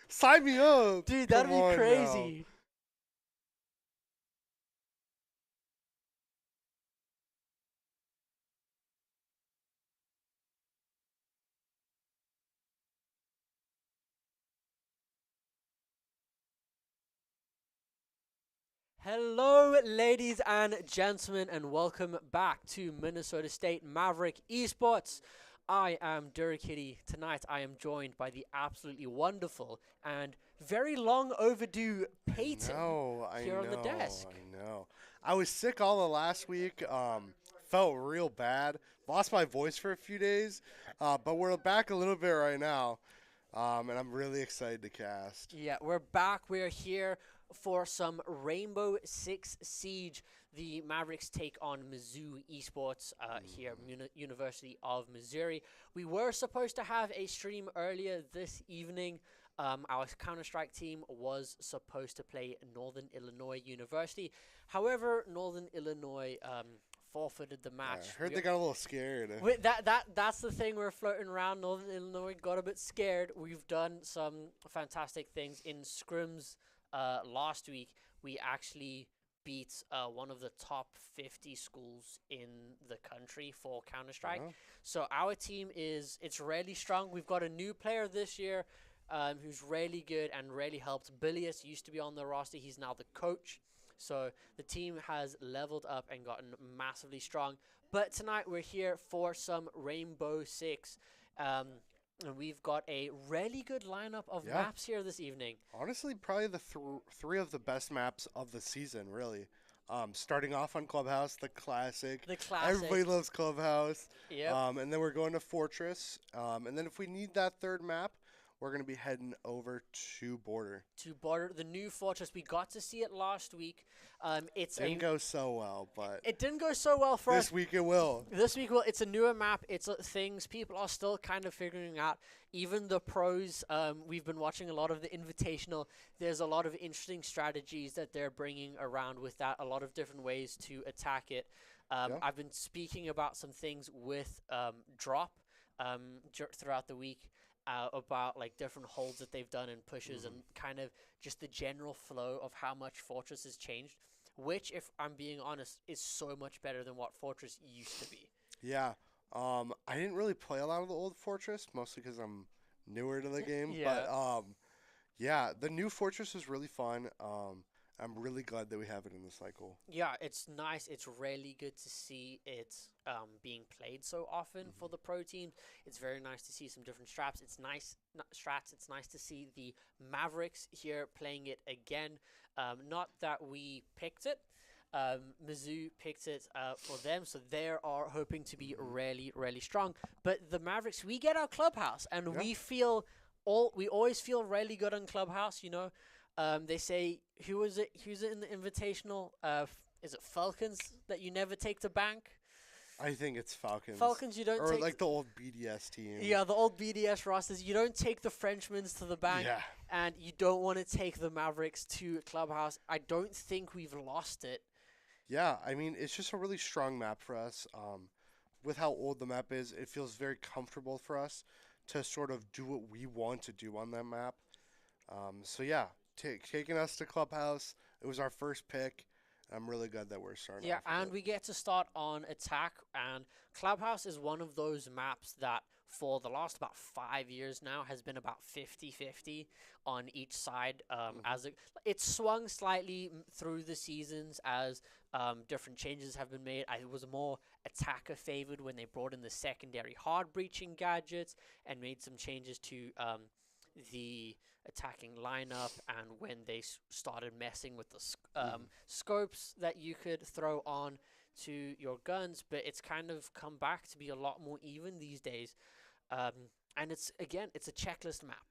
sign me up. Dude, that'd Come be on crazy. Hello, ladies and gentlemen, and welcome back to Minnesota State Maverick Esports. I am Durkitty. Tonight, I am joined by the absolutely wonderful and very long overdue Peyton here on the desk. I know. I was sick all of last week. Felt real bad. Lost my voice for a few days. But we're back a little bit right now. And I'm really excited to cast. Yeah, we're back. We're here for some Rainbow Six Siege. The Mavericks take on MSU Esports here at University of Missouri. We were supposed to have a stream earlier this evening. Our Counter-Strike team was supposed to play Northern Illinois University. However, Northern Illinois forfeited the match. I heard they got a little scared. That's the thing we're floating around. Northern Illinois got a bit scared. We've done some fantastic things in scrims. Last week, we actually beat one of the top 50 schools in the country for Counter-Strike. So our team it's really strong. We've got a new player this year who's really good and really helped. Bilius used to be on the roster. He's now the coach. So the team has leveled up and gotten massively strong. But tonight we're here for some Rainbow Six. And we've got a really good lineup of maps here this evening. Honestly, probably the three of the best maps of the season, really. Starting off on Clubhouse, the classic. Everybody loves Clubhouse. Yep. And then we're going to Fortress. And then if we need that third map, we're going to be heading over to Border. The new Fortress. We got to see it last week. Didn't go so well, but it didn't go so well for us. This week it will. It's a newer map. It's things people are still kind of figuring out. Even the pros, we've been watching a lot of the Invitational. There's a lot of interesting strategies that they're bringing around with that, a lot of different ways to attack it. I've been speaking about some things with Drop throughout the week. About like different holds that they've done and pushes and kind of just the general flow of how much Fortress has changed, which, if I'm being honest, is so much better than what Fortress used to be. Yeah. I didn't really play a lot of the old Fortress, mostly because I'm newer to the game. Yeah. But yeah, the new Fortress is really fun. I'm really glad that we have it in the cycle. Yeah, it's nice. It's really good to see it being played so often for the pro teams. It's very nice to see some different strats. It's nice It's nice to see the Mavericks here playing it again. Not that we picked it. Mizzou picked it for them, so they are hoping to be really, really strong. But the Mavericks, we get our Clubhouse, and we always feel really good on Clubhouse, you know. They say, who's it in the Invitational? Is it Falcons that you never take to bank? I think it's Falcons. Falcons, you don't take... Or like the old BDS team. Yeah, the old BDS rosters. You don't take the Frenchmen to the bank. Yeah. And you don't want to take the Mavericks to Clubhouse. I don't think we've lost it. Yeah, I mean, it's just a really strong map for us. With how old the map is, it feels very comfortable for us to sort of do what we want to do on that map. So yeah. Taking us to Clubhouse. It was our first pick. I'm really glad that we're starting. Yeah, and we get to start on attack. And Clubhouse is one of those maps that for the last about 5 years now has been about 50-50 on each side. It's swung slightly through the seasons as different changes have been made. It was more attacker favored when they brought in the secondary hard breaching gadgets and made some changes to the attacking lineup, and when they started messing with the scopes that you could throw on to your guns. But it's kind of come back to be a lot more even these days, and it's a checklist map.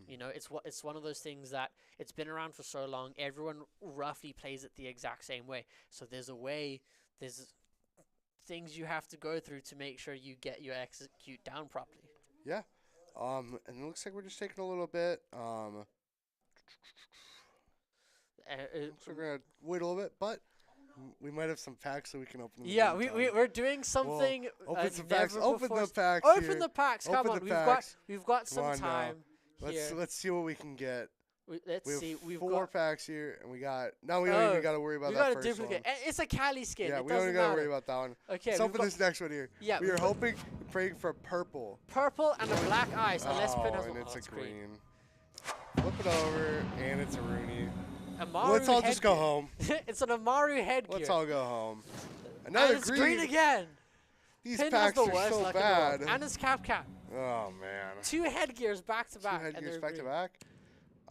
You know, it's one of those things that it's been around for so long. Everyone roughly plays it the exact same way. So there's things you have to go through to make sure you get your execute down properly. Yeah. And it looks like we're just taking a little bit. So we're going to wait a little bit, but we might have some packs so we can open them. Yeah, we're doing something. Open some packs. Open the packs. Open the packs. Come on. We've got some time here. Let's see what we can get. Let's We have see. We've 4 got. packs here, and we got. Now we don't Oh, even got to worry about we that got a first duplicate. one. It's a Cali skin. Yeah, It we don't doesn't even got to worry matter. about that one. Okay, Let's we've open got this next one here. Yeah, we we've are got hoping, praying for purple. purple and a black ice. Unless Pin Oh, has and one. it's Oh, a it's green. green. Flip it over, and it's a Rooney. Amaru Let's all just go headgear. home. It's an Amaru headgear. Let's all go home. and Another it's green again. These Pin has packs the are worst so luck bad. in the world. And it's cap. Oh man. 2 headgears back to Two back. headgears and back to green. back.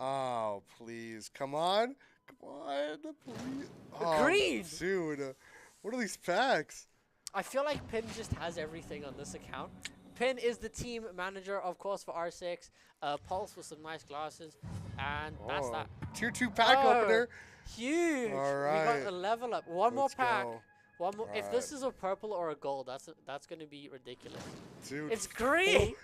Oh please, come on, please. Oh, Green. dude. What are these packs? I feel like Pin just has everything on this account. Pin is the team manager, of course, for R6. Pulse with some nice glasses, and that's that. Tier 2 pack Oh, opener. Huge. All We right. got a level up. One more Let's pack. go. One more. If All this is a purple or a gold, that's gonna be ridiculous. Dude. It's green.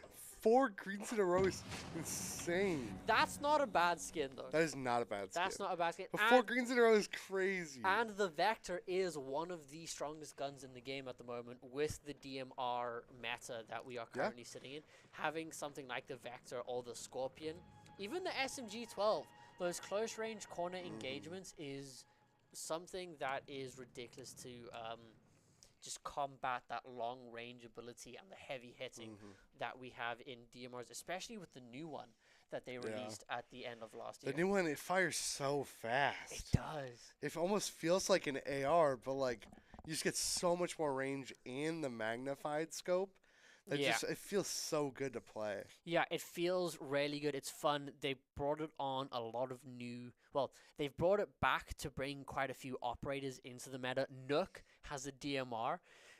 4 greens in a row is insane. That's not a bad skin though. That is not a bad skin. That's not a bad skin. But 4 greens in a row is crazy. And the Vector is one of the strongest guns in the game at the moment with the DMR meta that we are currently sitting in. Having something like the Vector or the Scorpion, even the SMG-12, those close range corner engagements is something that is ridiculous to just combat that long range ability and the heavy hitting that we have in DMRs, especially with the new one that they released at the end of last year. The new one, it fires so fast. It does. It almost feels like an AR, but like you just get so much more range and the magnified scope. That just it feels so good to play. Yeah, it feels really good. It's fun. They brought it on a lot of new. Well, they've brought it back to bring quite a few operators into the meta. NECC has a DMR,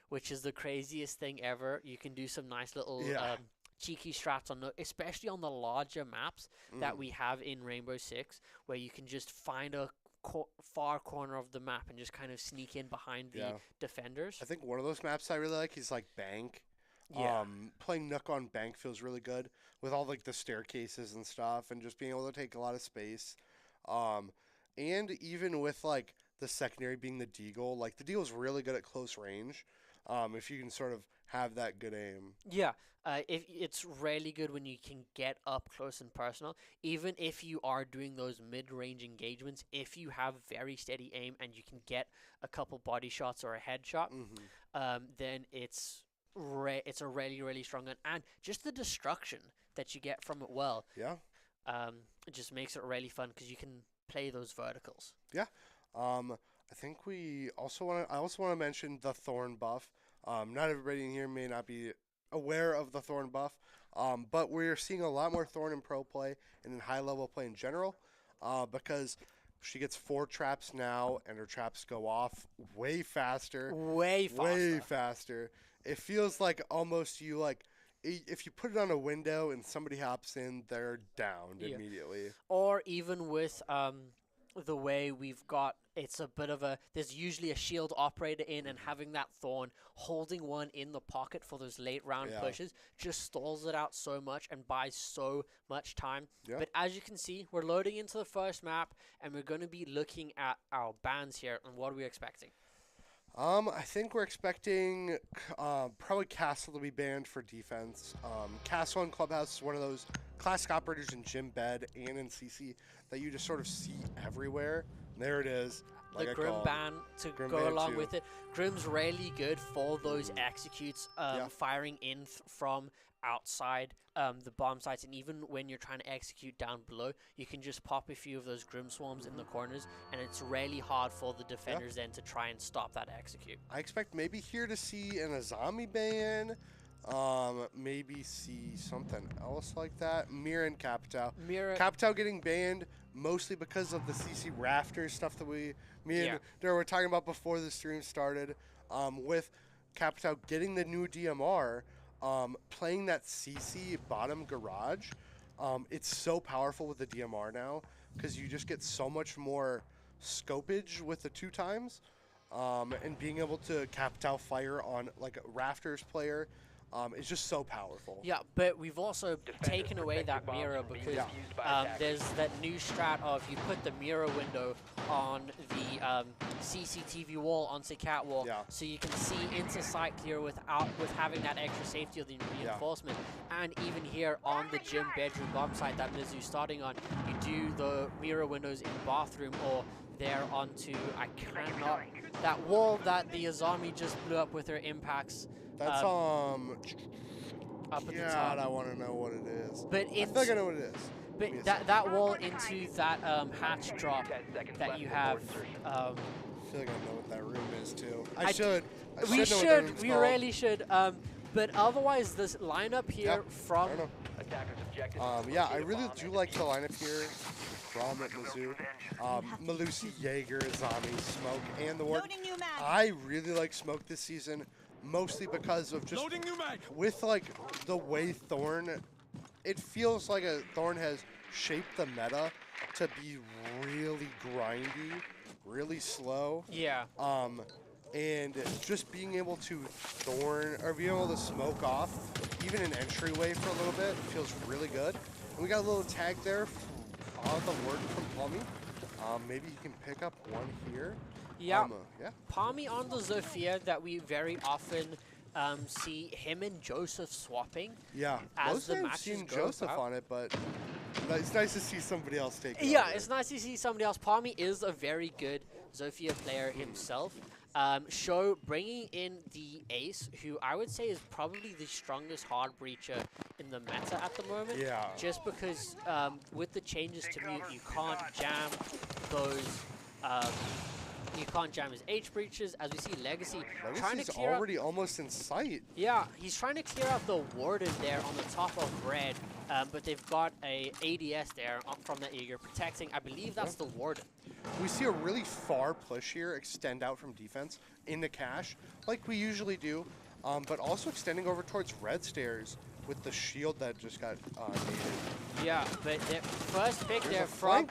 which is the craziest thing ever. You can do some nice little cheeky strats on NECC, especially on the larger maps that we have in Rainbow Six, where you can just find a far corner of the map and just kind of sneak in behind the defenders. I think one of those maps I really like is like Bank. Yeah. Playing NECC on Bank feels really good with all like the staircases and stuff, and just being able to take a lot of space. And even with like the secondary being the Deagle, like the Deagle's really good at close range. If you can sort of have that good aim. Yeah, it's really good when you can get up close and personal. Even if you are doing those mid-range engagements, if you have very steady aim and you can get a couple body shots or a headshot, then it's a really, really strong gun. And just the destruction that you get from it it just makes it really fun because you can play those verticals. Yeah. I think I also want to mention the Thorn buff. Not everybody in here may not be aware of the Thorn buff, but we're seeing a lot more Thorn in pro play and in high level play in general, because she gets 4 traps now, and her traps go off way faster. Way faster. It feels like almost if you put it on a window and somebody hops in, they're downed immediately. Or even with the way we've got, it's a bit of there's usually a shield operator in, and having that Thorn holding one in the pocket for those late round pushes just stalls it out so much and buys so much time. But as you can see, we're loading into the first map, and we're going to be looking at our bans here. And what are we expecting? I think we're expecting probably Castle to be banned for defense. Castle in Clubhouse is one of those classic operators in Gym Bed and in CC that you just sort of see everywhere. There it is. Like the Grim ban to go along with it. Grim's really good for those executes, firing in from outside the bomb sites, and even when you're trying to execute down below, you can just pop a few of those Grim swarms in the corners, and it's really hard for the defenders then to try and stop that execute. I expect maybe here to see a zombie ban, maybe see something else like that. Mira and Capitao. Capitao getting banned mostly because of the CC Rafters stuff that me and Dara were talking about before the stream started, with Capitao getting the new DMR. Playing that CC bottom garage, it's so powerful with the DMR now because you just get so much more scopage with the 2 times, and being able to Capitao fire on like a Rafters player, is just so powerful. Yeah, but we've also taken away that mirror because there's that new strat of you put the mirror window on the CCTV wall onto catwalk, so you can see into sight clear with having that extra safety of the reinforcement. And even here on the gym bedroom bomb site that Mizu's starting on, you do the mirror windows in bathroom or there onto that wall that the Azami just blew up with her impacts. That's up at the top. I want to know what it is. But I feel like I know what it is. But that wall into that hatch drop that you have. I feel like I know what that room is too. We really should. But otherwise, this lineup here from. Yeah, I really do like the lineup here from MSU. Malusi, Jaeger, Azami, Smoke, and the Ward. I really like Smoke this season, mostly because of just with like the way Thorn, it feels like Thorn has shaped the meta to be really grindy, really slow. Yeah. And just being able to Thorn or being able to smoke off even an entryway for a little bit feels really good. And we got a little tag there on the Ward from Palmy. Maybe you can pick up one here. Yeah. Palmy on the Zofia that we very often see him and Joseph swapping. Yeah. As the I've matches seen go Joseph out. on it, but it's nice to see somebody else take it. Yeah, it's nice to see somebody else. Palmy is a very good Zofia player himself. Sho bringing in the Ace, who I would say is probably the strongest hard breacher in the meta at the moment. Yeah. Just because with the changes to mute, you can't jam those. You can't jam his H breaches. As we see, Legacy trying to clear already almost in sight. Yeah, he's trying to clear out the Warden there on the top of red, but they've got a ADS there from the Eager protecting. I believe that's the Warden. We see a really far push here extend out from defense into cash, like we usually do, but also extending over towards red stairs with the shield that just got needed. Yeah, but the first pick there from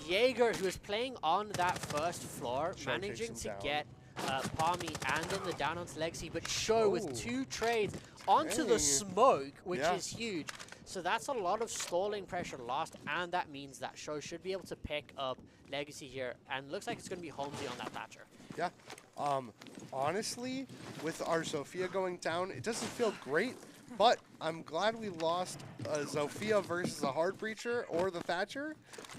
Jaeger, who is playing on that first floor, managing to get Palmy and then the down onto Legacy, but Sho with 2 trades onto the smoke, which is huge. So that's a lot of stalling pressure lost, and that means that Sho should be able to pick up Legacy here, and looks like it's going to be Holmesy on that Thatcher. Yeah. Honestly, with our Zofia going down, it doesn't feel great, but I'm glad we lost a Zofia versus a hard breacher or the Thatcher.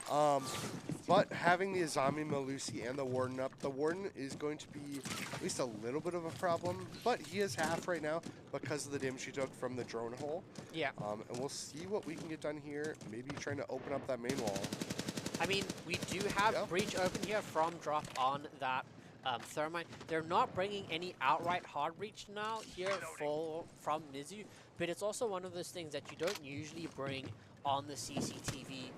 But having the Azami, Malusi, and the Warden up, the Warden is going to be at least a little bit of a problem, but he is half right now because of the damage he took from the drone hole. Yeah. And we'll see what we can get done here, maybe trying to open up that main wall. I mean, we do have breach open here from drop on that Thermite. They're not bringing any outright hard breach now here from Mizu, but it's also one of those things that you don't usually bring on the CCTV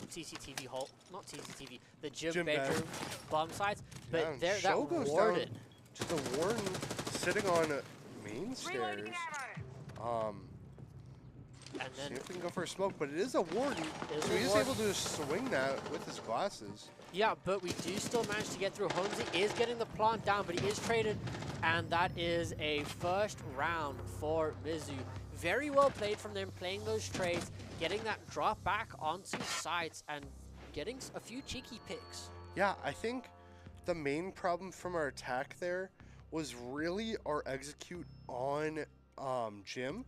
CCTV hole, not CCTV, the gym bedroom bomb sites, but they're that Warden. To the Warden sitting on main stairs. And then see if we can go for a smoke, but it is a Warden, so he is able to swing that with his glasses. Yeah, but we do still manage to get through. Holmesy is getting the plant down, but he is traded, and that is a first round for Mizu. Very well played from them, playing those trades, getting that drop back onto sites, and getting a few cheeky picks. Yeah, I think the main problem from our attack there was really our execute on Jim.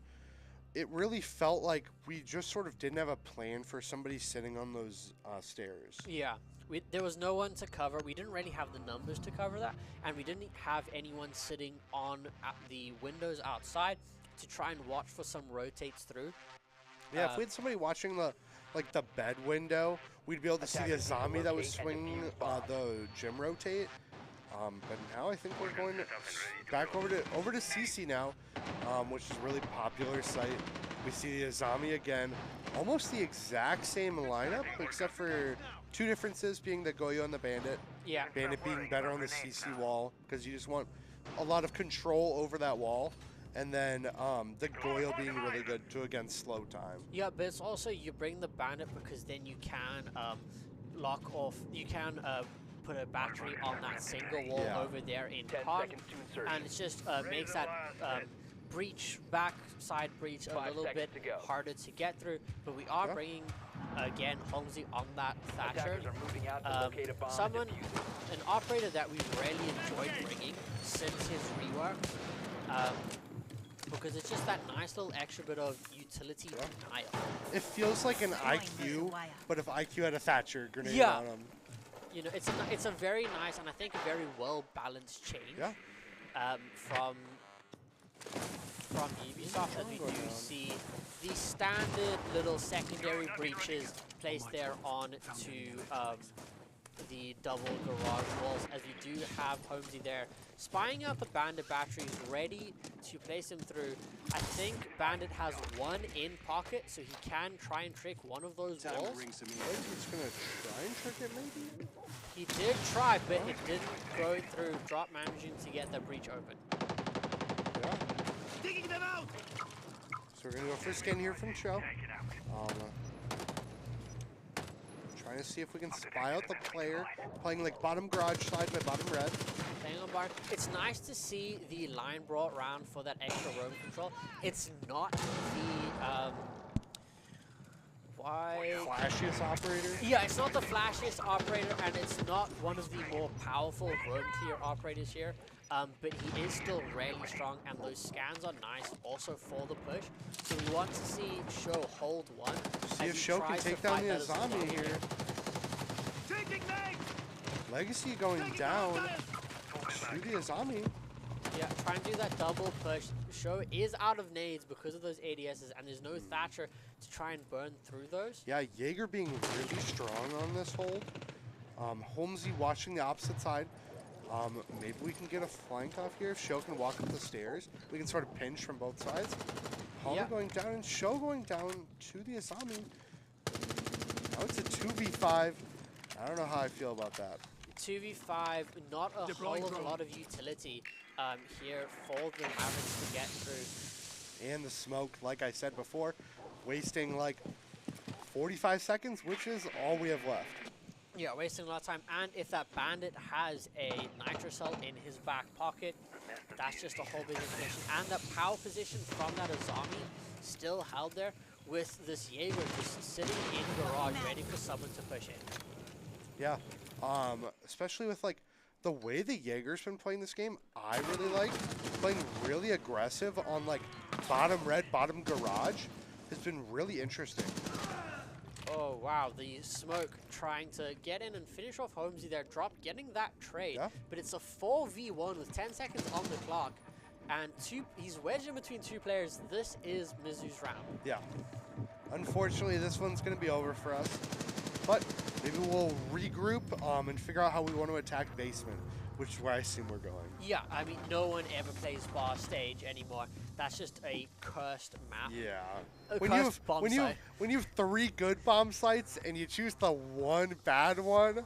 It really felt like we just sort of didn't have a plan for somebody sitting on those stairs. Yeah, there was no one to cover. We didn't really have the numbers to cover that, and we didn't have anyone sitting on the windows outside to try and watch for some rotates through. Yeah, if we had somebody watching the bed window, we'd be able to see the Azami that was swinging the gym rotate. But now I think we're going back over to CC now, which is a really popular site. We see the Azami again, almost the exact same lineup, except for 2 differences being the Goyo and the Bandit. Yeah. Bandit being better on the CC wall, because you just want a lot of control over that wall. And then the Goyle being really good to against slow time. Yeah, but it's also you bring the Bandit because then you can lock off, you can put a battery on that single wall over there in pond, and it just makes that backside breach a 5 little bit seconds to go. harder to get through, but we are Yeah. bringing again Holmesy on that Thatcher. Attackers are moving out to locate a bomb and Someone, defuse it. an operator that we've really enjoyed bringing since his rework, because it's just that nice little extra bit of utility denial. It feels like an IQ, but if IQ had a Thatcher grenade Yeah. on him. You know, it's a very nice and I think a very well balanced change. Yeah. From Ubisoft, as we do see the standard little secondary breaches placed there on to the double garage walls, as we do have Holmesy there spying out the Bandit batteries, ready to place him through. I think Bandit has one in pocket, so he can try and trick one of those walls. He's gonna try and trick it, maybe? He did try, but it didn't go through. Drop managing to get the breach open. Yeah. Digging them out. So we're gonna go for a scan here from Cho. Trying to see if we can spy out the player. Playing like bottom garage side by bottom red. Hang on, Bart. It's nice to see the line brought around for that extra roam control. It's not the Flashiest operator. Yeah, it's not the flashiest operator, and it's not one of the more powerful roam clear operators here. But he is still really strong, and those scans are nice also for the push. So we want to see Sho hold one. See if Sho can take down the Azami here. Taking legs. Legacy going down to the Azami. Yeah, try and do that double push. Sho is out of nades because of those ADSs, and there's no Thatcher to try and burn through those. Yeah, Jaeger being really strong on this hold. Holmesy watching the opposite side. Maybe we can get a flank off here. If Sho can walk up the stairs, we can sort of pinch from both sides. Holly going down and Sho going down to the Azami. Now it's a 2v5. I don't know how I feel about that. 2v5, not a whole of a lot of utility here for the Mavericks to get through. And the smoke, like I said before, wasting like 45 seconds, which is all we have left. Yeah, wasting a lot of time. And if that Bandit has a Nitro Cell in his back pocket, that's just a whole big position. And that power position from that Azami still held there with this Jaeger just sitting in garage ready for someone to push in. Yeah, especially with like the way the Jaeger's been playing this game, I really like. Playing really aggressive on like bottom red, bottom garage has been really interesting. Oh wow, the smoke trying to get in and finish off Holmesy there, getting that trade. Yeah. But it's a 4v1 with 10 seconds on the clock. And he's wedged in between two players. This is Mizu's round. Yeah. Unfortunately, this one's going to be over for us. But maybe we'll regroup and figure out how we want to attack basement, which is where I assume we're going. Yeah, I mean, no one ever plays bar stage anymore. That's just a cursed map. Yeah. A When cursed bomb site. you have 3 good bomb sites and you choose the one bad one,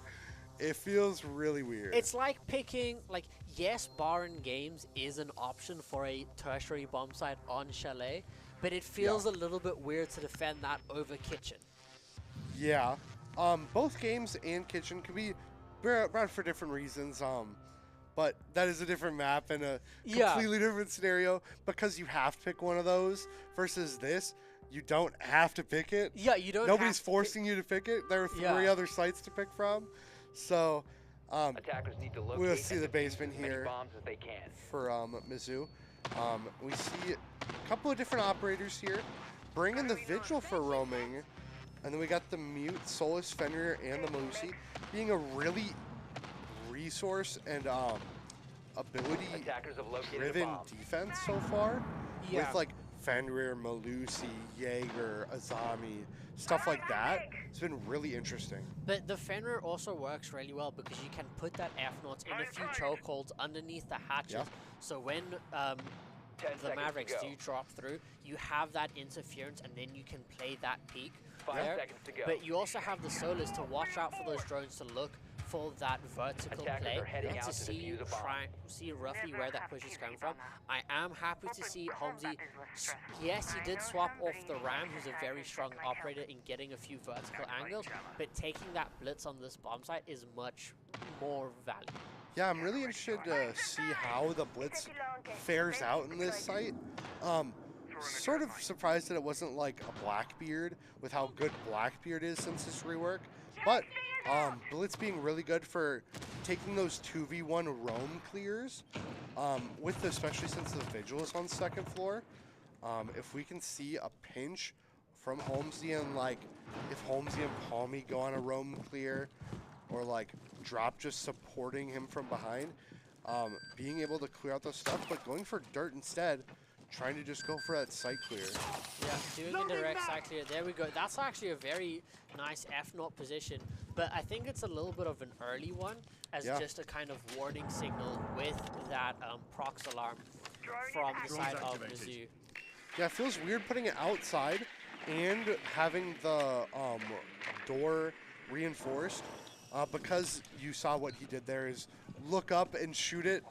it feels really weird. It's like picking, like, yes, bar in games is an option for a tertiary bomb site on Chalet, but it feels a little bit weird to defend that over Kitchen. Yeah. Both games and Kitchen could be bad for different reasons. But that is a different map and a completely different scenario because you have to pick one of those versus this. You don't have to pick it. Yeah, you don't. Nobody's forcing you to pick it. There are 3 other sites to pick from. So, Attackers need to locate we'll see and the defuse basement as many here bombs as they can. for Mizzou. We see a couple of different operators here. Bring in the Vigil for roaming. And then we got the Mute, Solus, Fenrir, and the Malusi being a really resource and Attackers have located a ability-driven bomb. defense so far. Yeah. With like Fenrir, Malusi, Jaeger, Azami, stuff like that. It's been really interesting. But the Fenrir also works really well because you can put that F-Naught in a few chokeholds underneath the hatches. Yeah. So when 10 the seconds Mavericks to go. do drop through, you have that interference and then you can play that peak 5 there. seconds to go. But you also have the Solas to watch out for those drones to look for that vertical Attackers play are heading and out to to see defuse a bomb. see roughly where that push is coming from. I am happy to see Holmesy. Yes, he did swap off the Ram, who's a very strong operator in getting a few vertical angles, but taking that blitz on this bomb site is much more valuable. Yeah, I'm really interested to see how the blitz fares out in this site. Sort of surprised that it wasn't like a Blackbeard with how good Blackbeard is since this rework. But blitz being really good for taking those 2v1 roam clears, with especially since the vigil is on second floor. If we can see a pinch from Holmesy and like if Holmesy and Palmy go on a roam clear, or like drop just supporting him from behind, being able to clear out those stuff, but going for dirt instead, trying to just go for that site clear. Yeah, doing a direct site clear. There we go. That's actually a very nice F0 position, but I think it's a little bit of an early one as just a kind of warning signal with that prox alarm from the side of MSU. Yeah, it feels weird putting it outside and having the door reinforced, because you saw what he did there is look up and shoot it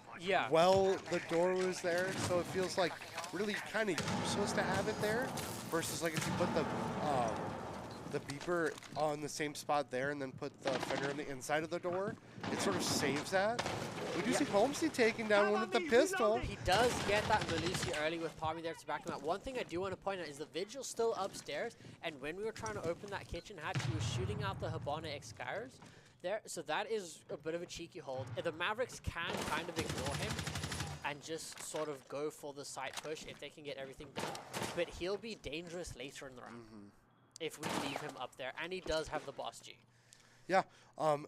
while the door was there. So it feels like really kind of useless to have it there versus like if you put the beeper on the same spot there and then put the fender on the inside of the door, it sort of saves that. We do see Holmesy taking down one with the pistol. He does get that Malusi early with Palmy there to back him up. One thing I do want to point out is the Vigil's still upstairs, and when we were trying to open that kitchen hatch, he was shooting out the Hibana Excires there, so that is a bit of a cheeky hold. The Mavericks can kind of ignore him and just sort of go for the side push if they can get everything done, but he'll be dangerous later in the round if we leave him up there, and he does have the boss G. Yeah,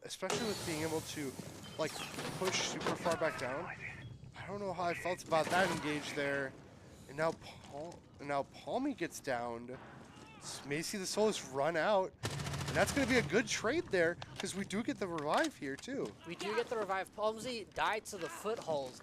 especially with being able to like push super far back down. I don't know how I felt about that engage there. And now Palmy gets downed. Macy the Soulless run out. And that's going to be a good trade there, because we do get the revive here too. We do get the revive. Palmsy died to the footholds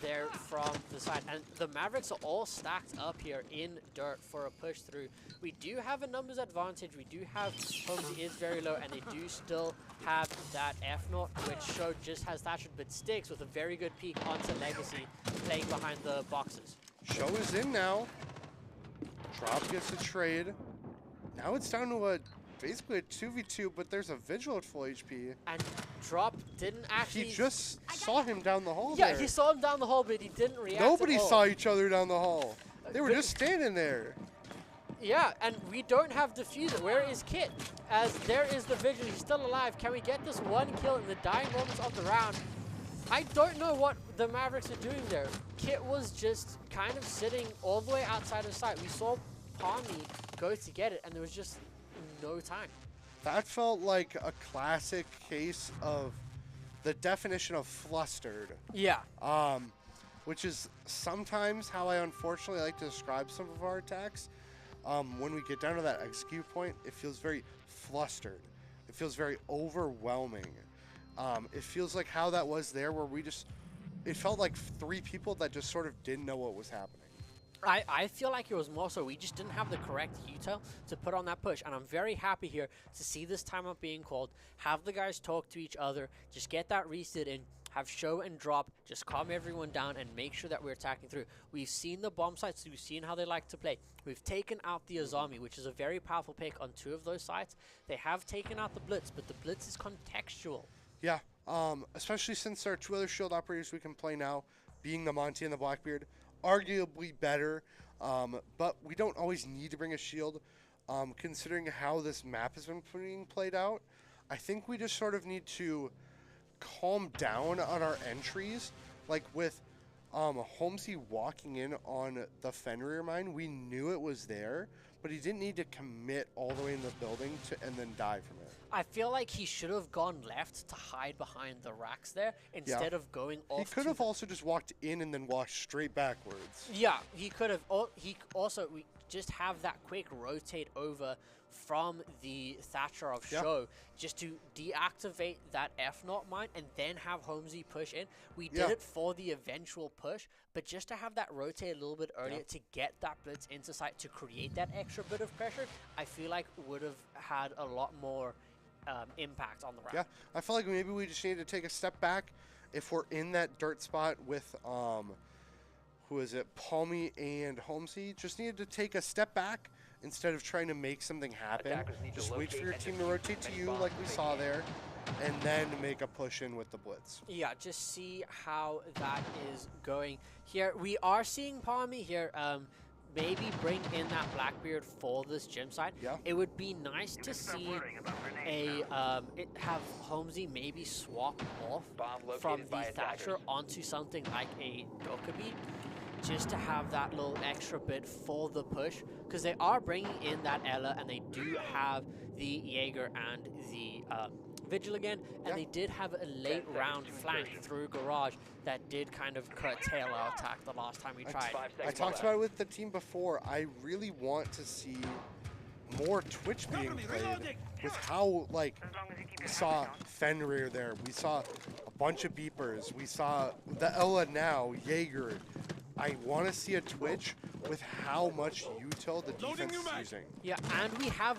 there from the side. And the Mavericks are all stacked up here in dirt for a push through. We do have a numbers advantage. We do have Palmsy is very low, and they do still have that F0, which Show just has Thatcher, but sticks with a very good peek onto Legacy, playing behind the boxes. Show is in now. Drop gets a trade. Now it's down to basically a 2v2, but there's a Vigil at full HP. And Drop didn't actually... He just saw him down the hall Yeah, there. he saw him down the hall, but he didn't react Nobody at all. saw each other down the hall. They were just standing there. Yeah, and we don't have Diffuser. Where is Kit? As there is the Vigil. He's still alive. Can we get this one kill in the dying moments of the round? I don't know what the Mavericks are doing there. Kit was just kind of sitting all the way outside of sight. We saw Palmy go to get it, and there was just no time. That felt like a classic case of the definition of flustered. Yeah. Which is sometimes how I unfortunately like to describe some of our attacks. When we get down to that execute point, it feels very flustered. It feels very overwhelming. It feels like how that was there, where it felt like three people that just sort of didn't know what was happening. I feel like it was more so we just didn't have the correct util to put on that push, and I'm very happy here to see this timeout being called, have the guys talk to each other, just get that reset in, have Show and Drop, just calm everyone down and make sure that we're attacking through. We've seen the bomb sites, we've seen how they like to play. We've taken out the Azami, which is a very powerful pick on 2 of those sites. They have taken out the Blitz, but the Blitz is contextual. Yeah, especially since there are 2 other shield operators we can play now, being the Monty and the Blackbeard. Arguably better, but we don't always need to bring a shield, considering how this map has been being played out. I think we just sort of need to calm down on our entries. Like with Holmesy walking in on the Fenrir mine, we knew it was there, but he didn't need to commit all the way in the building and then die from it. I feel like he should have gone left to hide behind the racks there instead of going off. He could have also just walked in and then walked straight backwards. Yeah, he could have. We just have that quick rotate over from the Thatcher of Show just to deactivate that F0 mine and then have Holmesy push in. We did it for the eventual push, but just to have that rotate a little bit earlier to get that blitz into sight to create that extra bit of pressure, I feel like would have had a lot more impact on the round. Yeah, I feel like maybe we just need to take a step back if we're in that dirt spot with who is it, Palmy and Holmesy. Just needed to take a step back instead of trying to make something happen. Just wait for your team to rotate to you like we saw there, and then make a push in with the blitz. Yeah, just see how that is going. Here, we are seeing Palmy here maybe bring in that Blackbeard for this gym side. Yeah. It would be nice to see have Holmesy maybe swap off from the Thatcher onto something like a Dokkaebi, just to have that little extra bit for the push, because they are bringing in that Ella and they do have the Jaeger and the Vigil again, and they did have a late round flank through Garage that did kind of curtail our attack the last time we tried. I talked about it with the team before. I really want to see more Twitch being played with how, like, we saw Fenrir there. We saw a bunch of beepers. We saw the Ella now, Jaeger. I want to see a Twitch with how much util the defense is using. Yeah, and they have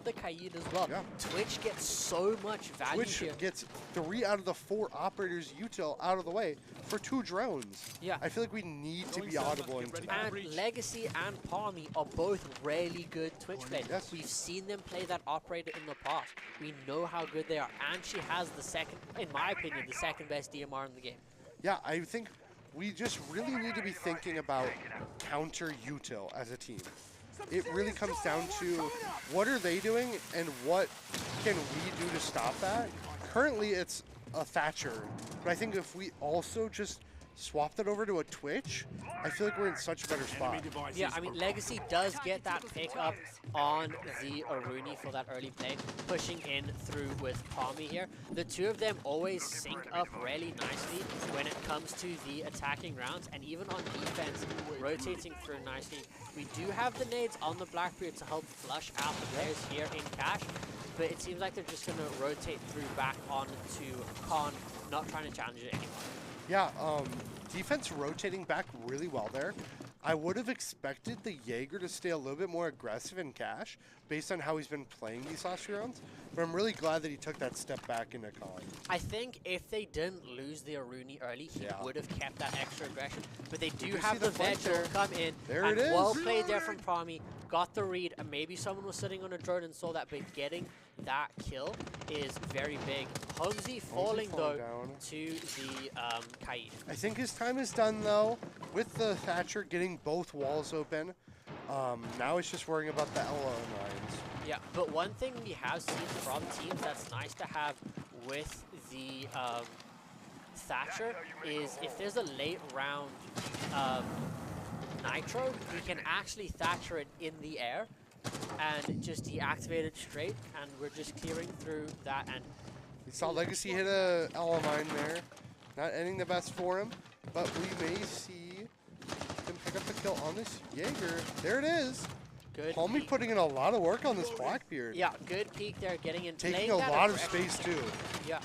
the Kaid as well. Yeah. Twitch gets so much value Twitch here. gets 3 out of the 4 operators util out of the way for 2 drones. Yeah. I feel like we need to be audible into that. And Legacy and Palmy are both really good Twitch players. Yes. We've seen them play that operator in the past. We know how good they are, and she has the second, in my opinion, the second best DMR in the game. Yeah, I think we just really need to be thinking about counter util as a team. It really comes down to what are they doing and what can we do to stop that. Currently it's a Thatcher, but I think if we also just swap that over to a Twitch, I feel like we're in such a better spot. Yeah, I mean, Legacy does get that pick up on the Aruni for that early play, pushing in through with Palmy here. The two of them always sync up really nicely when it comes to the attacking rounds, and even on defense, rotating through nicely. We do have the nades on the Blackbeard to help flush out the players here in cash, but it seems like they're just going to rotate through back onto Khan, not trying to challenge it anymore. Yeah, defense rotating back really well there. I would have expected the Jaeger to stay a little bit more aggressive in cash based on how he's been playing these last few rounds, but I'm really glad that he took that step back into Khan. I think if they didn't lose the Aruni early, he would have kept that extra aggression, but they do have the Vigil come in. There and it is. Well played there from Palmy, got the read, and maybe someone was sitting on a drone and saw that, but getting that kill is very big. Holmesy falling though down to the Kaid. I think his time is done though, with the Thatcher getting both walls open. Now it's just worrying about the LO lines. Yeah, but one thing we have seen from teams that's nice to have with the Thatcher is if there's a late round Nitro, we can actually Thatcher it in the air and just deactivate it straight, and we're just clearing through that. And we saw Legacy hit a LO mine there. Not ending the best for him, but we may see him pick up the kill on this Jaeger. There it is. good. Palmy Peek. putting in a lot of work on this Blackbeard. Yeah, good peek there, getting in. Taking playing a that lot of aggression. space too. Yeah.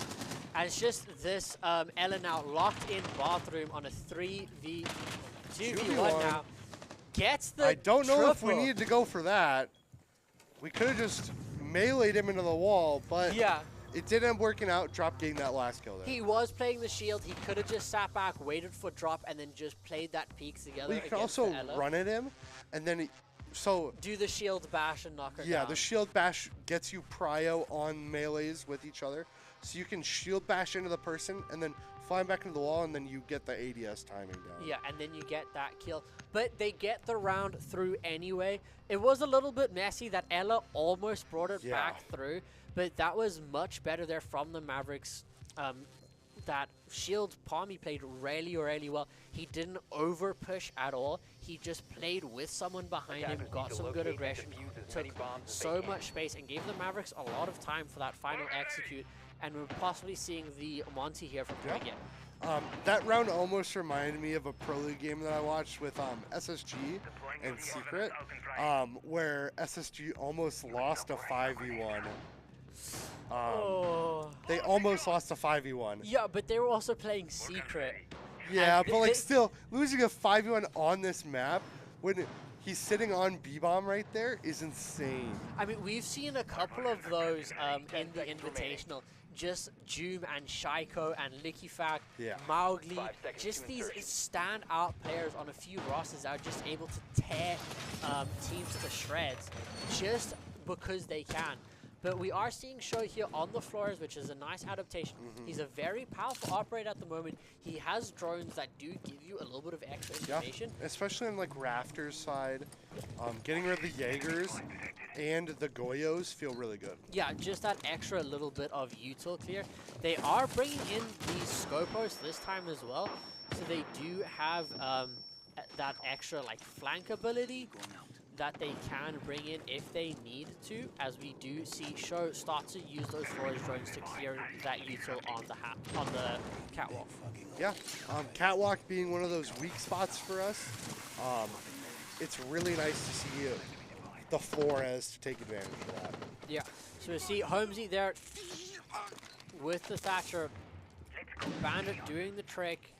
And it's just this Ella now locked in bathroom on a 2v1 now. Gets the I don't know if we triple. needed to go for that. We could have just meleeed him into the wall, but Yeah. it did end up working out, drop getting that last kill there. He was playing the shield. He could have just sat back, waited for drop, and then just played that peek together. Well, you can against also the Ella. run at him, and then Do the shield bash and knock her yeah, down. the shield bash gets you prio on melees with each other. So you can shield bash into the person and then fly back into the wall, and then you get the ADS timing down. Yeah, and then you get that kill. But they get the round through anyway. It was a little bit messy that Ella almost brought it back through, but that was much better there from the Mavericks. That shield Palmy played really, really well. He didn't over push at all. He just played with someone behind him, got some good aggression, took so much space, and gave the Mavericks a lot of time for that final execute. And we're possibly seeing the Monty here from doing it. That round almost reminded me of a Pro League game that I watched with SSG and Secret, where SSG almost lost a 5v1. They almost lost a 5v1. Yeah, but they were also playing Secret. Yeah, And but like still, losing a 5v1 on this map when he's sitting on B-bomb right there is insane. I mean, we've seen a couple of those in the Invitational. Just Joom and Shaiko and Lickifag, Mowgli, just these standout players on a few rosters that are just able to tear teams to shreds just because they can. But we are seeing Show here on the floors, which is a nice adaptation. He's a very powerful operator at the moment. He has drones that do give you a little bit of extra information. Yeah, especially on like Rafters side. Getting rid of the Jaegers and the Goyos feel really good. Yeah, just that extra little bit of util clear. They are bringing in these Scopos this time as well. So they do have that extra like flank ability that they can bring in if they need to, as we do see Show start to use those forage drones to clear that util on the catwalk. Yeah, catwalk being one of those weak spots for us. It's really nice to see the Flores to take advantage of that. Yeah, so we see Holmesy there with the Thatcher. Bandit doing the trick.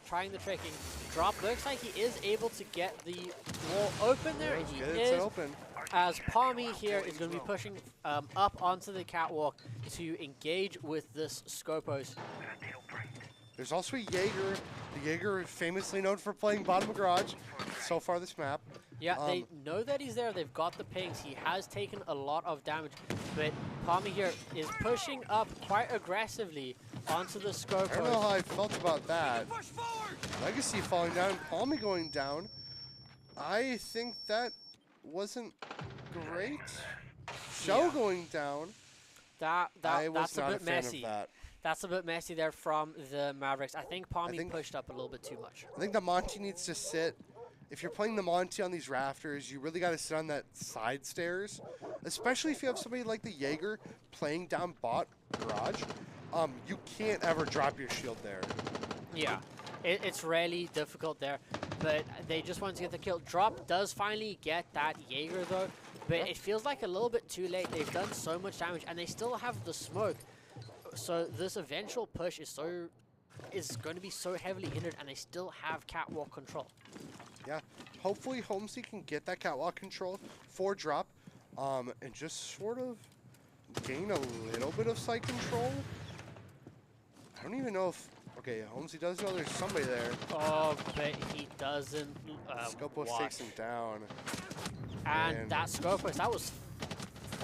Trying the tricking. Drop looks like he is able to get the wall open there, and he is. Open. As Palmy here is going to be pushing up onto the catwalk to engage with this Scopos. There's also a Jaeger. The Jaeger famously known for playing bottom of garage so far this map. Yeah, they know that he's there. They've got the pings. He has taken a lot of damage, but Palmy here is pushing up quite aggressively onto the Scopos. I don't know how I felt about that. Legacy falling down, Palmy going down. I think that wasn't great. Show going down. That's a not bit messy. Of that. That's a bit messy there from the Mavericks. I think Palmy pushed up a little bit too much. I think the Monty needs to sit. If you're playing the Monty on these rafters, you really got to sit on that side stairs, especially if you have somebody like the Jaeger playing down bot garage. You can't ever drop your shield there. Yeah, it's really difficult there, but they just want to get the kill. Drop does finally get that Jaeger though, but it feels like a little bit too late. They've done so much damage, and they still have the smoke. So this eventual push is going to be so heavily hindered, and they still have catwalk control. Yeah, hopefully Holmesy can get that catwalk control for drop, and just sort of gain a little bit of site control. I don't even know if... Okay, Holmesy does know there's somebody there. Oh, but he doesn't. Scopos takes him down. And that Scopos, that was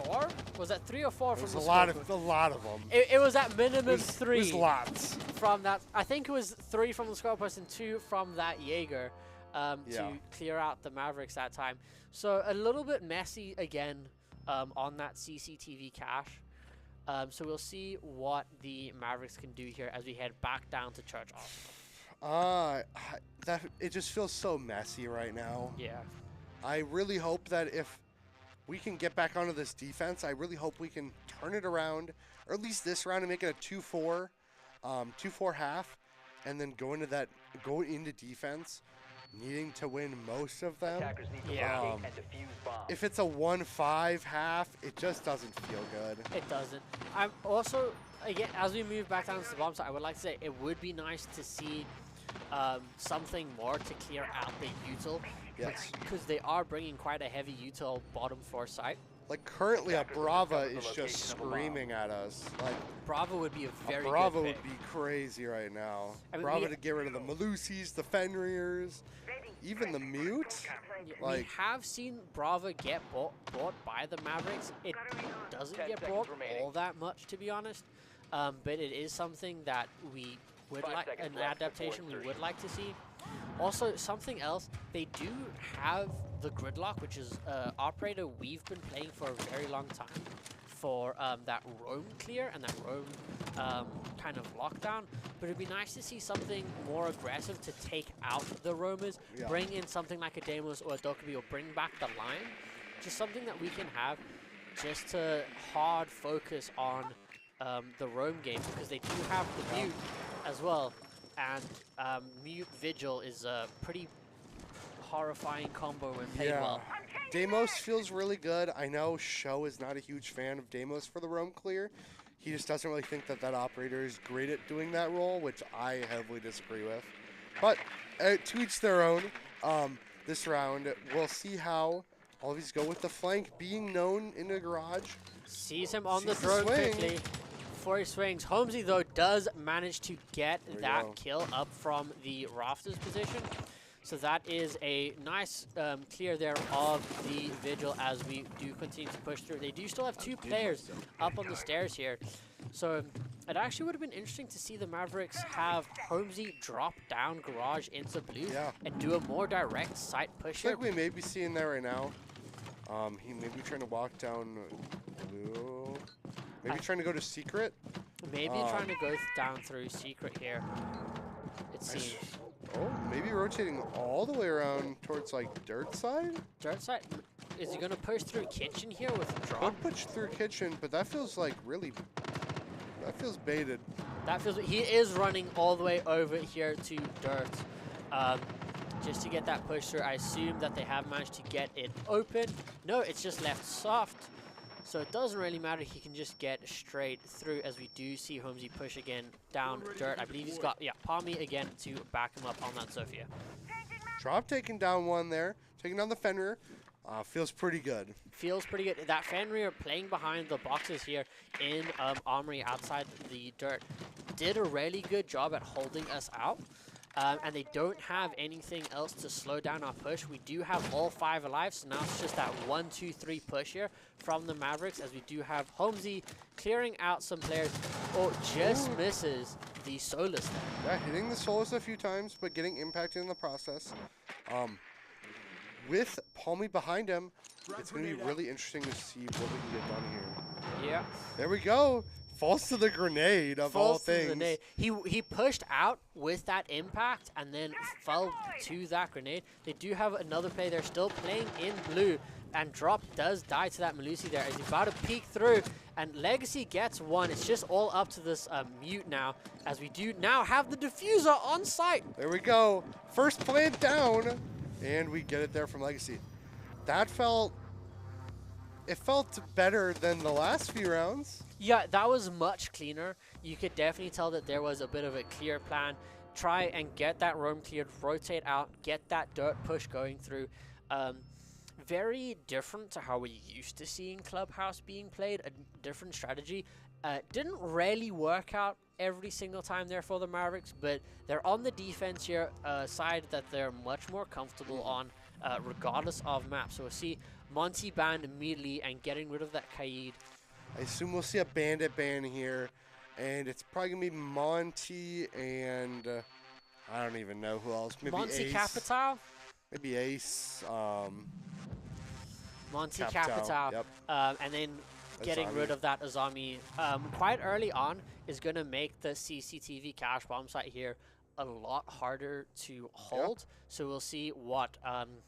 4? Was that 3 or 4 from the Scopos? A lot of them. It was at minimum 3. It was lots. From that, I think it was 3 from the Scopos and 2 from that Jaeger to clear out the Mavericks that time. So a little bit messy again on that CCTV cache. So we'll see what the Mavericks can do here as we head back down to Church It just feels so messy right now. Yeah. I really hope that if we can get back onto this defense, I really hope we can turn it around, or at least this round, and make it a 2-4, 2-4 half, and then go into defense, needing to win most of them. Yeah. If it's a 1-5 half, it just doesn't feel good. It doesn't. I'm also, again, as we move back down to the bomb side, I would like to say it would be nice to see something more to clear out the util. Yes. Because they are bringing quite a heavy util bottom floor site. Like currently, a Brava is just screaming at us. Like Brava would be a very Brava good would be crazy right now. I mean, Brava to get rid of the Malusis, the Fenriers, even the Mute. We have seen Brava get bought by the Mavericks. It doesn't get bought all that much, to be honest. But it is something that we would like, an adaptation we would like to see. Also, something else, they do have the Gridlock, which is an operator we've been playing for a very long time for that roam clear and that roam kind of lockdown. But it'd be nice to see something more aggressive to take out the roamers, bring in something like a Deimos or a Dokkaebi, or bring back the line. Just something that we can have just to hard focus on the roam game, because they do have the Mute as well. And Mute Vigil is a pretty horrifying combo when played well. Deimos feels really good. I know Show is not a huge fan of Deimos for the roam clear. He just doesn't really think that that operator is great at doing that role, which I heavily disagree with. But to each their own. This round, we'll see how all of these go with the flank being known in the garage. Sees him on the drone quickly. Before he swings, Holmesy though does manage to get that kill up from the rafters position. So that is a nice clear there of the Vigil as we do continue to push through. They do still have 2 players up on the stairs here. So it actually would have been interesting to see the Mavericks have Holmesy drop down garage into blue and do a more direct site push here. Like we may be seeing that right now. He may be trying to walk down blue. Maybe trying to go to secret. Maybe trying to go down through secret here. It seems. Oh, maybe rotating all the way around towards like dirt side? Dirt side? Is he going to push through kitchen here with a drop? Could push through kitchen, but that feels like really, that feels baited. That feels, he is running all the way over here to dirt. Just to get that push through. I assume that they have managed to get it open. No, it's just left soft. So it doesn't really matter. He can just get straight through as we do see Holmesy push again down dirt. I believe he's got, Palmy again to back him up on that Sophia. Drop taking down one there. Taking down the Fenrir. Feels pretty good. Feels pretty good. That Fenrir playing behind the boxes here in Armory outside the dirt did a really good job at holding us out. And they don't have anything else to slow down our push. We do have all 5 alive, so now it's just that 1, 2, 3 push here from the Mavericks as we do have Holmesy clearing out some players. Oh, just misses the Solus there. Yeah, hitting the Solus a few times, but getting impacted in the process. With Palmy behind him, it's going to be really interesting to see what we can get done here. Yeah. There we go. Falls to the grenade of all things. He pushed out with that impact and then fell to that grenade. They do have another player. They're still playing in blue. And Drop does die to that Malusi there as he's about to peek through. And Legacy gets one. It's just all up to this Mute now. As we do now have the diffuser on site. There we go. First plant down. And we get it there from Legacy. That felt better than the last few rounds. Yeah, that was much cleaner. You could definitely tell that there was a bit of a clear plan. Try and get that roam cleared, rotate out, get that dirt push going through. Very different to how we're used to seeing Clubhouse being played, a different strategy. Didn't really work out every single time there for the Mavericks, but they're on the defense here, side that they're much more comfortable on, regardless of map. So we'll see Monty banned immediately and getting rid of that Kaid. I assume we'll see a bandit ban here, and it's probably going to be Monty and I don't even know who else. Maybe Monty Ace. Capital? Maybe Ace. Monty Capital. Yep. And then getting rid of that Azami quite early on is going to make the CCTV cash bomb site here a lot harder to hold. Yep. So we'll see what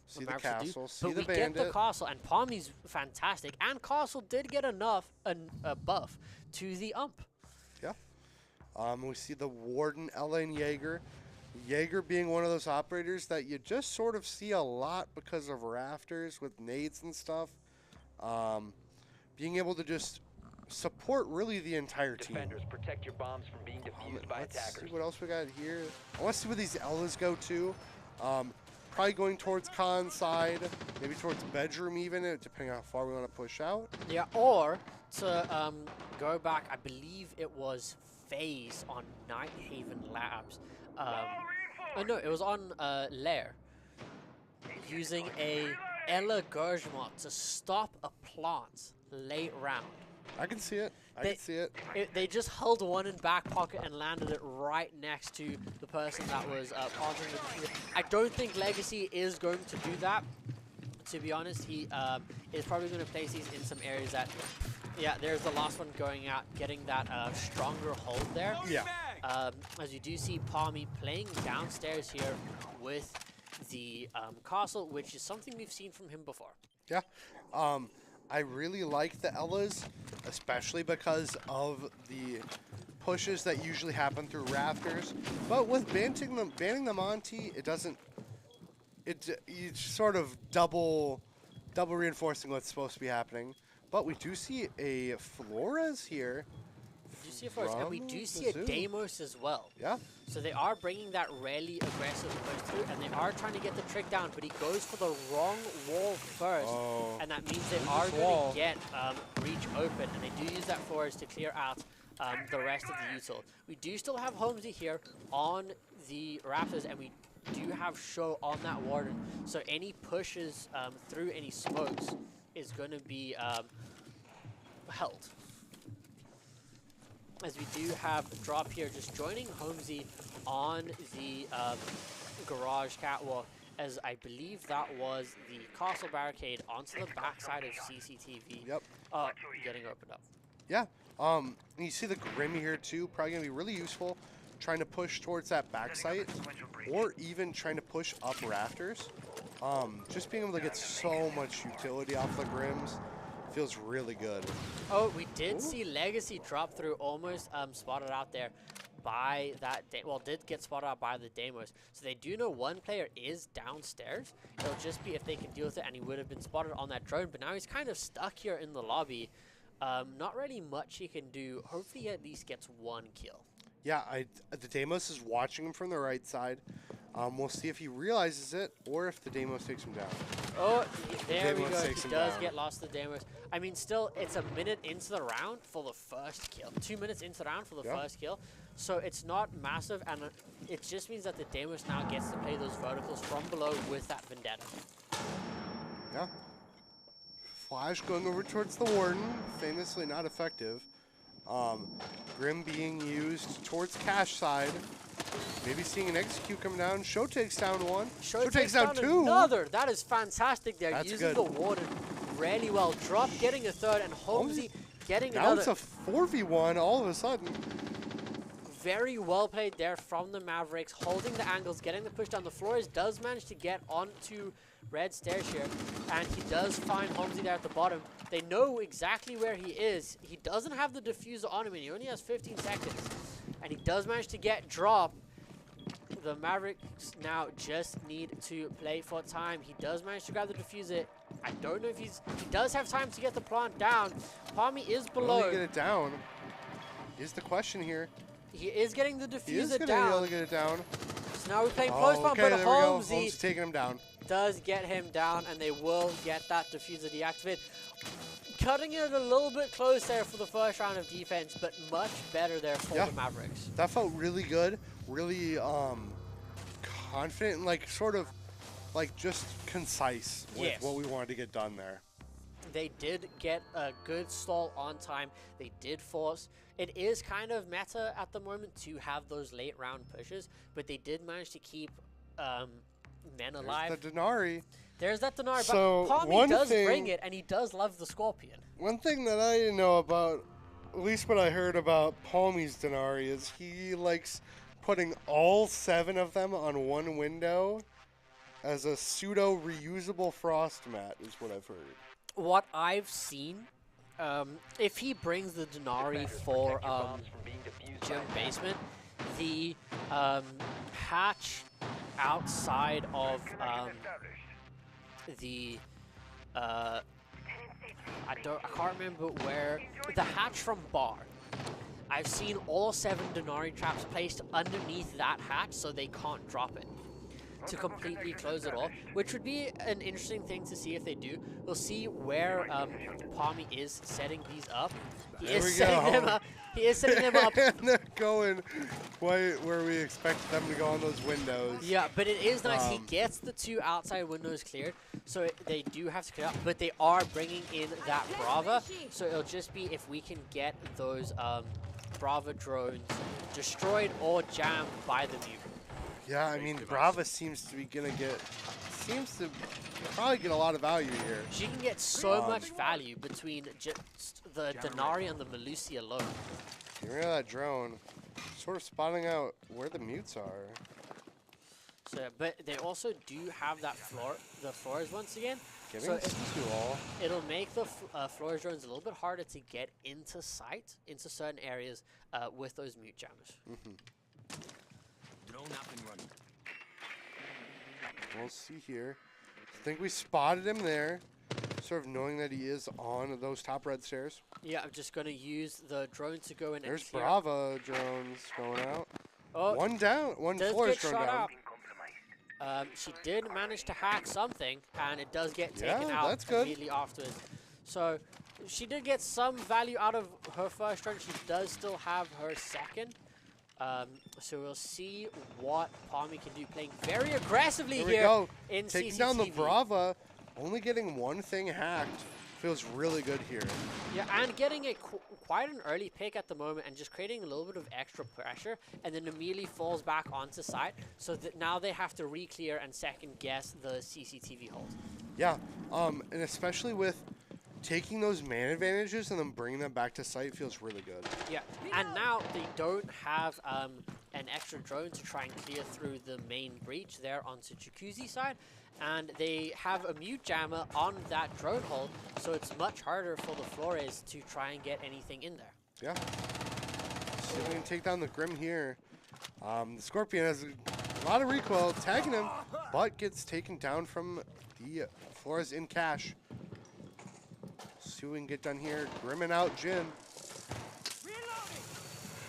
see the castle, do. see but the we bandit. get the castle, and Palmy's fantastic. And castle did get enough a buff to the ump. Yeah. We see the Warden, Ella, and Jaeger. Jaeger being one of those operators that you just sort of see a lot because of rafters with nades and stuff. Being able to just support really the entire team. Defenders, protect your bombs from being defused by Let's attackers. see what else we got here. I want to see where these Ellas go to. Probably going towards Khan's side, maybe towards bedroom even, depending on how far we want to push out. Yeah, or to go back, I believe it was FaZe on Night Haven Labs. Oh no, it was on Lair. Using a Ella Gershmot to stop a plant late round. I can see it. I can see it. They just held one in back pocket and landed it right next to the person that was planting the diffuser. I don't think Legacy is going to do that. To be honest, he is probably going to place these in some areas that, yeah, there's the last one going out, getting that stronger hold there. Yeah. As you do see Palmy playing downstairs here with the castle, which is something we've seen from him before. Yeah. I really like the Ellas, especially because of the pushes that usually happen through rafters. But with banning the Monty, it doesn't. It's sort of double reinforcing what's supposed to be happening. But we do see a Flores here. We do see a Flores, and we do see a Deimos as well. Yeah. So they are bringing that really aggressive push through, and they are trying to get the trick down, but he goes for the wrong wall first, and that means they are going to get breach open, and they do use that Flores to clear out the rest of the util. We do still have Holmesy here on the Raptors, and we do have show on that warden, so any pushes through any smokes is going to be held. As we do have Drop here just joining Holmesy on the garage catwalk, as I believe that was the castle barricade onto the backside of CCTV. Yep. Getting opened up. Yeah. And you see the Grim here too, probably gonna be really useful trying to push towards that back site, or even trying to push up rafters. Just being able to get so much utility off the Grims feels really good. Oh, we did see Legacy drop through, almost spotted out there by that, did get spotted out by the Deimos. So they do know one player is downstairs. It'll just be if they can deal with it, and he would have been spotted on that drone, but now he's kind of stuck here in the lobby. Not really much he can do. Hopefully he at least gets one kill. Yeah, the Deimos is watching him from the right side. We'll see if he realizes it, or if the Deimos takes him down. Oh, there we Deimos go. He takes him does down. get lost to Deimos. I mean, still, it's a minute into the round for the first kill. 2 minutes into the round for the first kill. So it's not massive, and it just means that the Deimos now gets to play those verticals from below with that Vendetta. Yeah. Flash going over towards the Warden, famously not effective. Grim being used towards cash side. Maybe seeing an execute come down. Show takes down one. Show takes down two. Another. That is fantastic. They're That's using good. the Warden really well. Drop getting a third, and Holmesy getting Now another. it's a 4v1 all of a sudden. Very well played there from the Mavericks, holding the angles, getting the push down. The Flores does manage to get onto red stairs here, and he does find Holmesy there at the bottom. They know exactly where he is. He doesn't have the diffuser on him, and he only has 15 seconds. And he does manage to get drop. The Mavericks now just need to play for time. He does manage to grab the diffuser. I don't know if he does have time to get the plant down. Palmy is below. Will he get it down? Is the question here. He is getting the He is diffuser going to be down. able to get it down. So now we're playing close one, okay, but there we go. Holmes Holmesy taking him down. does get him down, and they will get that diffuser deactivated. Cutting it a little bit close there for the first round of defense, but much better there for the Mavericks. That felt really good. Really confident and like sort of like just concise with what we wanted to get done there. They did get a good stall on time. They did force. It is kind of meta at the moment to have those late round pushes, but they did manage to keep men alive. There's the Denari. There's that Denari, So, but Palmy one does thing- bring it, and he does love the Scorpion. One thing that I didn't know about, at least what I heard about Palmy's Denari, is he likes putting all 7 of them on one window as a pseudo reusable frost mat, is what I've heard. What I've seen, if he brings the Denari for gym basement, the hatch outside of the I can't remember where, the hatch from bar. I've seen all 7 Denari traps placed underneath that hatch so they can't drop it to completely close it off, which would be an interesting thing to see if they do. We'll see where Palmy is setting these up. He is setting them up. He is setting them up. And they're going quite where we expected them to go on those windows. Yeah, but it is nice. He gets the 2 outside windows cleared, so they do have to clear up, but they are bringing in that Brava, so it'll just be if we can get those Brava drones destroyed or jammed by the Mute. Yeah, I mean, Brava seems to probably get a lot of value here. She can get so much value between just the Denari and the Melusi alone. Get rid of that drone. Sort of spotting out where the mutes are. So, but they also do have that the floors once again. Getting So to all. it'll make the floors drones a little bit harder to get into sight, into certain areas with those mute jammers. Drone up and running. We'll see here. I think we spotted him there. Sort of knowing that he is on those top red stairs. Yeah, I'm just going to use the drone to go in There's and clear. Brava drones going out. Oh, One down. One does floor get drone shot down. out. She did manage to hack something, and it does get taken Yeah, out that's good. immediately afterwards. So she did get some value out of her first drone. She does still have her second. So we'll see what Palmy can do, playing very aggressively Here we here go. in Taking CCTV. down the Brava, only getting one thing hacked. Feels really good here. Yeah, and getting a quite an early pick at the moment and just creating a little bit of extra pressure, and then immediately falls back onto site, so that now they have to re-clear and second guess the CCTV hold. Yeah, and especially with taking those man advantages and then bringing them back to site feels really good. Yeah, and now they don't have an extra drone to try and clear through the main breach there onto Jacuzzi side, and they have a mute jammer on that drone hold, so it's much harder for the Flores to try and get anything in there. Yeah. See if we can take down the Grim here. The Scorpion has a lot of recoil, tagging him, but gets taken down from the Flores in cash. See what we can get done here. Grimming out Jin.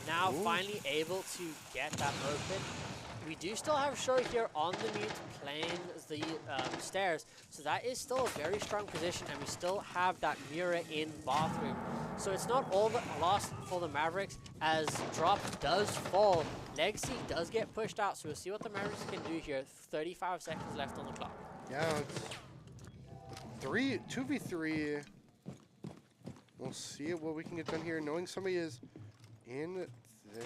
Now Ooh. finally able to get that open. We do still have Show here on the mute playing the stairs, so that is still a very strong position, and we still have that mirror in bathroom. So it's not all that lost for the Mavericks, as drop does fall. Legacy does get pushed out, so we'll see what the Mavericks can do here. 35 seconds left on the clock. Yeah, it's 2v3. We'll see what we can get done here, knowing somebody is in there.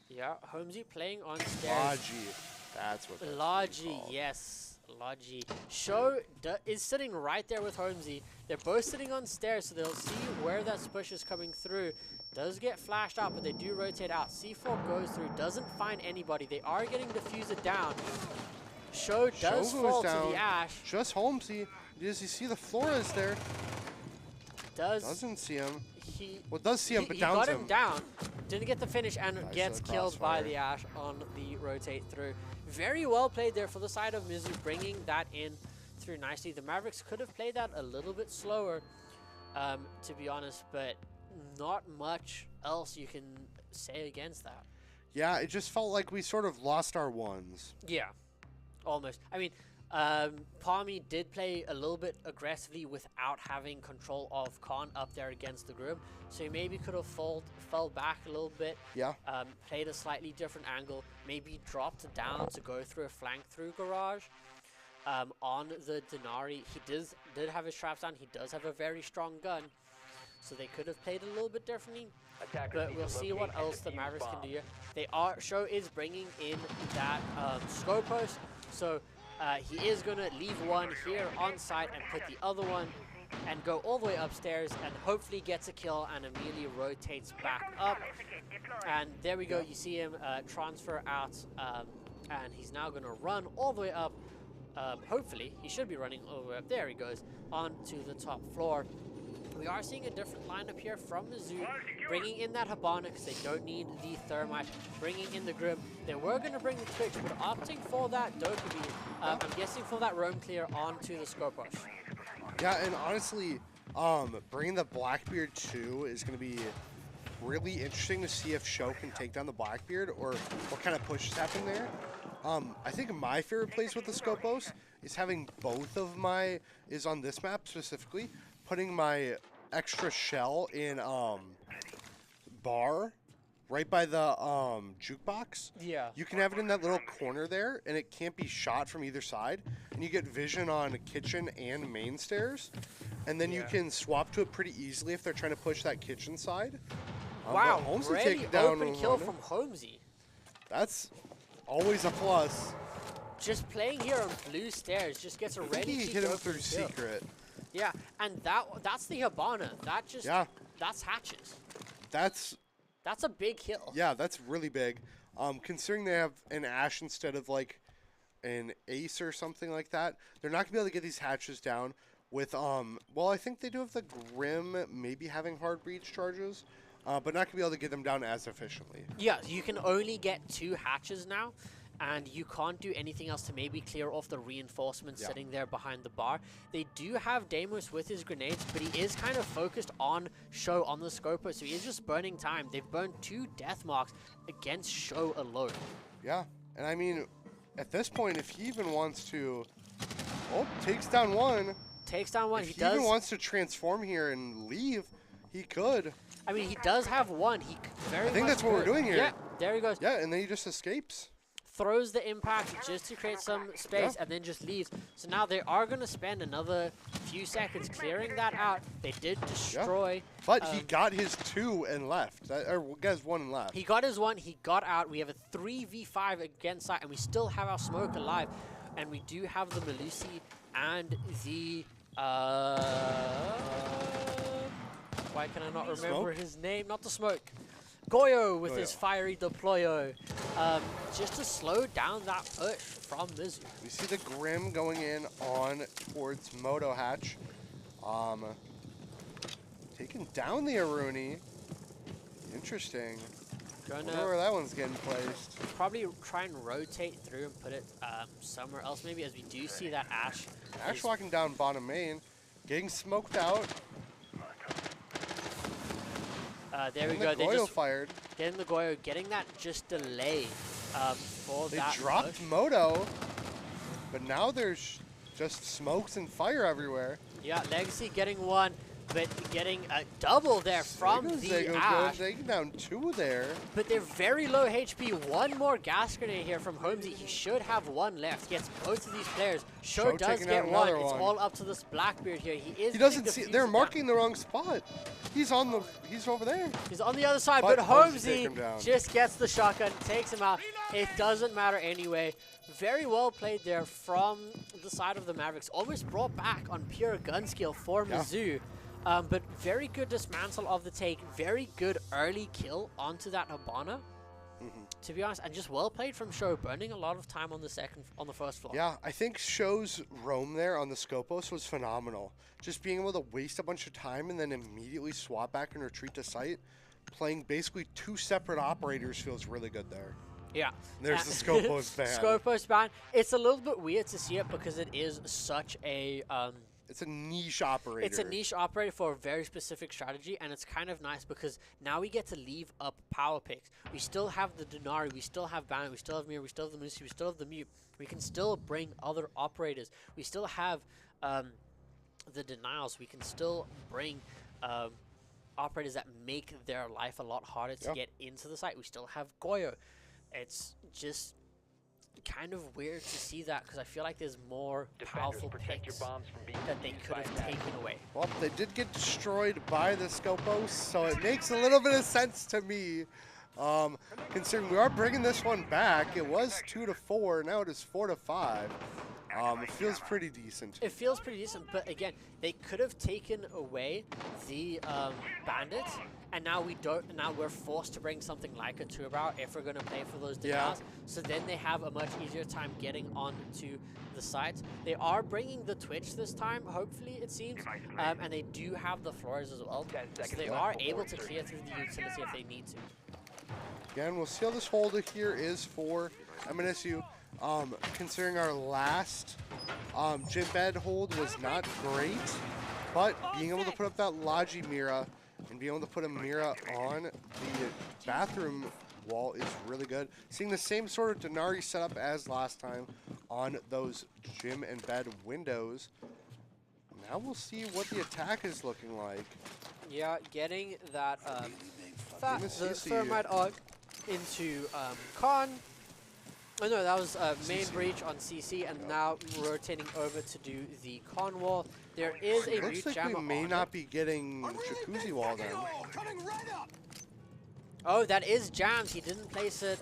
Yeah, Holmesy playing on stairs. Logi. That's what that's Logi, called. yes, Logi. Show is sitting right there with Holmesy. They're both sitting on stairs, so they'll see where that push is coming through. Does get flashed out, but they do rotate out. C4 goes through, doesn't find anybody. They are getting diffused down. Show does goes fall down. to the Ash. Just Holmesy. Does he see the Flores there? Doesn't see him. Well, does see him, but he downs got him. him down. Didn't get the finish and Nice, gets that killed by crossfire. the Ash on the rotate through. Very well played there for the side of Mizu, bringing that in through nicely. The Mavericks could have played that a little bit slower, to be honest, but not much else you can say against that. Yeah, it just felt like we sort of lost our ones. Yeah, almost. I mean, Palmy did play a little bit aggressively without having control of Khan up there against the group, so he maybe could have fell back a little bit. Yeah. Played a slightly different angle, maybe dropped down to go through a flank through garage. On the Denari, he did have his traps down. He does have a very strong gun, so they could have played a little bit differently. Attackers But need we'll to see what locate and else the defuse Mavericks can bombs. do here. Show is bringing in that scope post, so he is going to leave one here on site and put the other one and go all the way upstairs and hopefully gets a kill and immediately rotates back up. And there we go, you see him transfer out, and he's now going to run all the way up. Hopefully, he should be running all the way up. There he goes, onto the top floor. We are seeing a different lineup here from Mizzou, bringing in that Habana because they don't need the Thermite, bringing in the Grim. They were going to bring the Twitch, but opting for that Dokkaebi, I'm guessing for that roam clear onto the scope rush. Yeah, and honestly, bringing the Blackbeard too is going to be really interesting to see if Show can take down the Blackbeard or what kind of pushes happen there. I think my favorite place with the Scopos is having both of is on this map specifically, putting my extra shell in bar right by the jukebox. Yeah. You can have it in that little corner there, and it can't be shot from either side. And you get vision on kitchen and main stairs. And then you can swap to it pretty easily if they're trying to push that kitchen side. Wow, but Holmesy really taking down open kill Rwanda. from Holmesy. That's always a plus. Just playing here on blue stairs just gets a I think ready he to hit him open through kill. secret. Yeah, and that's the Habana. That just that's hatches. That's That's a big kill. yeah, that's really big. Considering they have an Ash instead of like an Ace or something like that, they're not gonna be able to get these hatches down with well, I think they do have the Grim maybe having hard breach charges, but not gonna be able to get them down as efficiently. Yeah, you can only get 2 hatches now, and you can't do anything else to maybe clear off the reinforcements sitting there behind the bar. They do have Deimos with his grenades, but he is kind of focused on Show on the Scopo, so he is just burning time. They've burned 2 death marks against Show alone. Yeah, and I mean, at this point, if he even wants to, takes down one. Takes down one. If He he does. even wants to transform here and leave, He could. I mean, he does have one. He very I think much that's what we're could. doing here. Yeah, there he goes. Yeah, and then he just escapes. Throws the impact just to create some space and then just leaves. So now they are going to spend another few seconds clearing that out. They did destroy. But he got his 2 and left. Or got his 1 and left. He got his 1. He got out. We have a 3v5 against that, and we still have our smoke alive. And we do have the Melusi and the... why can I not remember his name? Not the smoke. Goyo with his fiery deployo, just to slow down that push from MSU. We see the Grim going in on towards Moto Hatch. Taking down the Aruni. Interesting. Wonder where that one's getting placed. Probably try and rotate through and put it somewhere else maybe, as we do see that Ash. Ash walking down bottom main, getting smoked out. There we go. They Goyo just fired. getting the Goyo, getting that just delay for They that dropped push. Moto, but now there's just smokes and fire everywhere. Yeah, Legacy getting 1, but getting a double there from the Ash. Taking down 2 there. But they're very low HP. One more gas grenade here from Holmesy. He should have 1 left. Gets both of these players. Show does taking get out 1. another It's one. all up to this Blackbeard here. He is. He doesn't see. They're marking the wrong spot. He's over there. He's on the other side, But but Holmesy take him Holmesy down. just gets the shotgun, takes him out. It doesn't matter anyway. Very well played there from the side of the Mavericks. Almost brought back on pure gun skill for MSU. But very good dismantle of the take. Very good early kill onto that Habana. To be honest, and just well played from Show, burning a lot of time on the first floor. Yeah, I think Show's roam there on the Scopos was phenomenal. Just being able to waste a bunch of time and then immediately swap back and retreat to site, playing basically 2 separate operators feels really good there. Yeah. There's the Scopos ban. Scopos ban. It's a little bit weird to see it because it is such a... it's a niche operator. It's a niche operator for a very specific strategy, and it's kind of nice because now we get to leave up power picks. We still have the Denari, we still have Ban, we still have Mir, we still have the Musi, we still have the Mute. We can still bring other operators. We still have the Denials. We can still bring operators that make their life a lot harder to get into the site. We still have Goyo. It's just kind of weird to see that because I feel like there's more powerful picks that they could have taken away. Well, they did get destroyed by the Scopos, so it makes a little bit of sense to me. Considering we are bringing this one back, it was 2-4, now it is 4-5. It feels pretty decent. It feels pretty decent, but again, they could have taken away the bandits, and now we don't. Now we're forced to bring something like a turbo if we're going to play for those denials. So then they have a much easier time getting onto the sites. They are bringing the Twitch this time, hopefully it seems, and they do have the floors as well, so they are able to clear through the utility if they need to. Again, we'll see how this hold here is for MSU. Considering our last gym bed hold was not great, but being able to put up that Logi Mira and being able to put a Mira on the bathroom wall is really good. Seeing the same sort of Denari setup as last time on those gym and bed windows. Now we'll see what the attack is looking like. Yeah, getting that the thermite arc into Khan. Oh no, that was main breach on CC, and now rotating over to do the con wall. There is a Looks like jammer we may on not it. be getting jacuzzi wall then. Oh, that is jammed. He didn't place it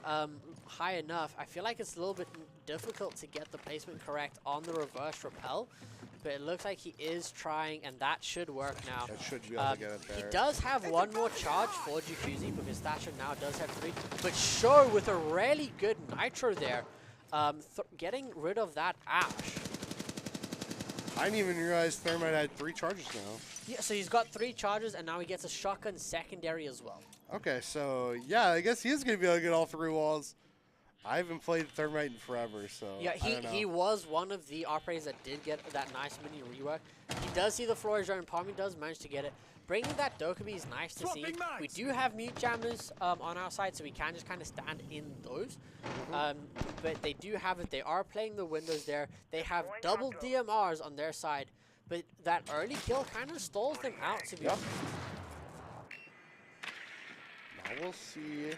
high enough. I feel like it's a little bit difficult to get the placement correct on the reverse rappel, but it looks like he is trying, and that should work now. That should be able to get it there. He does have one more charge for Jacuzzi because Thatcher now does have 3, but Show with a really good nitro there, getting rid of that Ash. I didn't even realize Thermite had 3 charges now. Yeah, so he's got 3 charges, and now he gets a shotgun secondary as well. Okay, so yeah, I guess he is going to be able to get all 3 walls. I haven't played Thermite in forever, so yeah, I don't know. he was one of the operators that did get that nice mini rework. He does see the floor zone, and Palmy does manage to get it. Bringing that Dokkaebi is nice to see. We do have mute jammers on our side, so we can just kind of stand in those. But they do have it. They are playing the windows there. They have double DMRs on their side, but that early kill kind of stalls them out, to be honest. We'll see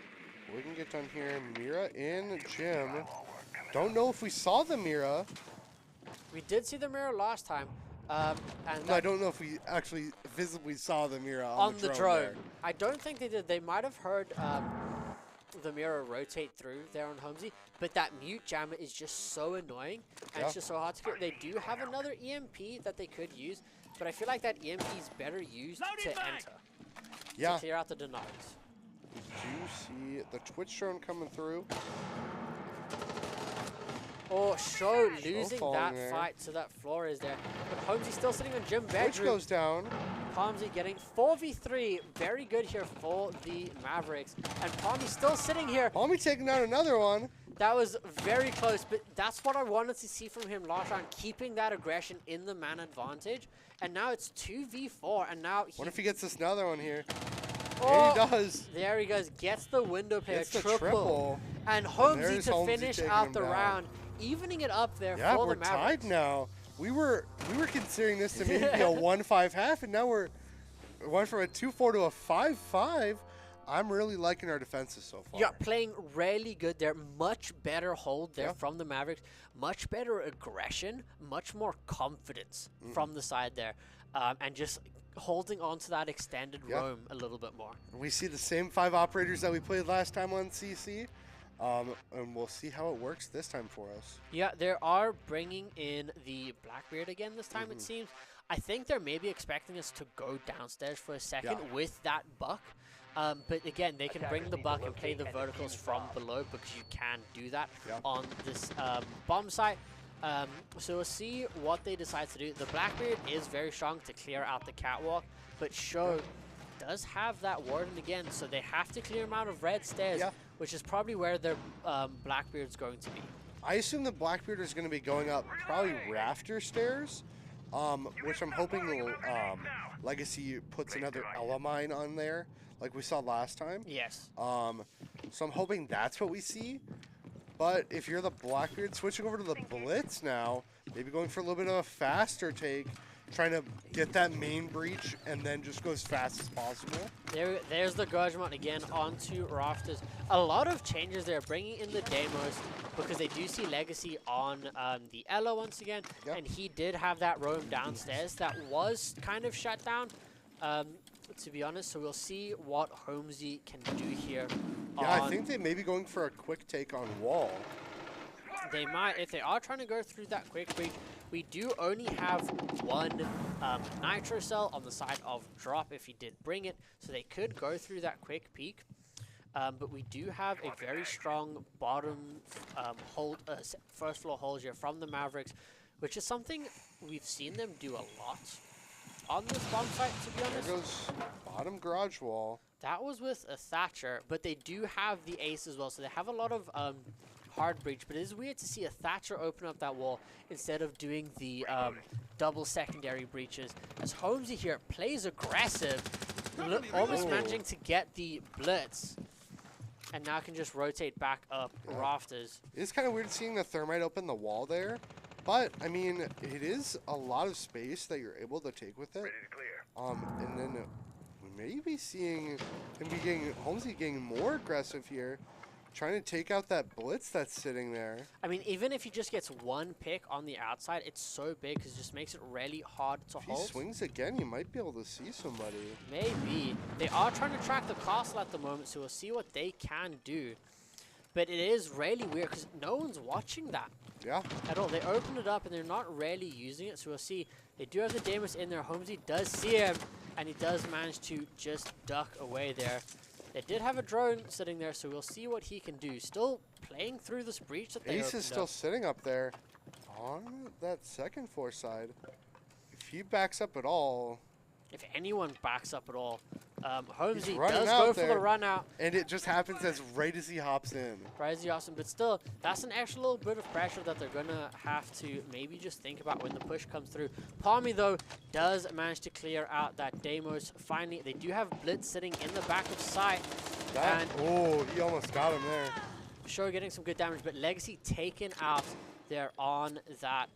what we can get done here. Mira in Jim. Don't know if we saw the Mira. We did see the mirror last time. And No, I don't know if we actually visibly saw the Mira on the drone. there. I don't think they did. They might have heard the mirror rotate through there on Holmesy, but that mute jammer is just so annoying, and it's just so hard to kill. They do have another EMP that they could use, but I feel like that EMP is better used to enter. Yeah. To clear out the denies. We do see the Twitch drone coming through. Oh, Show losing falling that there. fight to that floor is there. But Holmesy still sitting on Jim Twitch bedroom. goes down. Palmsy getting 4v3. Very good here for the Mavericks. And Palmy still sitting here. Palmy taking down another one. That was very close, but that's what I wanted to see from him last round, keeping that aggression in the man advantage. And now it's 2v4, and now What if he gets this another one here? Oh, And he does. there he goes, gets the window pair, Gets the triple. triple. And Holmesy there's to Holmesy finish taking out him the down. round, evening it up there Yeah, for we're the Mavericks. tied now. We were considering this to maybe be a 1-5 half, and now we're went from a 2-4 to a 5-5. I'm really liking our defenses so far. Yeah, playing really good there. Much better hold there Yeah. from the Mavericks. Much better aggression. Much more confidence from the side there. And just holding on to that extended Yeah. roam a little bit more. We see the same 5 operators that we played last time on CC, and we'll see how it works this time for us. Yeah, they are bringing in the Blackbeard again this time, it seems. I think they're maybe expecting us to go downstairs for a second with that buck. But again, they can bring the buck and play the verticals from below because you can do that on this bomb site. So we'll see what they decide to do. The Blackbeard is very strong to clear out the catwalk, but Show does have that warden again, so they have to clear him out of red stairs, which is probably where their Blackbeard's going to be. I assume the Blackbeard is going to be going up probably rafter stairs, which I'm hoping will Legacy puts another Elamine on there, like we saw last time. Yes. So I'm hoping that's what we see. But if you're the Blackbeard, switching over to the Blitz now, maybe going for a little bit of a faster take, trying to get that main breach and then just go as fast as possible. There's the Gurgement again onto rafters. A lot of changes there, bringing in the Deimos because they do see Legacy on the Elo once again, and he did have that roam downstairs that was kind of shut down, to be honest. So we'll see what Holmesy can do here. Yeah, I think they may be going for a quick take on wall. They might, if they are trying to go through that quick break. We do only have one nitro cell on the side of drop if he did bring it, so they could go through that quick peak. But we do have a very strong bottom hold, first floor hold here from the Mavericks, which is something we've seen them do a lot on this bomb site, to be honest. There goes bottom garage wall. That was with a Thatcher, but they do have the ace as well, so they have a lot of hard breach, but it is weird to see a Thatcher open up that wall instead of doing the double secondary breaches. As Holmesy here plays aggressive, almost managing to get the blitz, and now can just rotate back up rafters. It's kind of weird seeing the Thermite open the wall there, but I mean, it is a lot of space that you're able to take with it. And then we may be seeing him be getting, Holmesy getting more aggressive here, trying to take out that blitz that's sitting there. I mean, even if he just gets one pick on the outside, it's so big because it just makes it really hard to If hold. he swings again, you might be able to see somebody. Maybe. They are trying to track the castle at the moment, so we'll see what they can do. But it is really weird because no one's watching that Yeah. at all. They opened it up and they're not really using it, so we'll see. They do have the Deimos in there. Holmesy does see him, and he does manage to just duck away there. They did have a drone sitting there, so we'll see what he can do. Still playing through this breach that they Ace opened is still up. sitting up there on that second floor side. If he backs up at all, If anyone backs up at all, Holmesy running does out go for the there. run out. and it just happens as right as he hops in. Crazy awesome, but still, that's an extra little bit of pressure that they're gonna have to maybe just think about when the push comes through. Palmy, though, does manage to clear out that Deimos. Finally, they do have Blitz sitting in the back of sight. That, And oh, he almost got him there. Show getting some good damage, but Legacy taken out there on that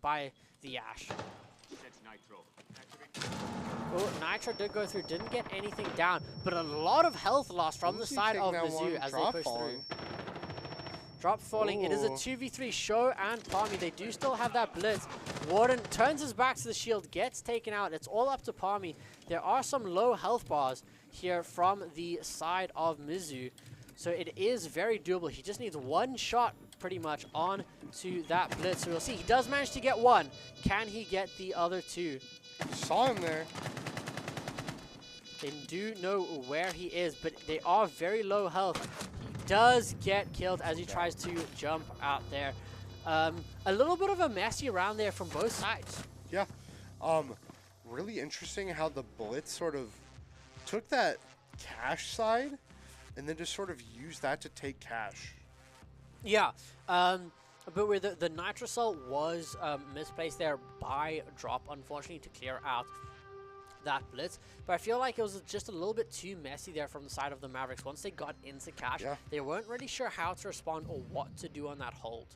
by the Ash. Oh, Nitro did go through, didn't get anything down, but a lot of health loss from the Uzi side of taking that Mizzou one, as they drop push falling. through. Drop falling. It is a Ooh. 2v3 Show and Palmy. They do still have that blitz. Warden turns his back to the shield, gets taken out. It's all up to Palmy. There are some low health bars here from the side of Mizzou. So it is very doable. He just needs one shot pretty much on to that blitz. So we'll see. He does manage to get one. Can he get the other two? Saw him there. They do know where he is, but they are very low health. He does get killed as he tries to jump out there. A little bit of a messy round there from both sides. Yeah. Really interesting how the blitz sort of took that cash side and then just sort of used that to take cash. Yeah, but where the Nitro Cell was misplaced there by Drop, unfortunately, to clear out that blitz. But I feel like it was just a little bit too messy there from the side of the Mavericks. Once they got into cash, Yeah. they weren't really sure how to respond or what to do on that hold.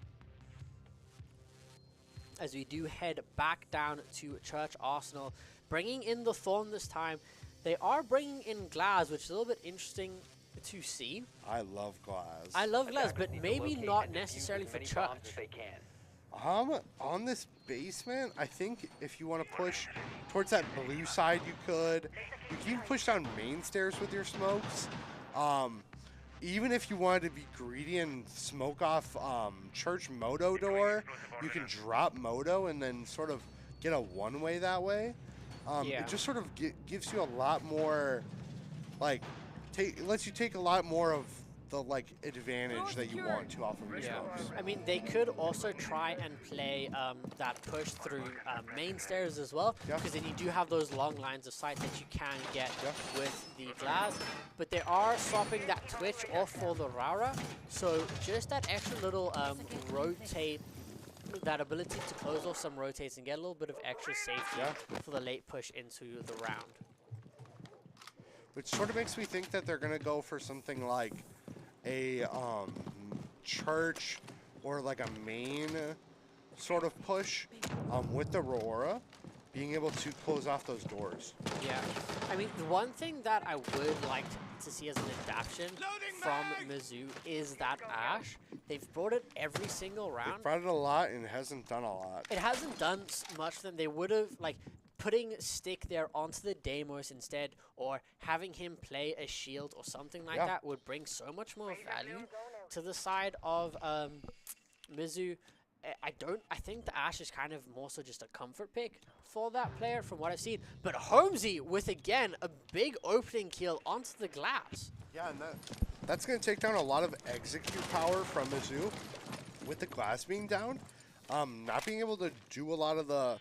As we do head back down to Church Arsenal, bringing in the Thorn this time. They are bringing in Glaz, which is a little bit interesting to see. I love Glass. I love Glaz, Attackers but need to maybe locate not and defuse necessarily as for many Church. bombs as they can. On this basement, I think if you want to push towards that blue side, you could. You can even push down main stairs with your smokes. Even if you wanted to be greedy and smoke off Church Moto door, you can drop Moto and then sort of get a one-way that way. Yeah. It just sort of gives you a lot more, like, lets you take a lot more of the advantage that you want to off of your Yeah, smokes. I mean, they could also try and play that push through main stairs as well, Yeah. because then you do have those long lines of sight that you can get Yeah. with the Glaz. But they are swapping that Twitch off for the Rara, so just that extra little rotate, that ability to close off some rotates and get a little bit of extra safety Yeah. for the late push into the round. Which sort of makes me think that they're gonna go for something like a church or like a main sort of push with the Aurora, being able to close off those doors. Yeah, I mean, the one thing that I would like to see as an adaptation from Mizzou is that Ash. They've brought it every single They round. brought it a lot and it hasn't done a lot. It hasn't done much for them. They would have, like, putting Stick there onto the Deimos instead, or having him play a shield or something like Yeah. that would bring so much more value to the side of Mizzou. I think the Ash is kind of more so just a comfort pick for that player from what I've seen. But Holmesy with, again, a big opening kill onto the glass. Yeah, and that's going to take down a lot of execute power from Mizzou with the glass being down. Not being able to do a lot of the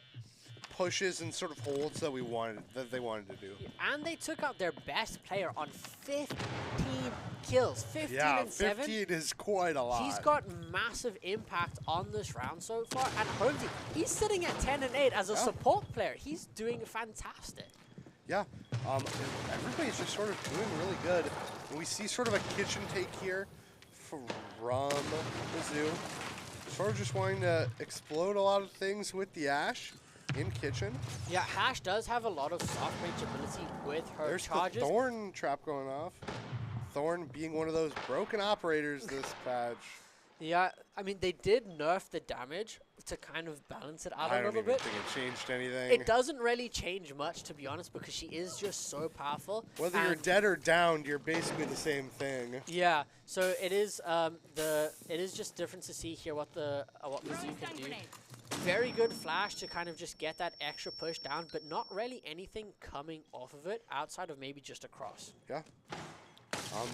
pushes and sort of holds that they wanted to do. And they took out their best player on 15 kills. 15 Yeah, and 7. 15 is quite a lot. He's got massive impact on this round so far. And Holmesy, he's sitting at 10 and 8 as a support player. He's doing fantastic. Yeah, everybody's just sort of doing really good. And we see sort of a kitchen take here from Mizzou. Sort of just wanting to explode a lot of things with the Ash in kitchen. Yeah, Hash does have a lot of soft range ability with her There's charges. the Thorn trap going off. Thorn being one of those broken operators this patch. Yeah, I mean, they did nerf the damage to kind of balance it out I a don't little even bit. think it changed anything. It doesn't really change much, to be honest, because she is just so powerful. Whether you're and- dead or downed, you're basically the same thing. Yeah, so it is it is just different to see here what Mizzou can do. Very good flash to kind of just get that extra push down, but not really anything coming off of it outside of maybe just a cross. Yeah.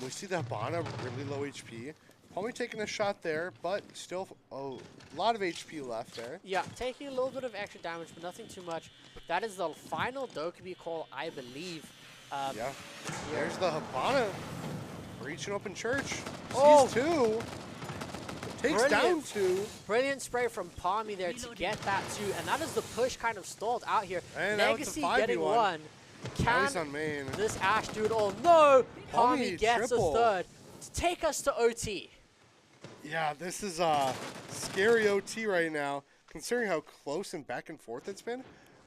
We see the Habana really low HP. Probably taking a shot there, but still a lot of HP left there. Yeah, taking a little bit of extra damage, but nothing too much. That is the final Dokkaebi call, I believe. Yeah. There's the Habana reaching open church. Sees Oh! two. Takes down Brilliant. two. Brilliant spray from Palmy there to get that two, and that is the push kind of stalled out here. And now it's a Legacy 5v1. getting one. Now he's Can on main. this Ash do it all? No! Palmy Palmy gets triple. a third to take us to OT. Yeah, this is a scary OT right now, considering how close and back and forth it's been.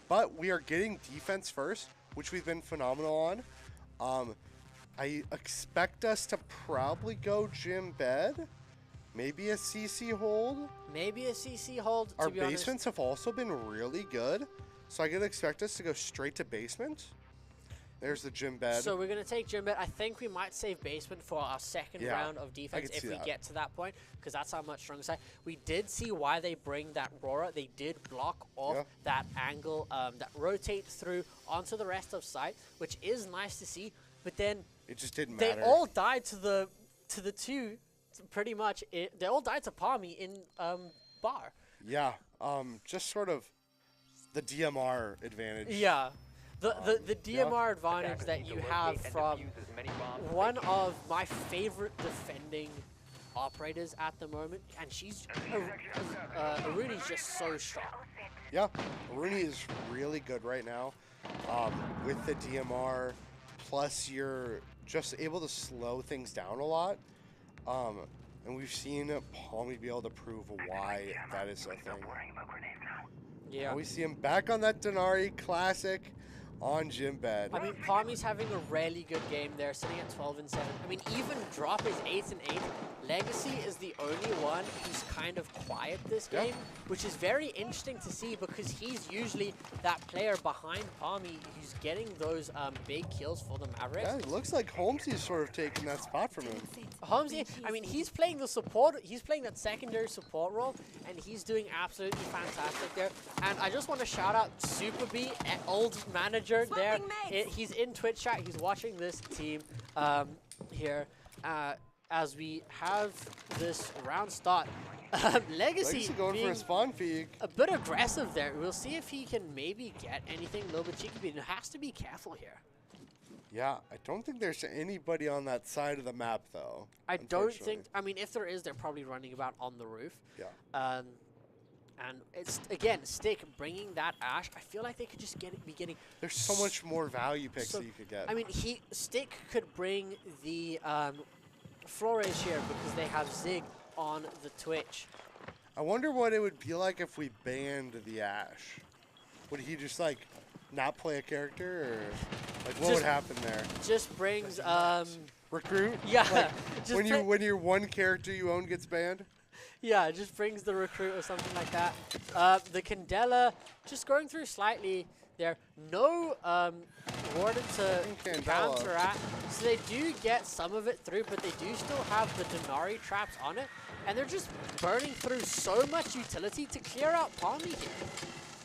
but we are getting defense first, which we've been phenomenal on. I expect us to probably go gym bed, maybe a CC hold. Maybe a CC hold, to Our be honest. basements have also been really good, so I could expect us to go straight to basement. There's the gym bed. So we're going to take gym bed. I think we might save basement for our second Yeah, round of defense could if see we that. get to that point, because that's our much stronger side. We did see why they bring that Roarer. They did block off Yeah. that angle, that rotate through onto the rest of site, which is nice to see. But then It just didn't they matter. all died to the two, pretty much. They all died to Palmy in bar. Yeah, just sort of the DMR advantage. Yeah. The yeah. DMR advantage Attackers that need you to have locate and from defuse as many bombs as they one can. of my favorite defending operators at the moment, and she's Aruni's just so strong. Yeah, Rooney is really good right now. With the DMR, plus you're just able to slow things down a lot. And we've seen Palmy be able to prove why that is a thing. Yeah. Now we see him back on that Denari classic on gym bed. I mean, Palmy's having a really good game there, sitting at 12 and 7. I mean, even Drop is 8 and 8. Legacy is the only one who's kind of quiet this Yeah. game, which is very interesting to see because he's usually that player behind Palmy who's getting those big kills for the Mavericks. Yeah, it looks like Holmesy's sort of taking that spot from him. Holmesy, I mean, he's playing the support. He's playing that secondary support role, and he's doing absolutely fantastic there. And I just want to shout out Super B, old manager there. He's in Twitch chat. He's watching this team here as we have this round start. Legacy going being for a spawn peek. a bit aggressive there. We'll see if he can maybe get anything a little bit cheeky, but he has to be careful here. Yeah, I don't think there's anybody on that side of the map, though. I don't think. unfortunately. I mean, if there is, they're probably running about on the roof. Yeah. And it's again Stick bringing that Ash. I feel like they could just be getting. There's so much more value picks So, that you could get. I mean, Stick could bring the Flores here because they have Zig on the Twitch. I wonder what it would be like if we banned the Ash. Would he just like not play a character, or like what Just- would happen there? Just brings Recruit? yeah. Like, just when play- when your one character you own gets banned? Yeah, it just brings the recruit or something like that. The Candela just going through slightly there. No Warden to Candela. counteract. So they do get some of it through, but they do still have the Denari traps on it. And they're just burning through so much utility to clear out Palmy here.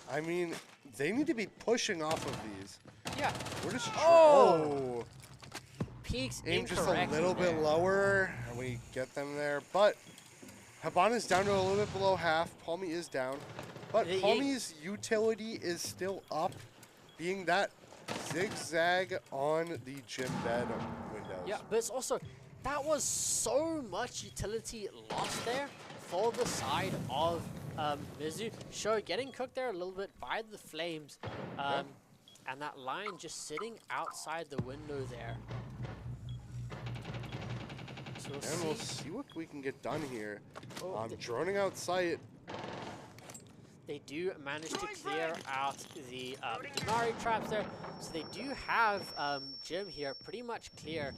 I mean, they need to be pushing off of these. Yeah. We're just Oh! Peaks aim just a incorrectly little bit there. lower, and we get them there. But Habana's down to a little bit below half. Palmy is down, but The- Palmy's utility is still up, being that zigzag on the gym bed windows. Yeah, but it's also, that was so much utility lost there for the side of Mizu. Sure, getting cooked there a little bit by the flames. And that line just sitting outside the window there. So And we'll see what we can get done here. Oh, Droning out sight. they do manage to clear out the Denari traps there. So they do have Jim here pretty much clear.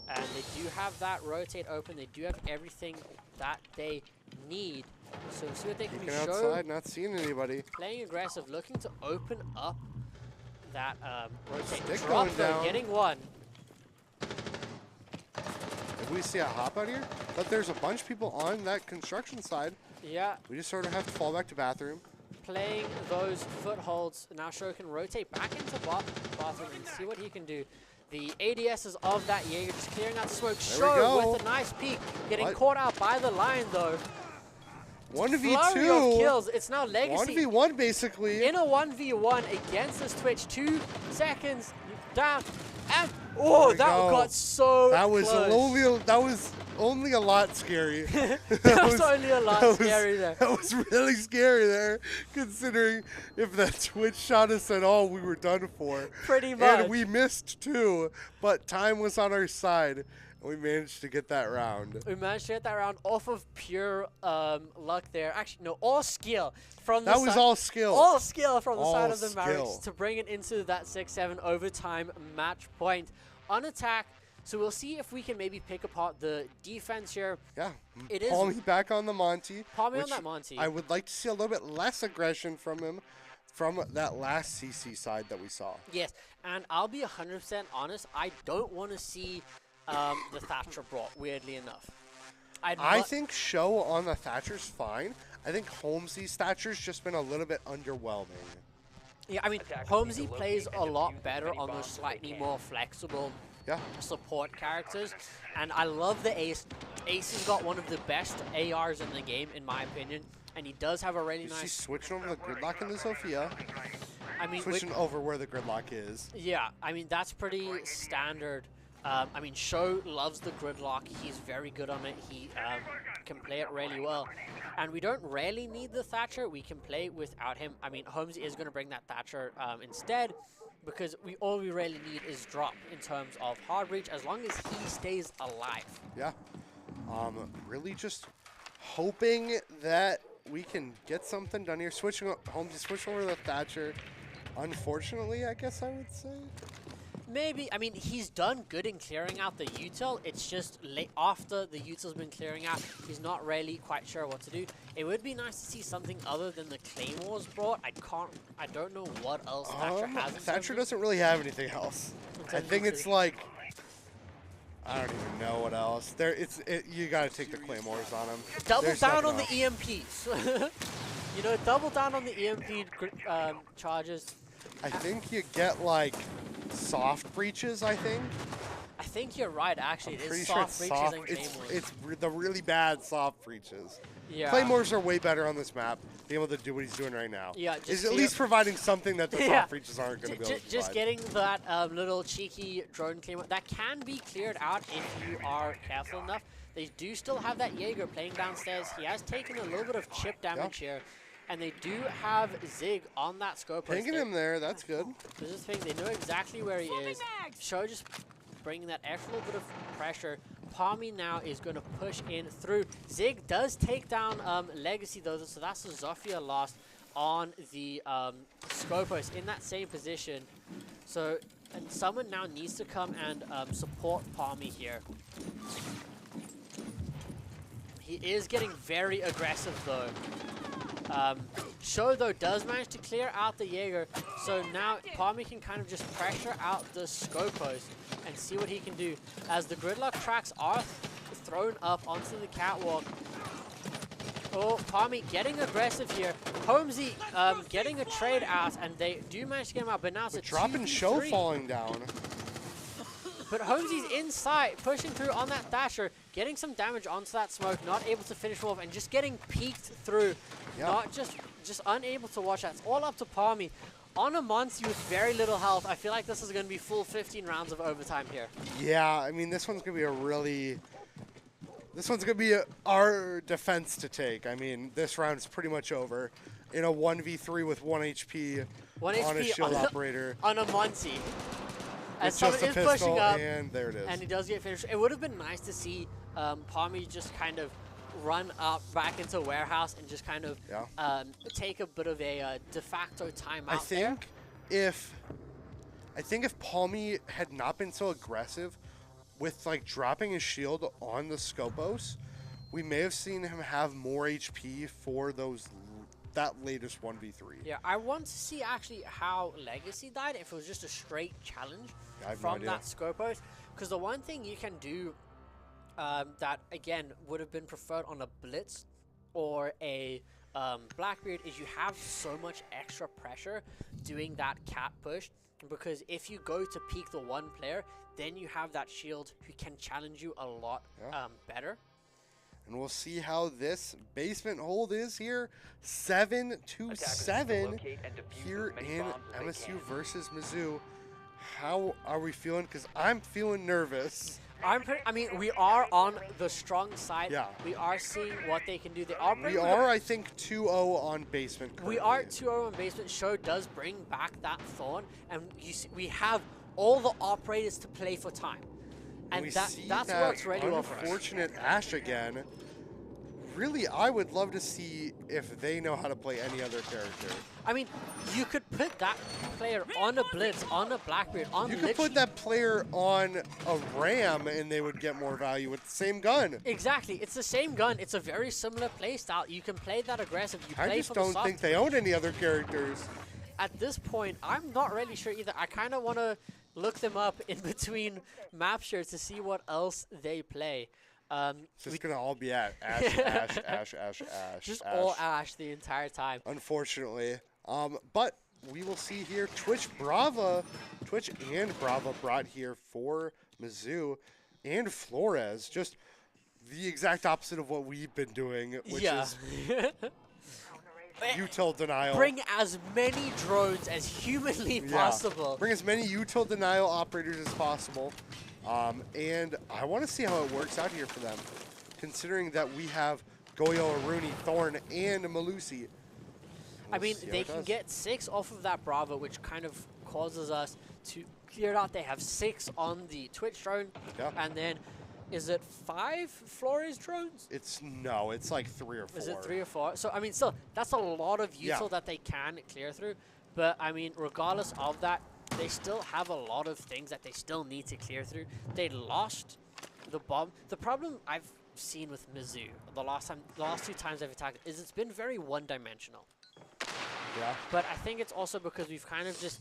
And they do have that rotate open. They do have everything that they need. So we'll see what they can Looking show. outside, not seeing anybody. Playing aggressive, looking to open up that rotate. Stick Drop going though, down. getting one. If we see a hop out here, but there's a bunch of people on that construction side. Yeah, We just sort of have to fall back to bathroom. playing those footholds. Now Sho can rotate back into bathroom and see what he can do. The ADSs of that Jaeger just clearing out the smoke. There we Sho go. with a nice peek. Getting What? caught out by the line though. 1v2. Flurry of kills. It's now Legacy 1v1 basically. in a 1v1 against this Twitch. 2 seconds down. And oh, we that go. got so That was close. only a lot scary. That was only a lot scary there. That was really scary there, considering if that Twitch shot us at all, we were done for. Pretty much. And we missed too, but time was on our side. We managed to get that round. We managed to get that round off of pure luck there. Actually, no, all skill from the That was all skill. all skill from the All side of the skill. Mavericks to bring it into that 6-7 overtime match point. On attack, so we'll see if we can maybe pick apart the defense here. Yeah. It is- Palmy back on the Monty. Palmy on which that Monty. I would like to see a little bit less aggression from him from that last CC side that we saw. Yes, and I'll be 100% honest. I don't want to see the Thatcher brought, weirdly enough. I think Show on the Thatcher's fine. I think Holmesy's Thatcher's just been a little bit underwhelming. Yeah, I mean, Attackers Holmesy need to plays locate a and lot defuse as better many on those bombs as they slightly can. more flexible Yeah. support characters. And I love the Ace. Ace has got one of the best ARs in the game, in my opinion. And he does have a really You see nice... switching over the gridlock in the Sophia. I mean, Switching over where the gridlock is. yeah, I mean, that's pretty standard. I mean, Sho loves the gridlock. He's very good on it. He can play it really well. And we don't really need the Thatcher. We can play without him. I mean, Holmes is going to bring that Thatcher instead, because all we really need is drop in terms of hard reach, as long as he stays alive. Yeah. Really just hoping that we can get something done here. Holmesy switching over to the Thatcher. Unfortunately, I guess I would say. Maybe, I mean, he's done good in clearing out the util. It's just after the util's been clearing out, he's not really quite sure what to do. It would be nice to see something other than the Claymores brought. I don't know what else Thatcher has. in Thatcher terms of- doesn't really have anything else. in I terms think of it's the- like, I don't even know what else. You gotta take the Claymores on him. Double There's down on nothing the else. EMPs. You know, double down on the EMP charges. I think you get like soft breaches, I think. I think you're right, actually. I'm It pretty is sure soft it's breaches soft. and Claymores. It's the really bad soft breaches. Yeah. Claymores are way better on this map, being able to do what he's doing right now. Yeah, just Is at clear- least providing something that the Yeah. soft breaches aren't going to be able to Just provide. getting that little cheeky drone Claymore. That can be cleared out if you are careful enough. They do still have that Jaeger playing downstairs. He has taken a little bit of chip damage here. And they do have Zig on that scope. Pinging him there, that's good. This is the thing, they know exactly where he is. Sho just bringing that extra little bit of pressure. Palmy now is going to push in through. Zig does take down Legacy though, so that's a Zofia lost on the Scopus in that same position. So, and someone now needs to come and support Palmy here. He is getting very aggressive though. Sho though does manage to clear out the Jaeger, so now Palmy can kind of just pressure out the Scopos and see what he can do as the gridlock tracks are thrown up onto the catwalk. Oh, Palmy getting aggressive here. Holmesy getting a trade out, and they do manage to get him out, but now it's a Dropping Show 2v3. falling down. But Holmesy's inside, pushing through on that Thatcher, getting some damage onto that smoke, not able to finish him off, and just getting peeked through. Yeah. Not just unable to watch that. It's all up to Palmy. On a Monty with very little health, I feel like this is going to be full 15 rounds of overtime here. Yeah, I mean, this one's going to be our defense to take. I mean, this round is pretty much over. In a 1v3 with 1 HP, 1 on a HP shield operator. on a Monty. As It's someone just a is pistol, pushing up, and there it is. and he does get finished. It would have been nice to see Palmy just kind of run up back into warehouse and just kind of take a bit of a de facto timeout. I think if Palmy had not been so aggressive with like dropping his shield on the Scopos, we may have seen him have more HP for that latest 1v3. Yeah, I want to see actually how Legacy died, if it was just a straight challenge I have no from idea. that Scopos. Because the one thing you can do that, again, would have been preferred on a Blitz or a Blackbeard is you have so much extra pressure doing that cat push. Because if you go to peek the one player, then you have that shield who can challenge you a lot better. And we'll see how this basement hold is here. 7-7 here in MSU versus Mizzou. How are we feeling? Because I'm feeling nervous. I mean, we are on the strong side. Yeah. We are seeing what they can do. They are We bringing are, I think, 2-0 on basement We currently. are 2-0 on basement. Show does bring back that Thorn, and you see, we have all the operators to play for time. And we that see that's that works really well for us. unfortunate Ash again. Really, I would love to see if they know how to play any other character. I mean, you could put that player on a Blitz, on a Blackbeard, on You Lich. could put that player on a Ram and they would get more value with the same gun. Exactly. It's the same gun. It's a very similar play style. You can play that aggressive. You I play just for the don't soft. think they own any other characters. At this point, I'm not really sure either. I kind of want to look them up in between map shares to see what else they play. It's just going to all be at Ash, Ash, Ash, Ash, Ash. Just Ash. all Ash the entire time. Unfortunately. But we will see here Twitch and Brava brought here for Mizzou and Flores. Just the exact opposite of what we've been doing, which is util denial. Bring as many drones as humanly possible. Bring as many util denial operators as possible. And I want to see how it works out here for them, considering that we have Goyo, Aruni, Thorn, and Malusi. I mean, they can get 6 off of that Bravo, which kind of causes us to clear it out. They have 6 on the Twitch drone, and then is it 5 Flores drones? It's like 3 or 4. Is it 3 or 4? So I mean, still, that's a lot of util that they can clear through. But I mean, regardless of that, they still have a lot of things that they still need to clear through. They lost the bomb. The problem I've seen with Mizzou the last 2 times I've attacked is it's been very one-dimensional. Yeah. But I think it's also because we've kind of just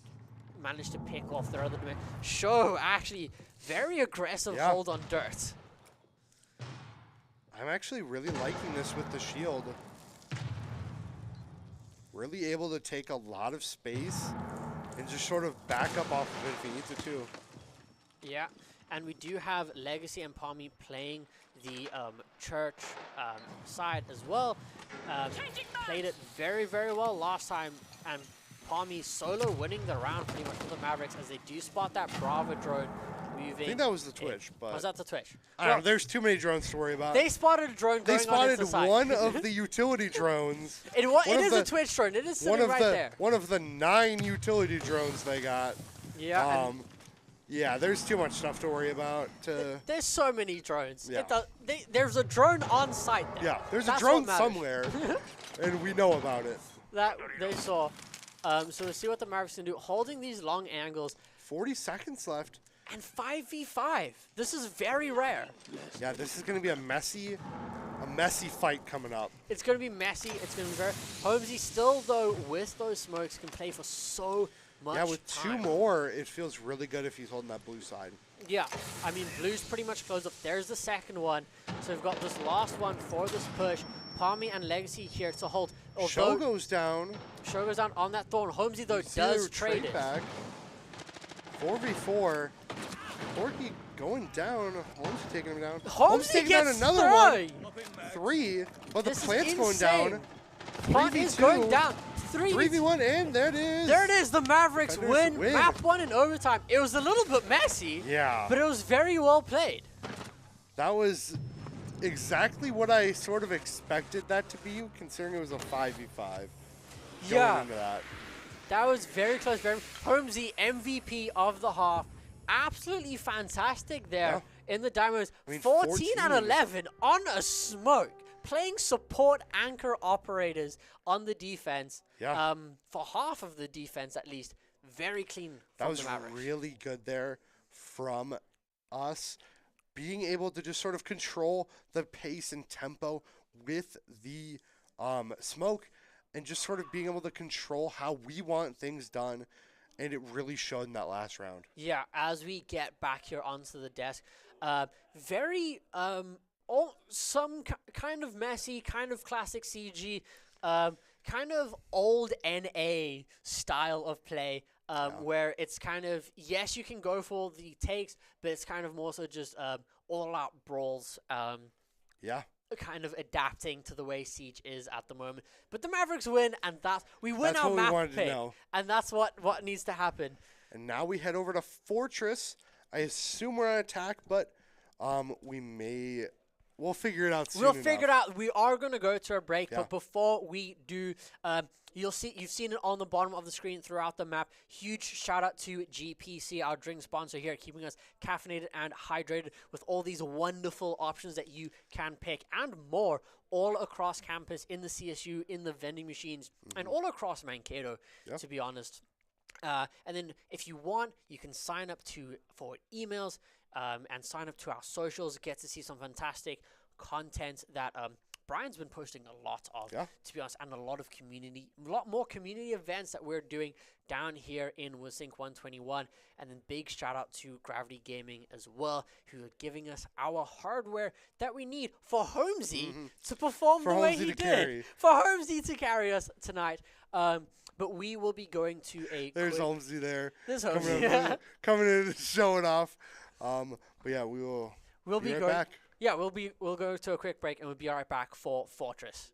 managed to pick off their other dimension. Show actually very aggressive hold on dirt. I'm actually really liking this with the shield. Really able to take a lot of space and just sort of back up off of it if he needs it too. Yeah, and we do have Legacy and Palmy playing the church side as well. Played it very, very well last time, and Palmy solo winning the round pretty much for the Mavericks as they do spot that Bravo drone moving. I think that was the Twitch, but was that the Twitch? I don't know, there's too many drones to worry about. They spotted a drone going on its side. one of the utility drones. It is a Twitch drone. It is sitting right there. One of the 9 utility drones they got. Yeah. Yeah, there's too much stuff to worry about. There's so many drones. Yeah. There's a drone on site there. Yeah, there's That's a drone what matters. somewhere, and we know about it. That they saw. So we'll see what the Mavericks can do. Holding these long angles. 40 seconds left. And 5v5. This is very rare. Yeah, this is going to be a messy fight coming up. It's going to be messy. It's going to be very... Holmesy still, though, with those smokes, can play for so much Yeah, with time. 2 more, it feels really good if he's holding that blue side. Yeah, I mean, blue's pretty much closed up. There's the second one. So we've got this last one for this push. Palmy and Legacy here to hold. Show goes down. Show goes down on that Thorn. Holmesy, though, does trade it. Back. 4v4. Corky going down. Holmes taking him down. Holmes taking down another one. 3. But this the plant's going insane. down. Plant is going down. 3v1, and there it is. There it is. The Mavericks win. win. Map 1 in overtime. It was a little bit messy. Yeah. But it was very well played. That was exactly what I sort of expected that to be, considering it was a 5v5. Going into that. That was very close. Holmesy, MVP of the half. Absolutely fantastic there in the Diamonds. I mean, 14 and 11 on a smoke. Playing support anchor operators on the defense. Yeah. For half of the defense, at least. Very clean That from was the Mavericks. really good there from us. Being able to just sort of control the pace and tempo with the smoke and just sort of being able to control how we want things done. And it really showed in that last round. Yeah, as we get back here onto the desk, very kind of messy, kind of classic CG, kind of old NA style of play, where it's kind of, yes, you can go for the takes, but it's kind of more so just all-out brawls. Kind of adapting to the way Siege is at the moment. But the Mavericks win, and we win our map pick, and that's what needs to happen. And now we head over to Fortress. I assume we're on attack, but we may We'll figure it out soon We'll figure it enough. out. We are going to go to a break, Yeah. but before we do, you've seen it on the bottom of the screen throughout the map. Huge shout out to GPC, our drink sponsor here, keeping us caffeinated and hydrated with all these wonderful options that you can pick and more all across campus, in the CSU, in the vending machines, and all across Mankato, Yep. to be honest. And then if you want, you can sign up for emails and sign up to our socials. Get to see some fantastic content that Brian's been posting a lot of, Yeah. to be honest, and a lot more community events that we're doing down here in WSync 121. And then big shout out to Gravity Gaming as well, who are giving us our hardware that we need for Holmesy to perform For the way Holmesy he to did. carry. For Holmesy to carry us tonight. But we will be going to a There's quick... Holmesy there. There's Coming, Holmesy. in, coming in and showing off. But yeah, we will We'll be be right going... back. Yeah, we'll go to a quick break and we'll be right back for Fortress.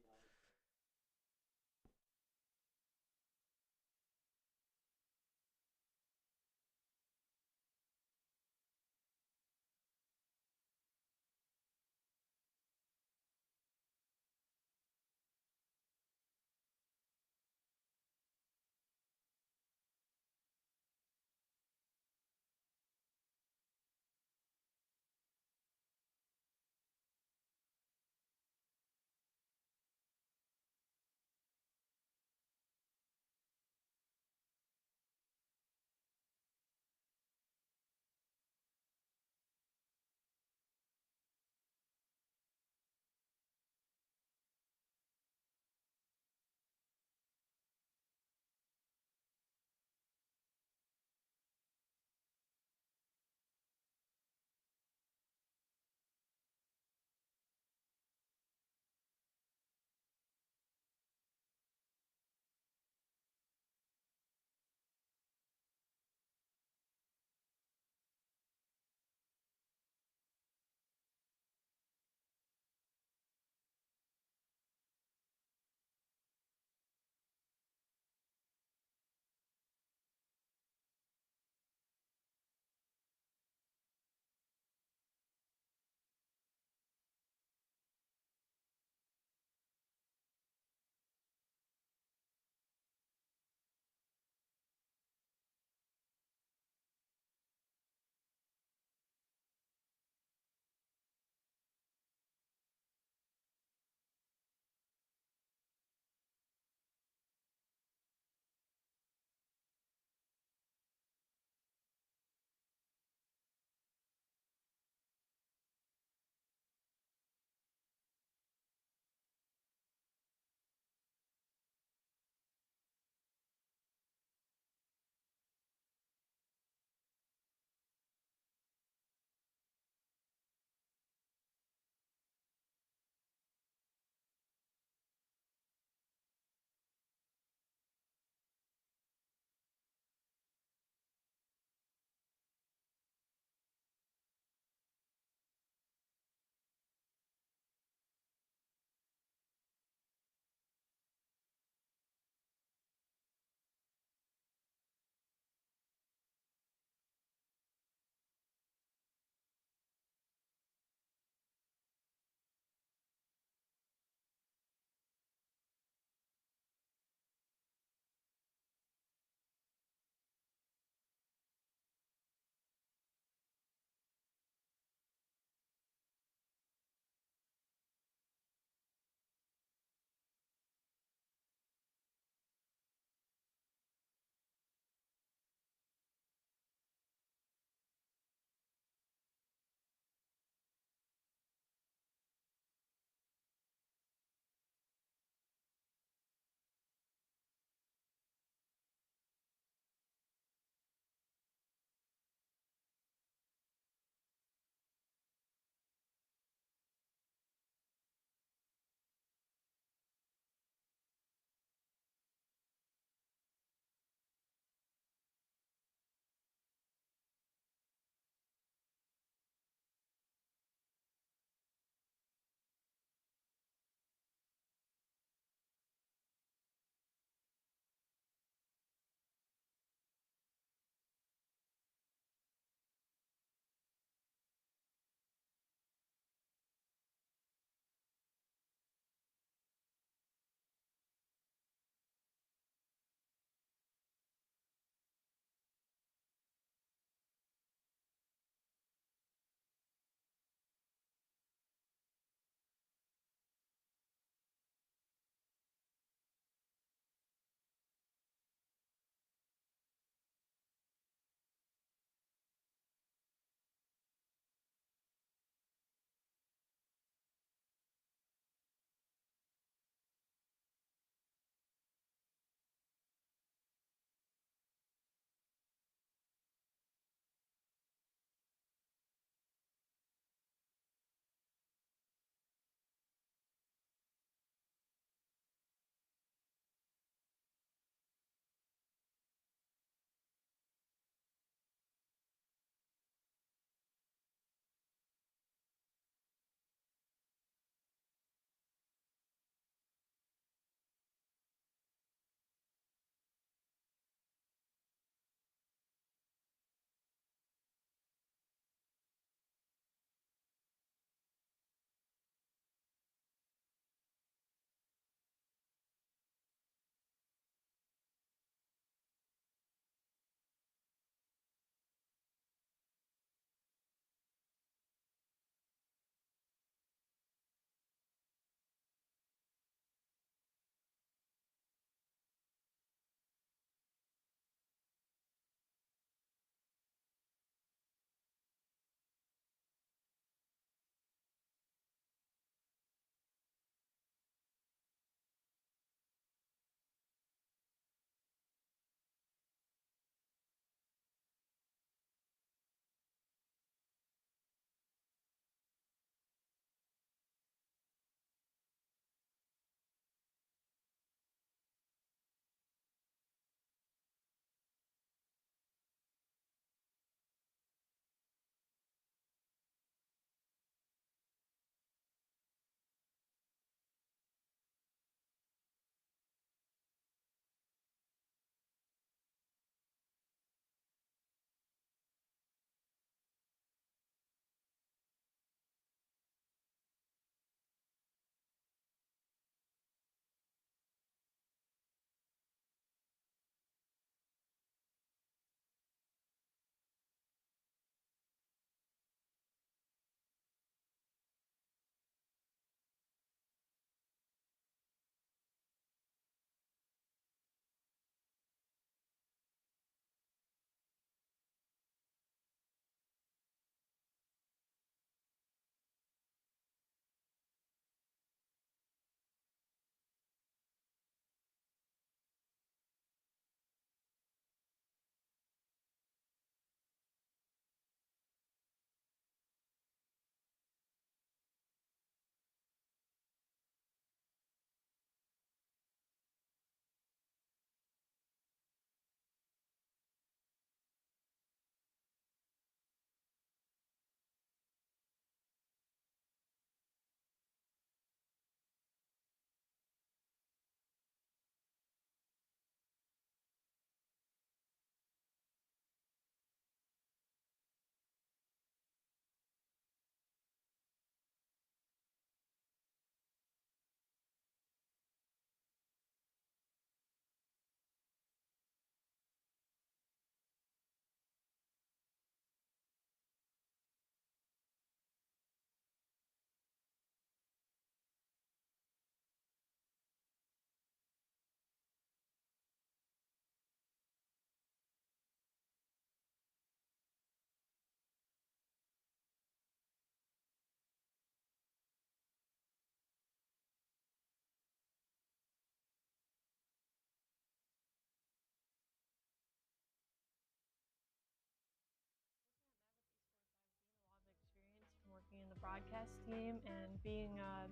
broadcast team and being a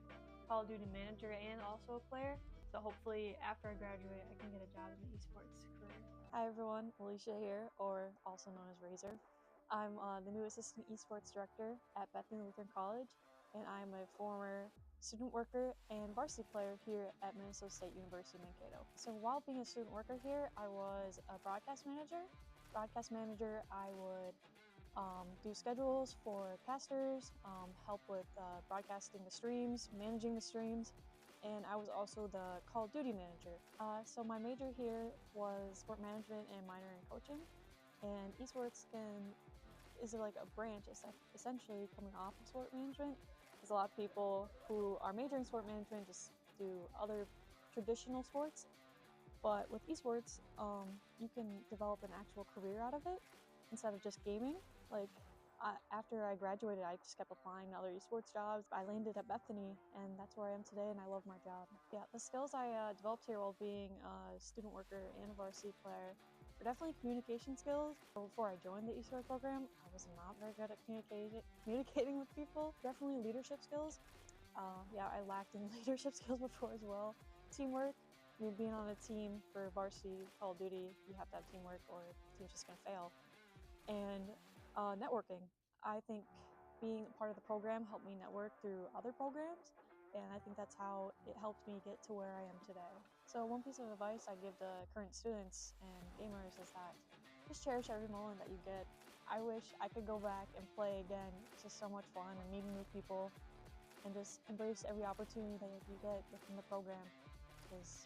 Call of Duty manager and also a player. So hopefully after I graduate, I can get a job in the esports career. Hi everyone, Alicia here, or also known as Razor. I'm the new assistant esports director at Bethany Lutheran College, and I'm a former student worker and varsity player here at Minnesota State University Mankato. So while being a student worker here, I was a broadcast manager. I would do schedules for casters, help with broadcasting the streams, managing the streams, and I was also the Call of Duty manager. So my major here was sport management and minor in coaching, and esports is like a branch essentially coming off of sport management. There's a lot of people who are majoring in sport management just do other traditional sports, but with esports, you can develop an actual career out of it instead of just gaming. Like after I graduated, I just kept applying to other esports jobs. I landed at Bethany, and that's where I am today, and I love my job. Yeah, the skills I developed here while being a student worker and a varsity player were definitely communication skills. Before I joined the esports program, I was not very good at communicating with people. Definitely leadership skills. Yeah, I lacked in leadership skills before as well. Teamwork. I mean, being on a team for varsity Call of Duty, you have to have teamwork or the team's just gonna fail. And networking. I think being a part of the program helped me network through other programs, and I think that's how it helped me get to where I am today. So one piece of advice I give to current students and gamers is that just cherish every moment that you get. I wish I could go back and play again. It's just so much fun and meeting new people, and just embrace every opportunity that you get within the program, because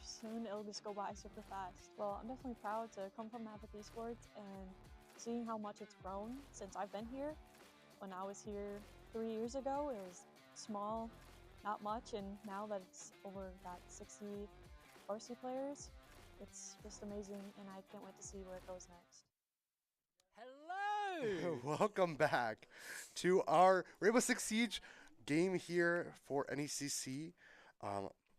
soon it'll just go by super fast. Well, I'm definitely proud to come from Maverick Esports and seeing how much it's grown since I've been here. When I was here 3 years ago, it was small, not much, and now that it's over got 60 varsity players, it's just amazing, and I can't wait to see where it goes next. Hello! Welcome back to our Rainbow Six Siege game here for NECC.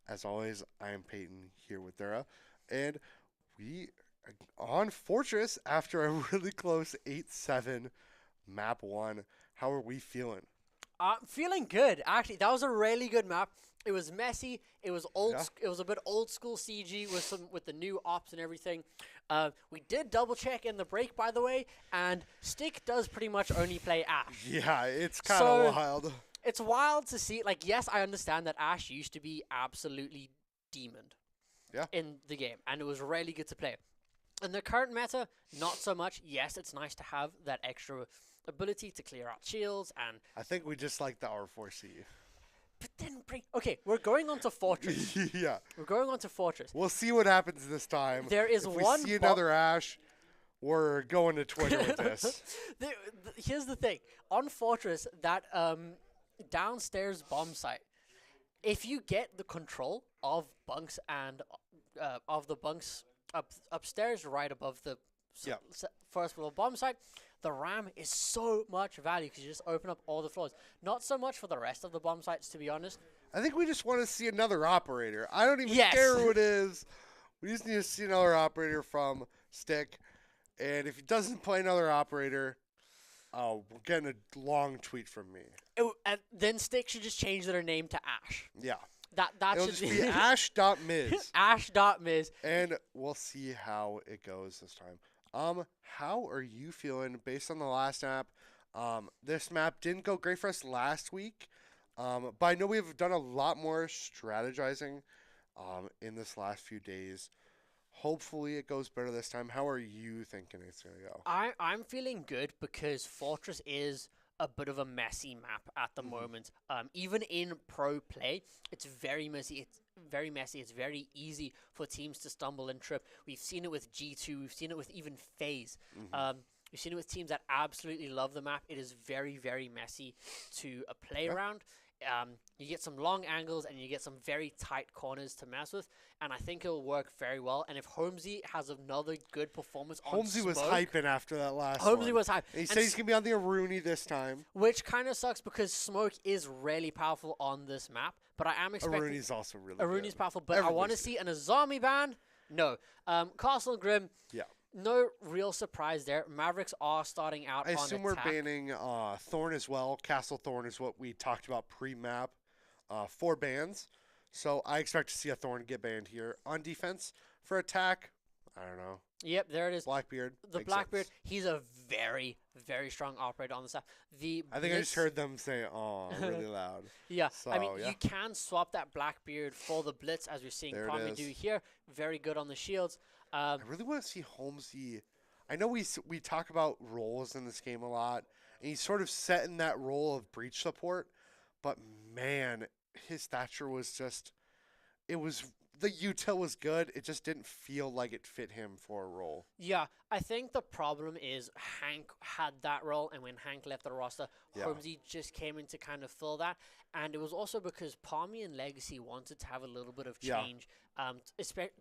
As always, I am Peyton here with Dara, and we on Fortress after a really close 8-7 map 1. How are we feeling? I'm feeling good. Actually, that was a really good map. It was messy. It was old. Yeah. It was a bit old school CG with the new ops and everything. We did double check in the break, by the way, and Stick does pretty much only play Ash. Yeah, it's kind of So- wild. It's wild to see. Like, yes, I understand that Ash used to be absolutely demoned. Yeah. In the game, and it was really good to play. In the current meta, not so much. Yes, it's nice to have that extra ability to clear out shields and. I think we just like the R4C. But then okay, we're going on to Fortress. Yeah. We're going on to Fortress. We'll see what happens this time. There is if one we see another Ash, we're going to Twitter with this. Here's the thing. On Fortress, that downstairs bomb site, if you get the control of bunks and of the bunks upstairs right above the Yeah. first floor bomb site, the RAM is so much value because you just open up all the floors. Not so much for the rest of the bomb sites, to be honest. I think we just want to see another operator. I don't even Yes. care who it is. We just need to see another operator from Stick. And if he doesn't play another operator, we're getting a long tweet from me. And then Stick should just change their name to Ash. Yeah. That It'll should just be ash.miz. Ash.miz. And we'll see how it goes this time. How are you feeling based on the last map? This map didn't go great for us last week, but I know we have done a lot more strategizing in this last few days. Hopefully it goes better this time. How are you thinking it's going to go? I'm feeling good because Fortress is a bit of a messy map at the moment. Even in pro play, it's very messy. It's very easy for teams to stumble and trip. We've seen it with G2. We've seen it with even FaZe. We've seen it with teams that absolutely love the map. It is very, very messy to play around. You get some long angles and you get some very tight corners to mess with, and I think it'll work very well. And if Holmesy has another good performance on Holmesy was Smoke, hyping after that last Holmesy one. was hype. And he And said he's going to be on the Aruni this time. which kind of sucks because Smoke is really powerful on this map, but I am expecting Aruni's also really Aruni's good. powerful, but I want to Everybody's see an Azami ban. No. Castle and Grim. Yeah. No real surprise there. Mavericks are starting out I on assume we're attack. banning Thorn as well. Castle Thorn is what we talked about pre-map. 4 bans. So I expect to see a Thorn get banned here. On defense, for attack, I don't know. Yep, there it is. Blackbeard. The makes Blackbeard, sense. he's a very, very strong operator on the staff. The I think I just Blitz- heard them say "aw" really loud. Yeah, I mean, So, yeah. you can swap that Blackbeard for the Blitz, as we're seeing There it Kwame is. do here. Very good on the shields. I really want to see Holmesy. I know we talk about roles in this game a lot, and he's sort of set in that role of breach support. But man, his stature was just. It was the util was good. It just didn't feel like it fit him for a role. Yeah, I think the problem is Hank had that role, and when Hank left the roster, Yeah. Holmesy just came in to kind of fill that. And it was also because Palmy and Legacy wanted to have a little bit of Yeah. change.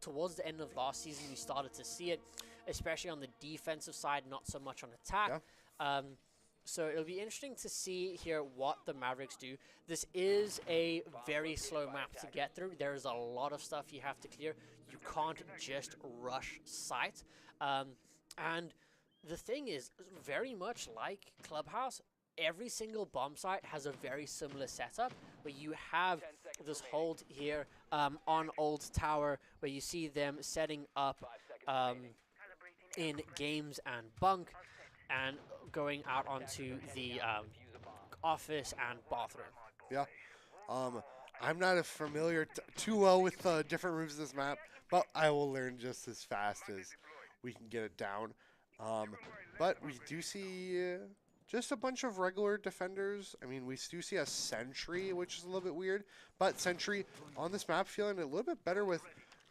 Towards the end of last season, we started to see it, especially on the defensive side, not so much on attack. So it'll be interesting to see here what the Mavericks do. This is a very slow map to get through. There's a lot of stuff you have to clear. You can't just rush sight. And the thing is, very much like Clubhouse, every single bomb site has a very similar setup where you have this hold here on Old Tower where you see them setting up in games and bunk and going out onto the office and bathroom. Yeah. I'm not familiar too well with the different rooms of this map, but I will learn just as fast as we can get it down. But we do see just a bunch of regular defenders. I mean, we do see a sentry, which is a little bit weird, but sentry on this map feeling a little bit better with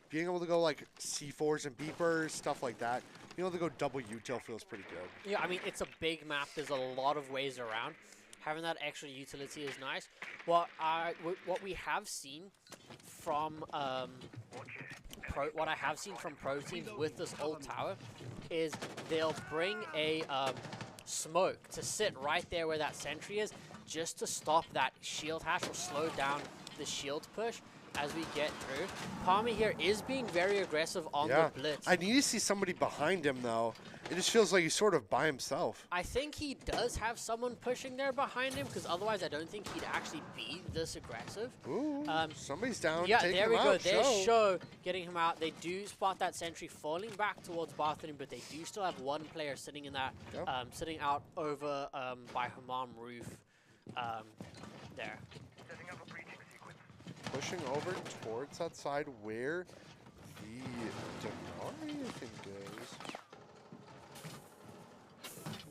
being able to go like C4s and beepers, stuff like that. Being able to go double util feels pretty good. Yeah, I mean, it's a big map. There's a lot of ways around. Having that extra utility is nice. What we have seen from pro teams with this old tower is they'll bring a smoke to sit right there where that sentry is, just to stop that shield hash or slow down the shield push as we get through. Palmy here is being very aggressive on the blitz. I need to see somebody behind him, though. It just feels like he's sort of by himself. I think he does have someone pushing there behind him, because otherwise I don't think he'd actually be this aggressive. Ooh, somebody's down. Yeah, taking there him we go. out. There's Show getting him out. They do spot that sentry falling back towards bathroom, but they do still have one player sitting in that, sitting out over by Hammam roof there. Pushing over towards that side where the Denari, I think, goes.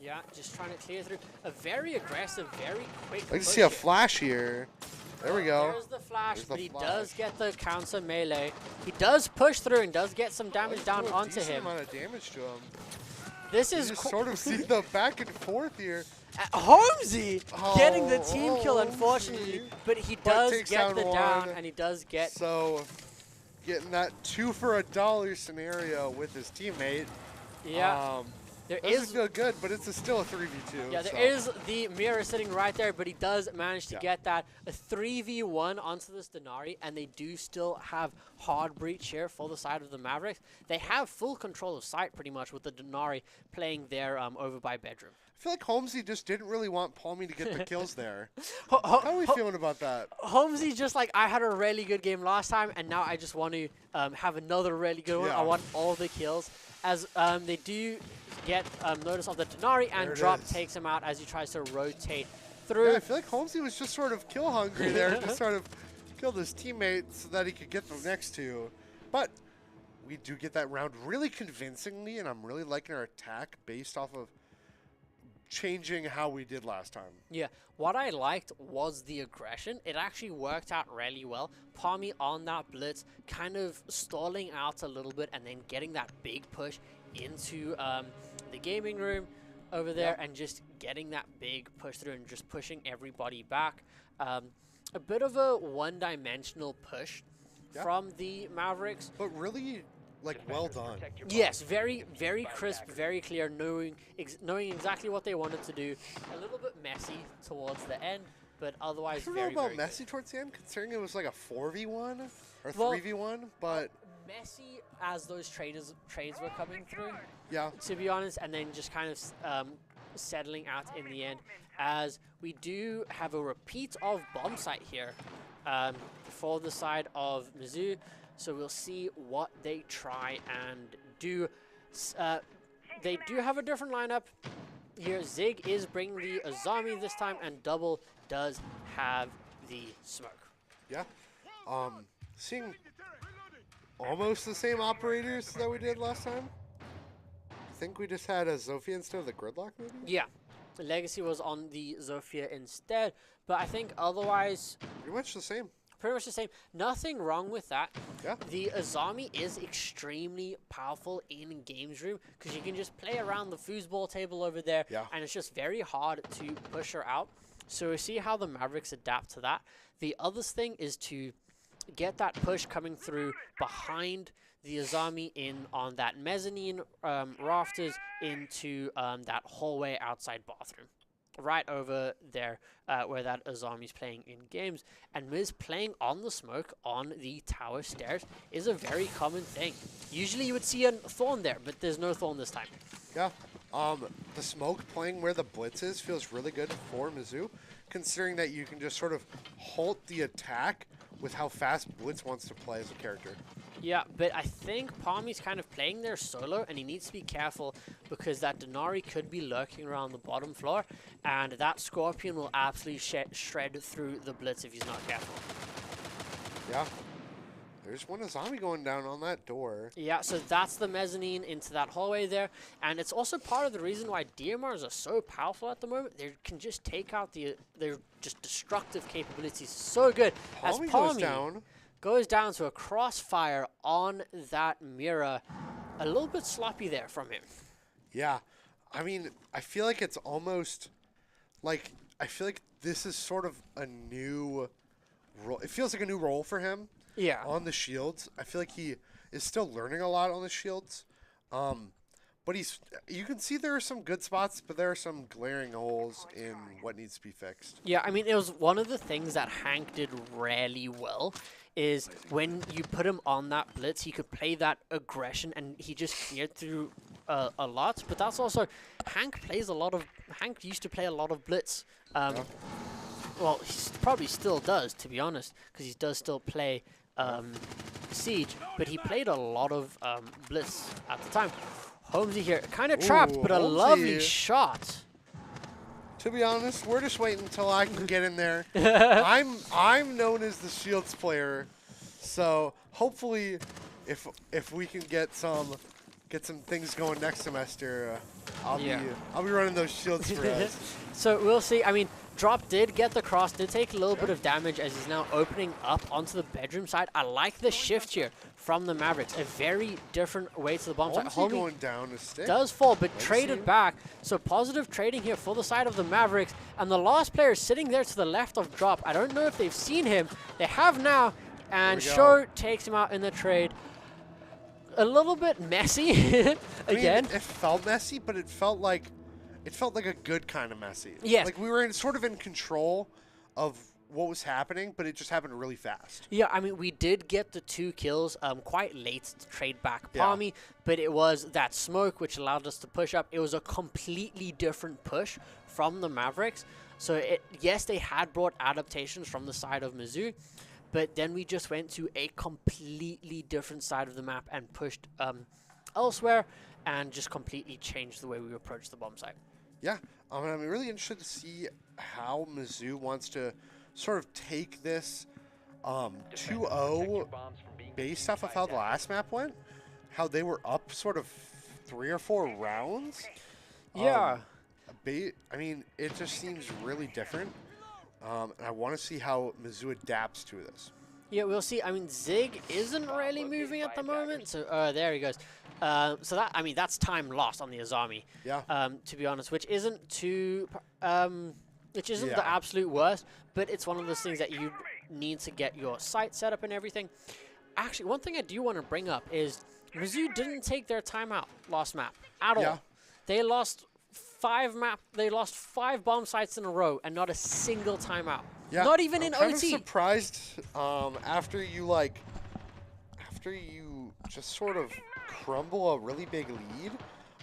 Yeah, just trying to clear through. A very aggressive, very quick I can push see a here. flash here. There we go. There's the flash, There's but the he flash. does get the counter melee. He does push through and does get some damage Let's down do a onto decent him. amount of damage to him. This You is just sort of see the back and forth here. Holmesy getting the team kill, Holmesy. unfortunately, but he But does takes get down the down, one. and he does get. So, getting that 2 for $1 scenario with his teammate. Yeah, there is. Doesn't feel good, but it's still a 3v2. Yeah, there so. is the mirror sitting right there, but he does manage to Yeah. get that a 3v1 onto this Denari, and they do still have hard breach here for the side of the Mavericks. They have full control of site pretty much with the Denari playing there over by bedroom. I feel like Holmesy just didn't really want Palmy to get the kills there. Ho- ho- How are we ho- feeling about that? Holmesy just like, I had a really good game last time, and now I just want to have another really good one. Yeah. I want all the kills. As they do get notice of the Denari, and There it Drop is. takes him out as he tries to rotate Yeah, through. I feel like Holmesy was just sort of kill hungry there, just sort of killed his teammate so that he could get the next 2. But we do get that round really convincingly, and I'm really liking our attack based off of changing how we did last time. Yeah, what I liked was the aggression. It actually worked out really well. Palmy on that blitz, kind of stalling out a little bit and then getting that big push into the gaming room over there, and just getting that big push through and just pushing everybody back. A bit of a one-dimensional push from the Mavericks. But really, like, well done. Yes, very, very crisp, very clear, knowing exactly what they wanted to do. A little bit messy towards the end, but otherwise I don't know very, about very messy towards the end, considering it was like a 4v1 or Well, 3v1, but messy as those trades were coming through, Yeah. to be honest, and then just kind of settling out in the end, as we do have a repeat of bomb site here for the side of Mizzou. So we'll see what they try and do. They do have a different lineup here. Zig is bringing the Azami this time, and Double does have the smoke. Yeah. Seeing almost the same operators that we did last time. I think we just had a Zofia instead of the Gridlock, maybe? Yeah. Legacy was on the Zofia instead, but I think otherwise Pretty much the same. pretty much the same. Nothing wrong with that. Yeah. The Azami is extremely powerful in Games Room because you can just play around the foosball table over there, Yeah. and it's just very hard to push her out. So we see how the Mavericks adapt to that. The other thing is to get that push coming through behind the Azami in on that mezzanine rafters into that hallway outside bathroom. Right over there where that Azami's playing in games. And Miz playing on the smoke on the tower stairs is a very common thing. Usually you would see a Thorn there, but there's no Thorn this time. Yeah. The smoke playing where the blitz is feels really good for Mizzou, considering that you can just sort of halt the attack with how fast Blitz wants to play as a character. Yeah, but I think Palmy's kind of playing there solo, and he needs to be careful because that Denari could be lurking around the bottom floor, and that Scorpion will absolutely shred through the Blitz if he's not careful. Yeah. There's one Azami going down on that door. Yeah, so that's the mezzanine into that hallway there, and it's also part of the reason why DMRs are so powerful at the moment. They can just take out their just destructive capabilities so good. Palmy As goes Palmy down. goes down to a crossfire on that mirror. A little bit sloppy there from him. Yeah. I mean, I feel like it's almost like, I feel like this is sort of a new role. It feels like a new role for him. Yeah. On the shields. I feel like he is still learning a lot on the shields. But you can see there are some good spots, but there are some glaring holes in what needs to be fixed. Yeah, I mean, it was one of the things that Hank did really well is when you put him on that blitz, he could play that aggression, and he just cleared through a lot. But that's also, Hank used to play a lot of blitz. Well, he probably still does, to be honest, because he does still play Siege, but he played a lot of blitz at the time. Holmesy here, kind of trapped, but a lovely shot. To be honest, we're just waiting until I can get in there. I'm known as the shields player, so hopefully, if we can get some things going next semester, I'll be running those shields for us. So we'll see. I mean, Drop did get the cross, did take a little bit of damage as he's now opening up onto the bedroom side. I like the shift here from the Mavericks. A very different way to the bomb side. Holmesy going down a stick. Does fall, but traded back. So positive trading here for the side of the Mavericks. And the last player is sitting there to the left of Drop. I don't know if they've seen him. They have now. And Show takes him out in the trade. A little bit messy again. I mean, it felt messy, but it felt like a good kind of messy. Yes. Like we were sort of in control of what was happening, but it just happened really fast. Yeah, I mean, we did get the 2 kills quite late to trade back Palmy, but it was that smoke which allowed us to push up. It was a completely different push from the Mavericks. So, yes, they had brought adaptations from the side of Mizzou, but then we just went to a completely different side of the map and pushed elsewhere and just completely changed the way we approach the bomb site. Yeah, I'm really interested to see how Mizzou wants to sort of take this 2-0 based off of how the last map went, how they were up sort of 3 or 4 rounds. Yeah. I mean, it just seems really different, and I want to see how Mizzou adapts to this. Yeah, we'll see. I mean, Zig isn't really moving at the moment, so there he goes. So that, I mean, that's time lost on the Azami. Yeah. To be honest, which isn't the absolute worst, but it's one of those things that you need to get your site set up and everything. Actually, one thing I do want to bring up is Mizzou didn't take their timeout last map at all. They lost 5 bomb sites in a row and not a single timeout. Yeah. Not even in I'm kind OT. of surprised after you just sort of crumble a really big lead,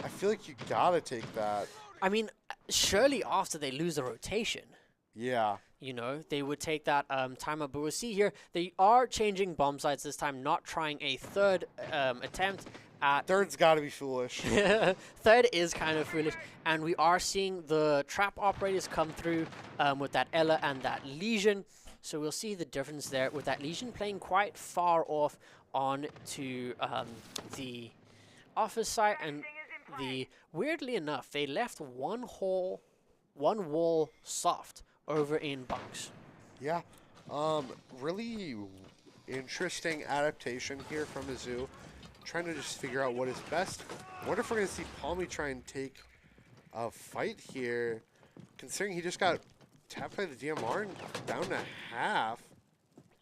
I feel like you gotta take that. I mean, surely after they lose the rotation, Yeah. you know, they would take that timeout. But we'll see here, they are changing bomb sites this time, not trying a third attempt at... Third's gotta be foolish. Third is kind of foolish, and we are seeing the trap operators come through with that Ella and that Legion. So we'll see the difference there with that Legion playing quite far off on to the office site, and weirdly enough, they left one wall soft over in bunks. Yeah. Really interesting adaptation here from MSU. Trying to just figure out what is best. I wonder if we're going to see Palmy try and take a fight here, considering he just got tapped by the DMR and down to half.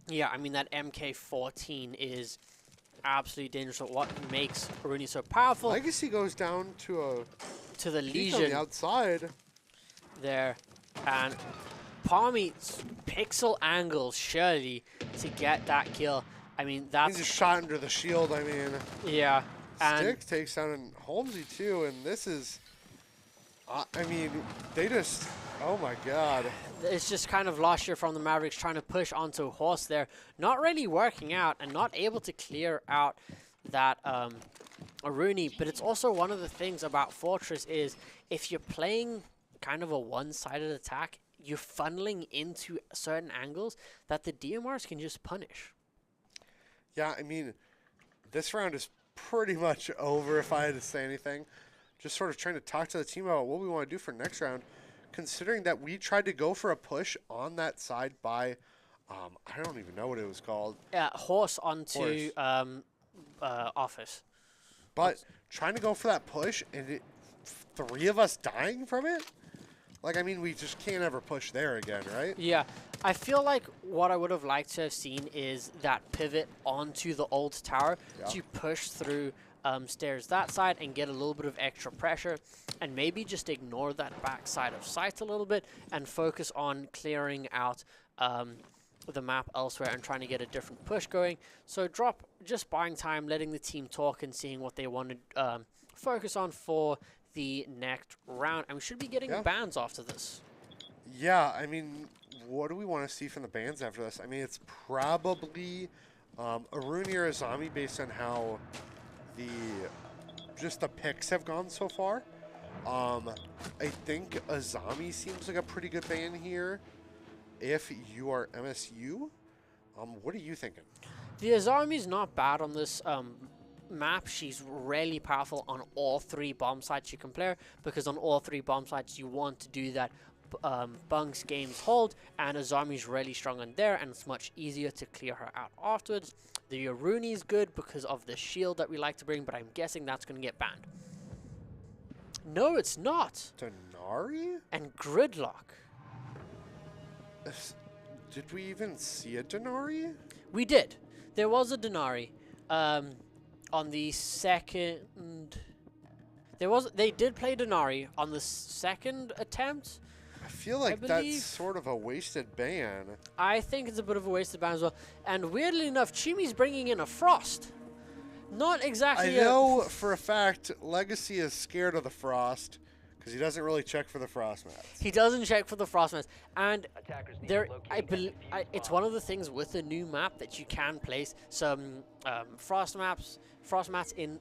Yeah, I mean, that MK14 is absolutely dangerous. What makes Rooney so powerful? Legacy goes down to the peek on Legion the outside. there, and Palmy pixel angles surely to get that kill. I mean, He that's just shot under the shield. I mean, yeah. And Stick takes down Holmesy too, and this is, I mean, they just, oh my god. it's just kind of lost here from the Mavericks trying to push onto Horse there, not really working out and not able to clear out that Rooney. But it's also one of the things about Fortress is if you're playing kind of a one-sided attack, you're funneling into certain angles that the DMRs can just punish. Yeah, I mean, this round is pretty much over if I had to say anything. Just sort of trying to talk to the team about what we want to do for next round, considering that we tried to go for a push on that side by, I don't even know what it was called. Horse onto Horse. Office. But trying to go for that push and three of us dying from it? Like, I mean, we just can't ever push there again, right? Yeah, I feel like what I would have liked to have seen is that pivot onto the old tower to push through stairs that side and get a little bit of extra pressure, and maybe just ignore that back side of sight a little bit and focus on clearing out the map elsewhere and trying to get a different push going. So just buying time, letting the team talk and seeing what they want to focus on for the next round, and we should be getting bans after this. Yeah, I mean, what do we want to see from the bans after this? I mean, it's probably a Rooney or a Zombie based on how the picks have gone so far. I think a Zombie seems like a pretty good ban here if you are MSU. What are you thinking? The Azami's not bad on this map. She's really powerful on all three bomb sites you can play her, because on all three bomb sites you want to do that bunks games hold, and Azami's really strong on there, and it's much easier to clear her out afterwards. The Rooney's good because of the shield that we like to bring, but I'm guessing that's going to get banned. No, it's not. Denari? And Gridlock. Did we even see a Denari? We did. There was a Denari. On the second, they did play Denari on the second attempt. I feel like that's sort of a wasted ban. I think it's a bit of a wasted ban as well. And weirdly enough, Chimi's bringing in a Frost. Not exactly. I know for a fact Legacy is scared of the Frost because he doesn't really check for the Frost mats. He doesn't check for the Frost mats, and Attackers need there, to locate I and believe, defuse it's the one of the things with the new map that you can place some frost mats in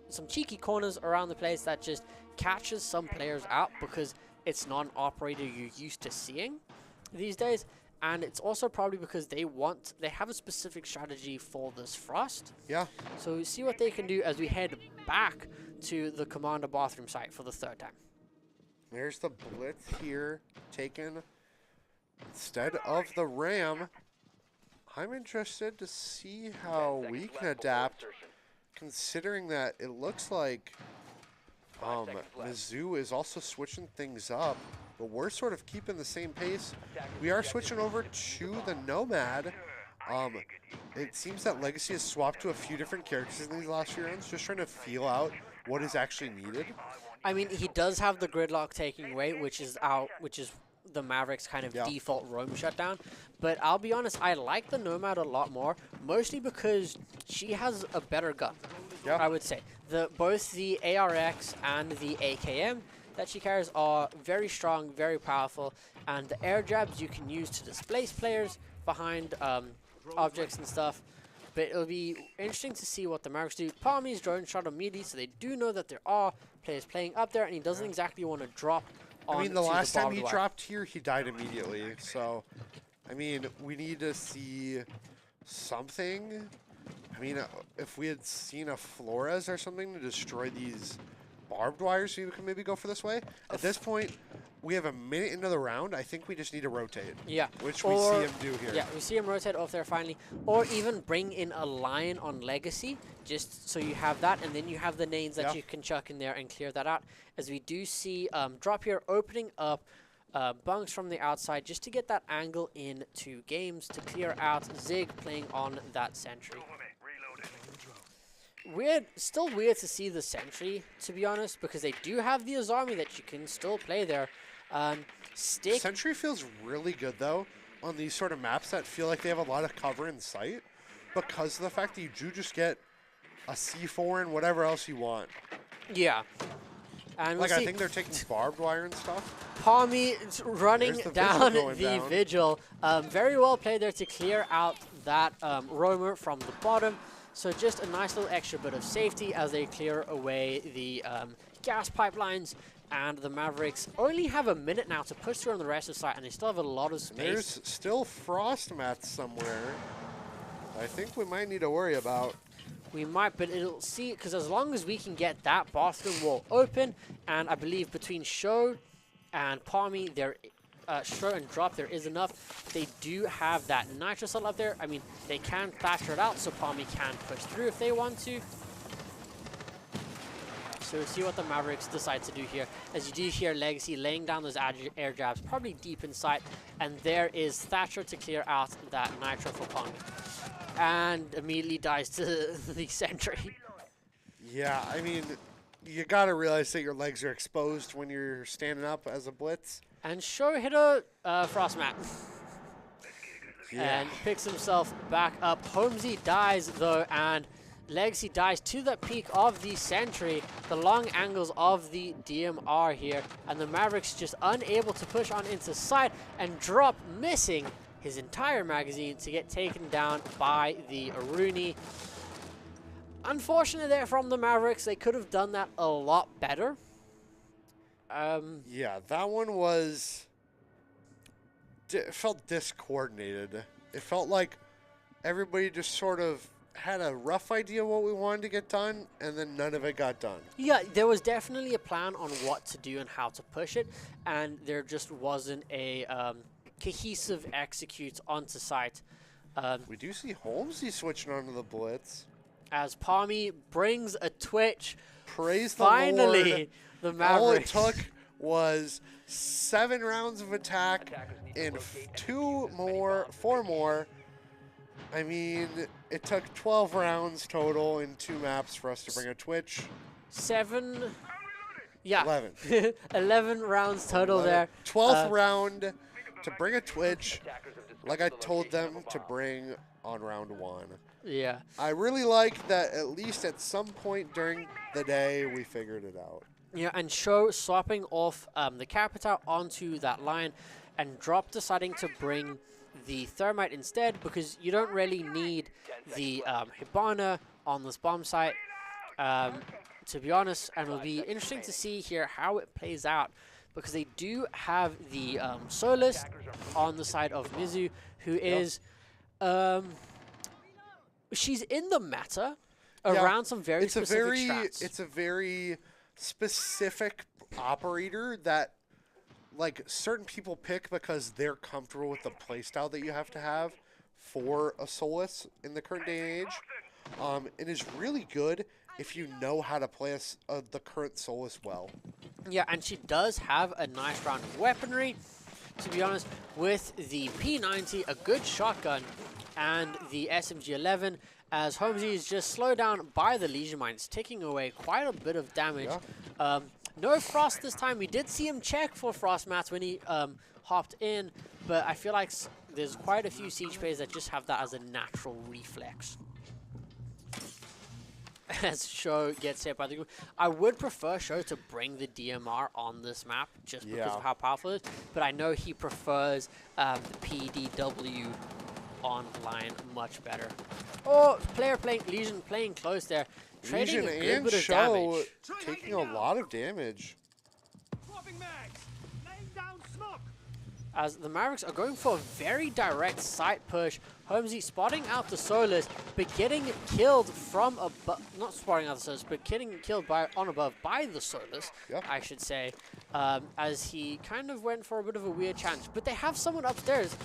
some cheeky corners around the place that just catches some players out, because it's not an operator you're used to seeing these days, and it's also probably because they have a specific strategy for this Frost. Yeah. So we see what they can do as we head back to the Commander bathroom site for the third time. There's the Blitz here taken instead of the Ram. I'm interested to see how we can adapt, considering that it looks like Mizzou is also switching things up, but we're sort of keeping the same pace. We are switching over to the Nomad. It seems that Legacy has swapped to a few different characters in these last few rounds, just trying to feel out what is actually needed. I mean, he does have the Gridlock taking away, which is the Mavericks kind of Yeah. default roam shutdown. But I'll be honest, I like the Nomad a lot more, mostly because she has a better gun. Yeah. I would say both the ARX and the AKM that she carries are very strong, very powerful, and the air jabs you can use to displace players behind objects and stuff. But it'll be interesting to see what the Mavericks do. Palmy's drone shot immediately, so they do know that there are players playing up there, and he doesn't exactly want to drop on. I mean, the last time barbed he wire. dropped here, he died immediately. So, I mean, we need to see something. I mean, if we had seen a Flores or something to destroy these barbed wires, we could maybe go for this way. At this point, we have a minute into the round. I think we just need to rotate. Yeah. Which we Or- see him do here. Yeah, we see him rotate off there finally. Or even bring in a lion on Legacy, just so you have that, and then you have the names that Yeah. you can chuck in there and clear that out. As we do see Drop here opening up bunks from the outside just to get that angle into games to clear out Zig playing on that sentry. Still weird to see the sentry, to be honest, because they do have the Azami that you can still play there. Stick. Sentry feels really good, though, on these sort of maps that feel like they have a lot of cover in sight because of the fact that you do just get a C4 and whatever else you want. Yeah. And Like, we'll I see think they're taking barbed wire and stuff. Palmy running There's the down Vigil going the down. Vigil. Very well played there to clear out that roamer from the bottom. So just a nice little extra bit of safety as they clear away the gas pipelines. And the Mavericks only have a minute now to push through on the rest of the site, and they still have a lot of space. There's still frost mats somewhere. I think we might need to worry about. We might, but it'll see, because as long as we can get that bathroom wall open, and I believe between Show and Palmy, Show and Drop, there is enough. They do have that nitro cell up there. I mean, they can thatcher it out, so Palmy can push through if they want to. So we'll see what the Mavericks decide to do here. As you do hear Legacy laying down those air jabs, probably deep in sight, and there is Thatcher to clear out that nitro for Palmy. And immediately dies to the sentry. Yeah, I mean, you got to realize that your legs are exposed when you're standing up as a blitz. And Show hit a frost mat. Yeah. And picks himself back up. Holmesy dies though, and Legacy dies to the peak of the sentry. The long angles of the DMR here, and the Mavericks just unable to push on into sight, and Drop missing his entire magazine to get taken down by the Aruni. Unfortunate there from the Mavericks. They could have done that a lot better. Yeah, that one was. It felt discoordinated. It felt like everybody just sort of had a rough idea what we wanted to get done, and then none of it got done. Yeah, there was definitely a plan on what to do and how to push it, and there just wasn't a cohesive execute onto site. We do see Holmesy switching onto the blitz. As Palmy brings a Twitch. Praise the Finally, Lord. the All it Mavericks. took was 7 rounds of attack and 4 more. I mean, it took 12 rounds total in 2 maps for us to bring a Twitch. 11. 11 rounds total 11. there. 12th round to bring a Twitch, like I told them to bring on round 1. Yeah. I really like that at least at some point during the day we figured it out. Yeah, and Show swapping off the Capita onto that line, and Drop deciding to bring the Thermite instead, because you don't really need the Hibana on this bomb site, to be honest. And it'll be interesting to see here how it plays out, because they do have the Solus on the side of Mizu, who is she's in the meta around some very specific strats. It's a very specific operator that like certain people pick because they're comfortable with the playstyle that you have to have for a Solus in the current day and age. It is really good if you know how to play the current Solus well. Yeah, and she does have a nice round of weaponry, to be honest, with the P90, a good shotgun, and the SMG-11, as Holmesy is just slowed down by the Legion Mines, taking away quite a bit of damage. Yeah. No Frost this time. We did see him check for Frost mats when he hopped in, but I feel like there's quite a few Siege players that just have that as a natural reflex. As Sho gets hit by the group. I would prefer Sho to bring the DMR on this map just because of how powerful it is, but I know he prefers the PDW online much better. Oh, Legion playing close there. Trading Legion a good and bit of Sho damage. taking a lot of damage. As the Mavericks are going for a very direct site push. Holmesy spotting out the Solus, but getting killed from above, not spotting out the Solus, but getting killed on above by the Solus, I should say, as he kind of went for a bit of a weird challenge. But they have someone upstairs,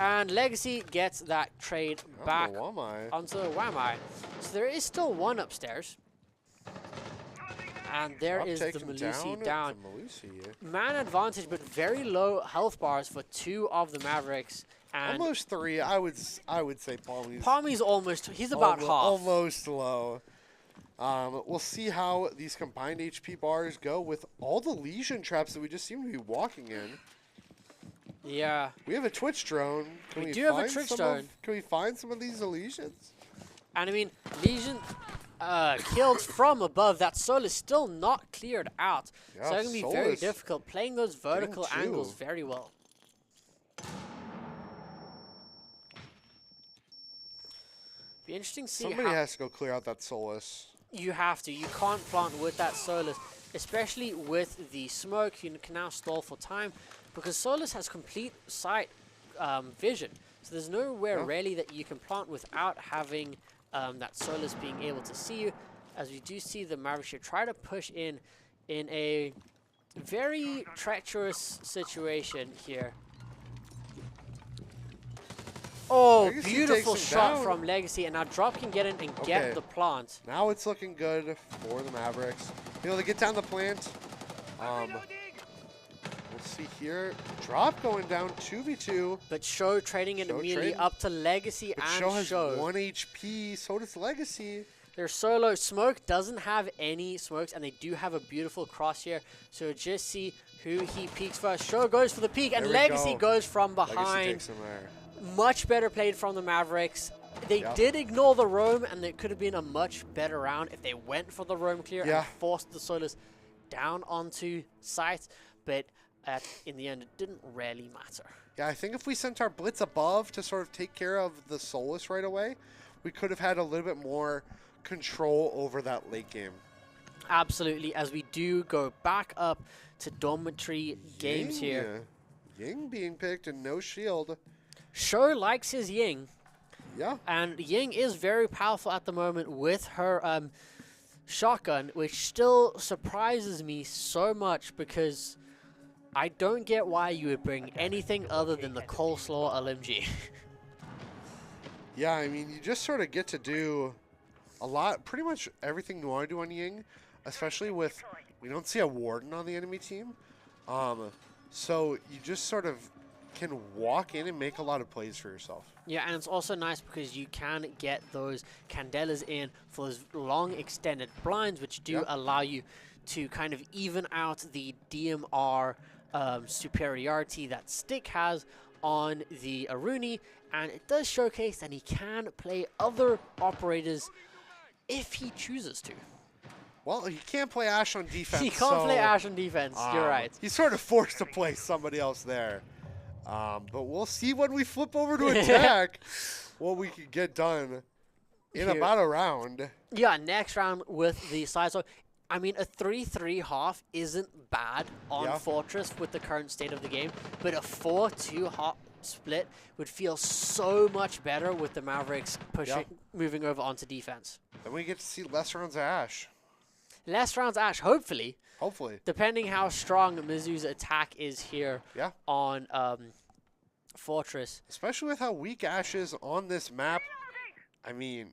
and Legacy gets that trade back onto Wamai. So there is still one upstairs. And there is the Malusi down. Man advantage, but very low health bars for two of the Mavericks. And almost 3. I would say Palmy's. Palmy's almost. He's about half. Almost low. We'll see how these combined HP bars go with all the Legion traps that we just seem to be walking in. Yeah. We have a Twitch drone. We do have a Twitch drone. Can we find some of these Legions? And I mean, Legion killed from above. That soul is still not cleared out. So it's going to be very difficult playing those vertical angles very well. Be interesting to see Somebody has to go clear out that Solus. You have to. You can't plant with that Solus, especially with the smoke. You can now stall for time because Solus has complete sight vision. So there's nowhere really that you can plant without having that Solus being able to see you. As we do see the Mavericks here try to push in a very treacherous situation here. Oh, Legacy beautiful shot from Legacy, and now Drop can get in and get the plant. Now it's looking good for the Mavericks. You know, they get down the plant. We'll see here. Drop going down 2v2. But Sho trading it immediately up to Legacy and Sho has Sho. 1 HP, so does Legacy. Their solo smoke doesn't have any smokes, and they do have a beautiful cross here. So just see who he peeks first. Sho goes for the peek, and Legacy goes from behind. Much better played from the Mavericks. They did ignore the roam, and it could have been a much better round if they went for the roam clear and forced the Solus down onto site. But in the end, it didn't really matter. Yeah, I think if we sent our blitz above to sort of take care of the Solus right away, we could have had a little bit more control over that late game. Absolutely, as we do go back up to dormitory games here. Ying being picked and no shield. Sho likes his Ying. Yeah. And Ying is very powerful at the moment with her shotgun, which still surprises me so much because I don't get why you would bring anything other than the coleslaw LMG. Yeah, I mean, you just sort of get to do a lot, pretty much everything you want to do on Ying, especially with, we don't see a Warden on the enemy team. So you just sort of can walk in and make a lot of plays for yourself. Yeah, and it's also nice because you can get those Candelas in for those long extended blinds, which do allow you to kind of even out the DMR superiority that Stick has on the Aruni, and it does showcase that he can play other operators if he chooses to. Well, he can't play Ash on defense. He can't play Ash on defense, you're right. He's sort of forced to play somebody else there. But we'll see when we flip over to attack what we can get done in about a round. Yeah, next round with the side. So, I mean, a 3-3 half isn't bad on Fortress with the current state of the game, but a 4-2 half split would feel so much better with the Mavericks pushing, moving over onto defense. Then we get to see less rounds of Ash. Less rounds of Ash, hopefully. Hopefully. Depending how strong MSU's attack is here on Fortress. Especially with how weak Ash is on this map. I mean,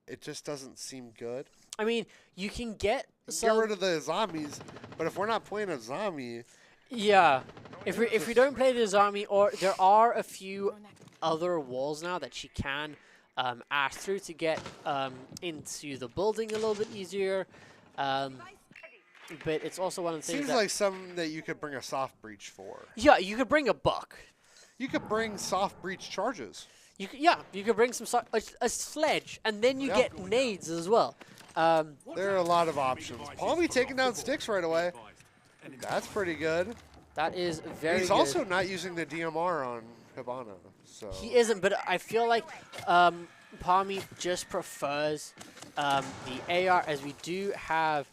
it just doesn't seem good. I mean, you can get rid of the zombies, but if we're not playing a zombie... Yeah. If we don't play the zombie, or there are a few other walls now that she can ash through to get into the building a little bit easier. but it's also one of the things Seems that like something that you could bring a soft breach for. yeah, you could bring a buck. You could bring soft breach charges. You could bring some a sledge, and then you Yeah. get nades as well. There are a lot of options. Palmy taking down sticks right away. That's pretty good. That is very He's good. also not using the DMR on Hibana. So He isn't, but I feel like Palmy just prefers the AR, as we do have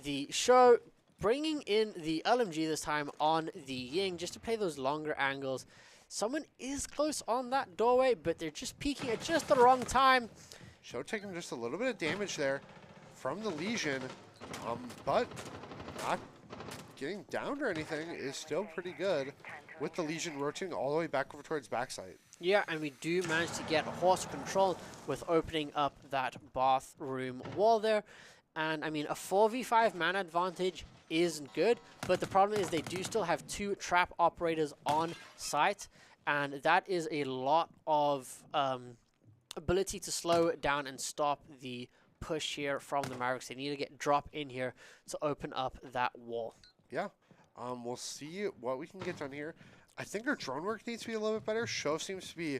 the show bringing in the LMG this time on the Ying just to play those longer angles. Someone is close on that doorway, but they're just peeking at just the wrong time. Show taking just a little bit of damage there from the Legion, but not getting downed or anything is still pretty good with the Legion rotating all the way back over towards backside. Yeah, and we do manage to get horse control with opening up that bathroom wall there. And I mean, a 4v5 man advantage is good, but the problem is they do still have 2 trap operators on site, and that is a lot of ability to slow it down and stop the push here from the Mavericks. They need to get drop in here to open up that wall. Yeah, we'll see what we can get done here. I think our drone work needs to be a little bit better. Show seems to be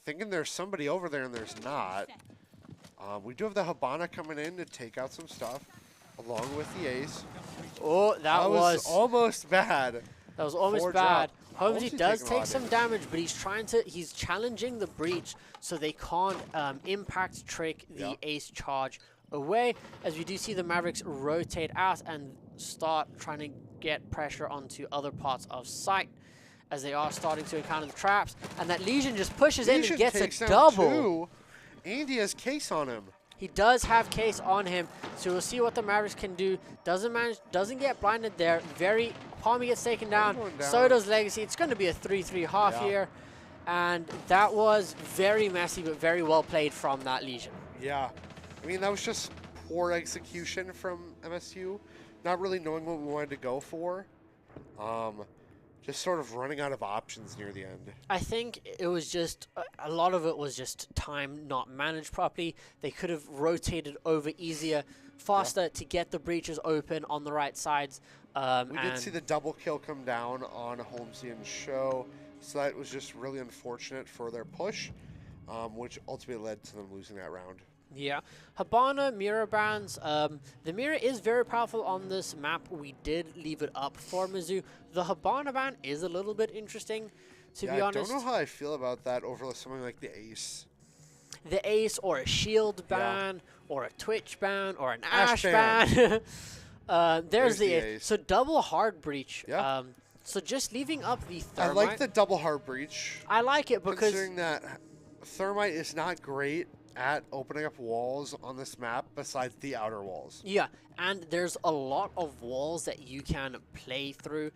thinking there's somebody over there, and there's not. We do have the Hibana coming in to take out some stuff, along with the ace. Oh, that was almost bad. That was almost 4 bad. drop. Holmesy Holmesy does taking a lot take of some damage, but he's challenging the breach so they can't impact trick the Yeah. ace charge away, as we do see the Mavericks rotate out and start trying to get pressure onto other parts of site as they are starting to encounter the traps, and that Legion just pushes in and gets takes a down double. 2, and he has case on him. He does have case on him, so we'll see what the Mavericks can do. Doesn't get blinded there. Palmy gets taken down. So does Legacy. It's going to be a 3-3 half here, and that was very messy, but very well played from that Legion. Yeah, I mean, that was just poor execution from MSU, not really knowing what we wanted to go for. Just sort of running out of options near the end. I think it was just, a lot of it was just time not managed properly. They could have rotated over easier, faster to get the breaches open on the right sides. We did see the double kill come down on Holmesy and Show, so that was just really unfortunate for their push, which ultimately led to them losing that round. Yeah. Hibana mirror bands. The mirror is very powerful on this map. We did leave it up for Mizzou. The Hibana ban is a little bit interesting, to be honest. I don't know how I feel about that over something like the Ace. The Ace, or a Shield ban, or a Twitch ban, or an Ash ban. ban. There's the Ace. So double hard breach. Yeah. So just leaving up the I Thermite. like the double hard breach. I like it because considering that Thermite is not great at opening up walls on this map besides the outer walls. yeah, and there's a lot of walls that you can play through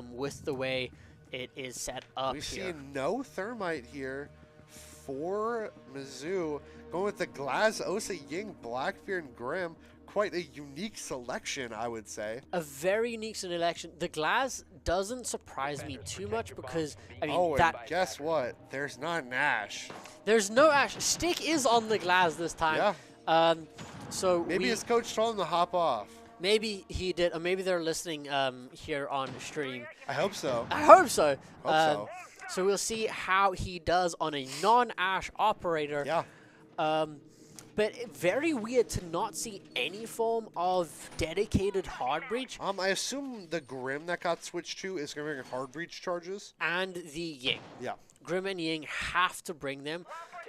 with the way it is set up We see here. no Thermite here for Mizzou. Going with the Glaz, Osa, Ying, Blackbeard, and Grim. Quite a unique selection, I would say. A very unique selection. The Glaz doesn't surprise me too much because, I mean, Oh, and that guess what? There's not an Ash. there's no Ash. Stick is on the Glaz this time. Yeah. So Maybe his coach told him to hop off. maybe he did, or maybe they're listening here on stream. I hope so. I hope so. Hope so. So we'll see how he does on a non-Ash operator. Yeah. But very weird to not see any form of dedicated hard breach I assume the Grim that got switched to is going to bring hard breach charges. and the Ying. Yeah. Grim and Ying have to bring them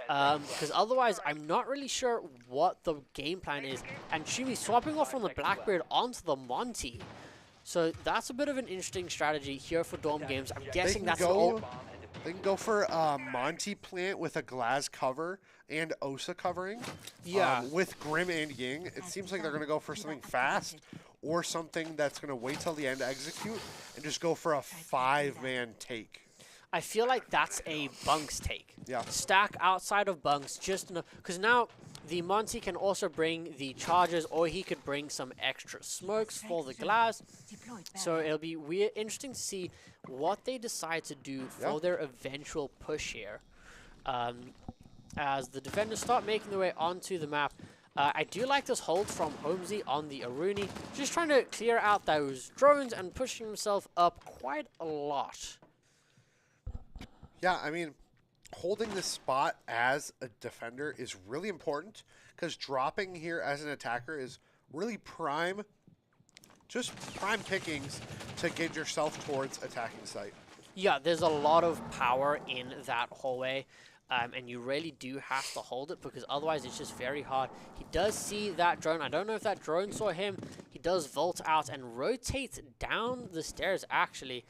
because otherwise I'm not really sure what the game plan is. And Shumi swapping off from the Blackbeard onto the Monty. So that's a bit of an interesting strategy here for Dorm Games. I'm guessing that's They can go for Monty plant with a glass cover and Osa covering. Yeah. With Grim and Ying. It seems like they're going to go for something fast or something that's going to wait till the end to execute and just go for a 5-man take. I feel like that's a Bunks take. Yeah. Stack outside of Bunks just enough. Because now the Monty can also bring the charges, or he could bring some extra smokes for the glass. So it'll be interesting to see what they decide to do for their eventual push here. As the defenders start making their way onto the map. I do like this hold from Holmesy on the Aruni, just trying to clear out those drones and pushing himself up quite a lot. Yeah, I mean, holding this spot as a defender is really important because dropping here as an attacker is really prime, just prime pickings to get yourself towards attacking site. Yeah, there's a lot of power in that hallway, and you really do have to hold it because otherwise it's just very hard. He does see that drone. I don't know if that drone saw him. He does vault out and rotates down the stairs, actually.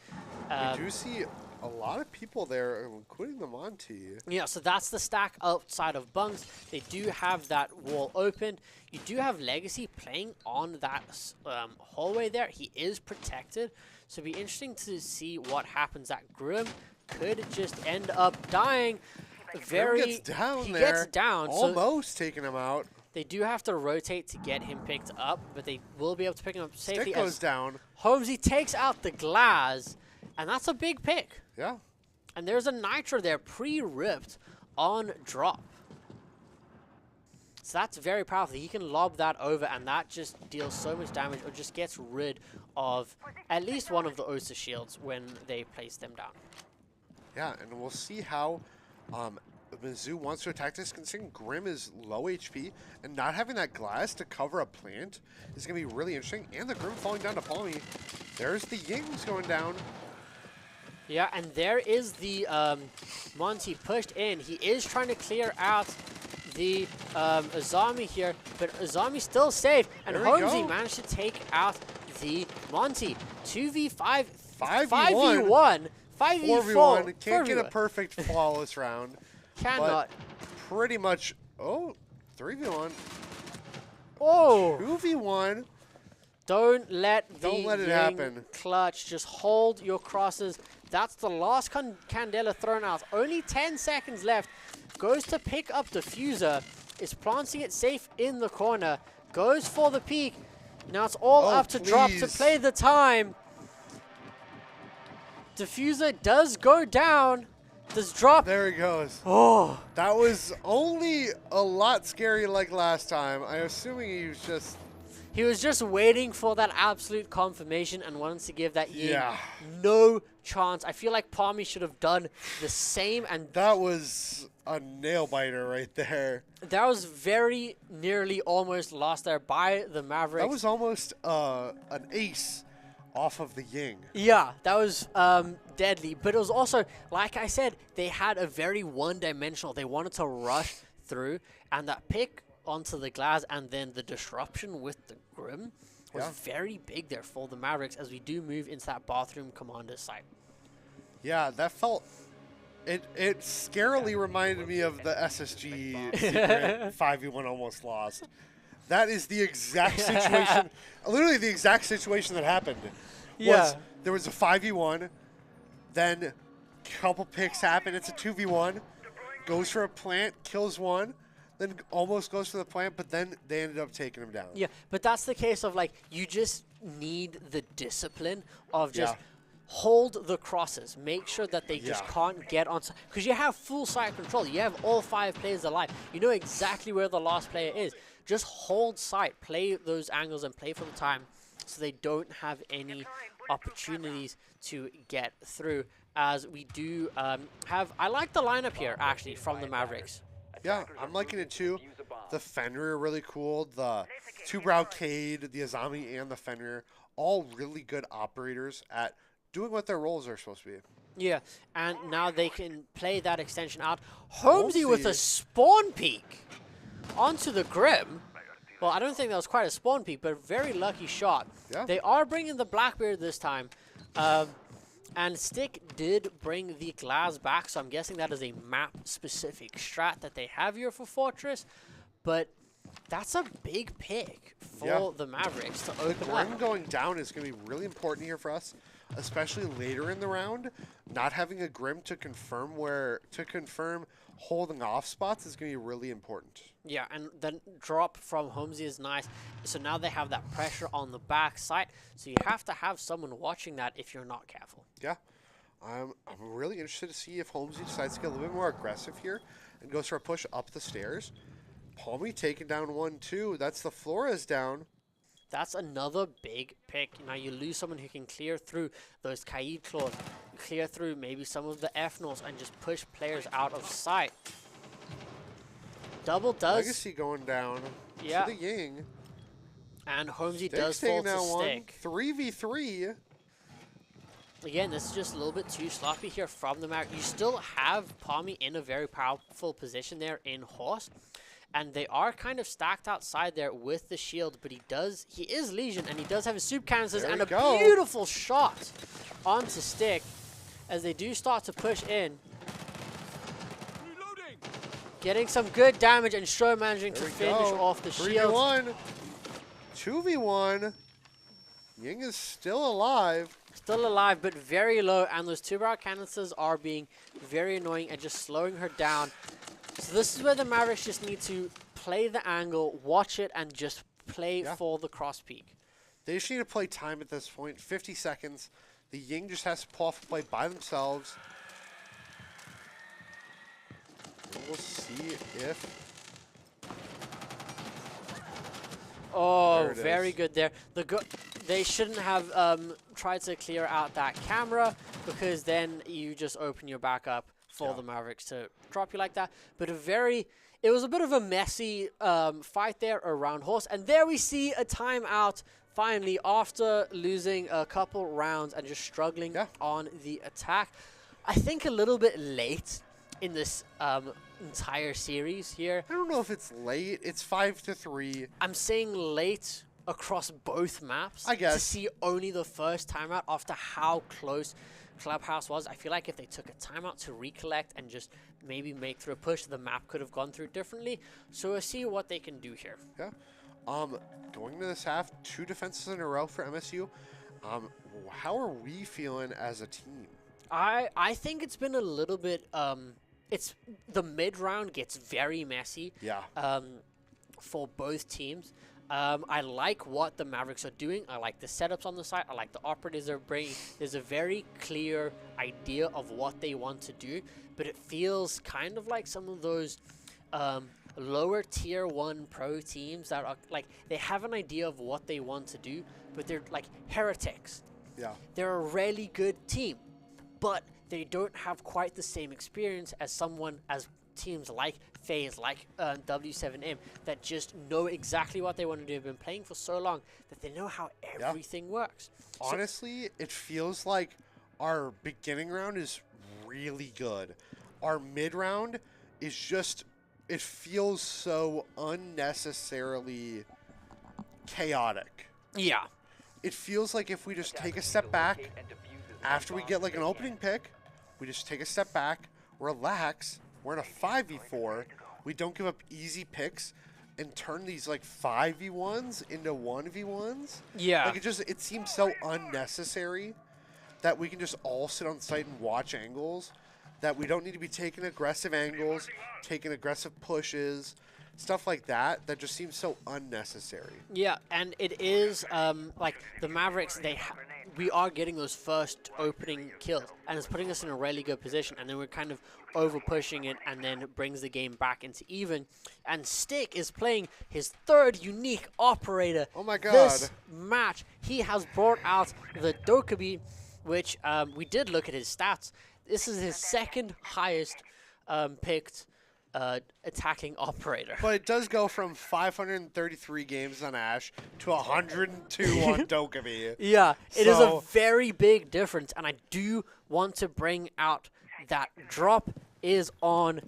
We do see a lot of people there, including the Monty. Yeah, so that's the stack outside of bunks. They do have that wall open. You do have Legacy playing on that hallway there. He is protected, so it'll be interesting to see what happens. That Grim could just end up dying. Grim gets down he there, gets down, almost taking him out. They do have to rotate to get him picked up, but they will be able to pick him up safely. Stick goes down. Holmesy takes out the glass, and that's a big pick. Yeah. And there's a Nitro there pre-ripped on drop. So that's very powerful. He can lob that over, and that just deals so much damage, or just gets rid of at least one of the Osa shields when they place them down. Yeah, and we'll see how MSU wants to attack this, considering Grim is low HP, and not having that glass to cover a plant is going to be really interesting. And the Grim falling down to Palmy. There's the Yings going down. Yeah, and there is the Monty pushed in. He is trying to clear out the Azami here, but Azami's still safe, and Holmesy managed to take out the Monty. 2v5, 5v1, 5v4. Can't get a perfect flawless round. Cannot. Pretty much, 3v1. Oh! 2v1. Don't let it happen. Clutch. Just hold your crosses. That's the last Candela thrown out. Only 10 seconds left. Goes to pick up Diffuser. Is planting it safe in the corner. Goes for the peek. Now it's all up to Drop to play the time. Diffuser does go down. Does Drop. There he goes. Oh. That was only a lot scary like last time. I'm assuming he was just... He was just waiting for that absolute confirmation and wanted to give that Ying no chance. I feel like Palmy should have done the same. And that was a nail biter right there. That was very nearly almost lost there by the Mavericks. That was almost an ace off of the Ying. Yeah, that was deadly. But it was also, like I said, they had a very one-dimensional. They wanted to rush through, and that pick onto the glass and then the disruption with the Grim was very big there for the Mavericks as we do move into that bathroom commander site. Yeah, that felt... It scarily reminded me of the SSG secret 5v1 almost lost. That is the exact situation, literally the exact situation that happened. Yeah. There was a 5v1, then a couple picks happen, it's a 2v1, goes for a plant, kills one, then almost goes for the plant, but then they ended up taking him down. Yeah, but that's the case of, like, you just need the discipline of just hold the crosses. Make sure that they just can't get on. Because you have full site control. You have all 5 players alive. You know exactly where the last player is. Just hold site, play those angles, and play for the time so they don't have any opportunities to get through. As we do have... I like the lineup here, actually, from the Mavericks. Yeah, I'm liking it too. The Fenrir are really cool. The Two-Brow Cade, the Azami, and the Fenrir, all really good operators at doing what their roles are supposed to be. Yeah, and now they can play that extension out. Holmesy with a spawn peek onto the Grim. Well, I don't think that was quite a spawn peek, but a very lucky shot. Yeah. They are bringing the Blackbeard this time. And Stick did bring the glass back, so I'm guessing that is a map-specific strat that they have here for Fortress. But that's a big pick for the Mavericks to open the up. Grim going down is going to be really important here for us, especially later in the round. Not having a Grim to confirm holding off spots is going to be really important. Yeah, and the drop from Holmesy is nice. So now they have that pressure on the back side. So you have to have someone watching that if you're not careful. Yeah. I'm really interested to see if Holmesy decides to get a little bit more aggressive here and goes for a push up the stairs. Palmy taking down 1, 2. That's the Flores down. That's another big pick. Now you lose someone who can clear through those Kaid claws, clear through maybe some of the F-Nauts and just push players out of sight. Double does. Legacy going down Yeah. to the Ying. And Holmesy Stick's does fall taking to down one. Stick. 3v3. Again, this is just a little bit too sloppy here from the Maverick. You still have Palmy in a very powerful position there in Horse. And they are kind of stacked outside there with the shield, but he is Legion, and he does have his soup canisters There and we a go. beautiful shot onto Stick as they do start to push in. Getting some good damage and Show managing to There we finish go. off the shield. 3v1. 2v1. Ying is still alive. Still alive, but very low, and those 2-barrel canisters are being very annoying and just slowing her down. So this is where the Mavericks just need to play the angle, watch it, and just play for the cross peak. They just need to play time at this point. 50 seconds. The Ying just has to pull off a play by themselves. And we'll see if... Oh, There it very is. good there. They shouldn't have tried to clear out that camera, because then you just open your back up for the Mavericks to drop you like that. But it was a bit of a messy fight there around Horse. And there we see a timeout finally after losing a couple rounds and just struggling on the attack. I think a little bit late in this entire series here. I don't know if it's late. It's 5-3. I'm saying late across both maps. I guess. To see only the first timeout after how close Clubhouse was. I feel like if they took a timeout to recollect and just maybe make through a push, the map could have gone through differently. So we'll see what they can do here. Yeah. Going to this half, 2 defenses in a row for MSU. How are we feeling as a team? I think it's been a little bit it's the mid round gets very messy. Yeah. For both teams. I like what the Mavericks are doing. I like the setups on the side. I like the operatives they're bringing. There's a very clear idea of what they want to do, but it feels kind of like some of those lower tier 1 pro teams that are like, they have an idea of what they want to do, but they're like Heretics. Yeah. They're a really good team, but they don't have quite the same experience as teams like FaZe, like W7M, that just know exactly what they want to do. Have been playing for so long that they know how everything works. Honestly, it feels like our beginning round is really good. Our mid round is just, it feels so unnecessarily chaotic. Yeah. It feels like if we just take a step back after we get like an opening pick, we just take a step back, relax. We're in a 5v4. We don't give up easy picks and turn these like 5v1s into 1v1s. Yeah. Like it seems so unnecessary that we can just all sit on site and watch angles, that we don't need to be taking aggressive angles, taking aggressive pushes, stuff like that. That just seems so unnecessary. Yeah, and it is like the Mavericks, we are getting those first opening kills, and it's putting us in a really good position, and then we're kind of over pushing it, and then it brings the game back into even. And Stick is playing his 3rd unique operator. Oh my god. This match, he has brought out the Dokkaebi, which we did look at his stats. This is his 2nd highest picked attacking operator. But it does go from 533 games on Ash to 102 on Dokkaebi. Yeah, it is a So- very big difference, and I do want to bring out that drop is on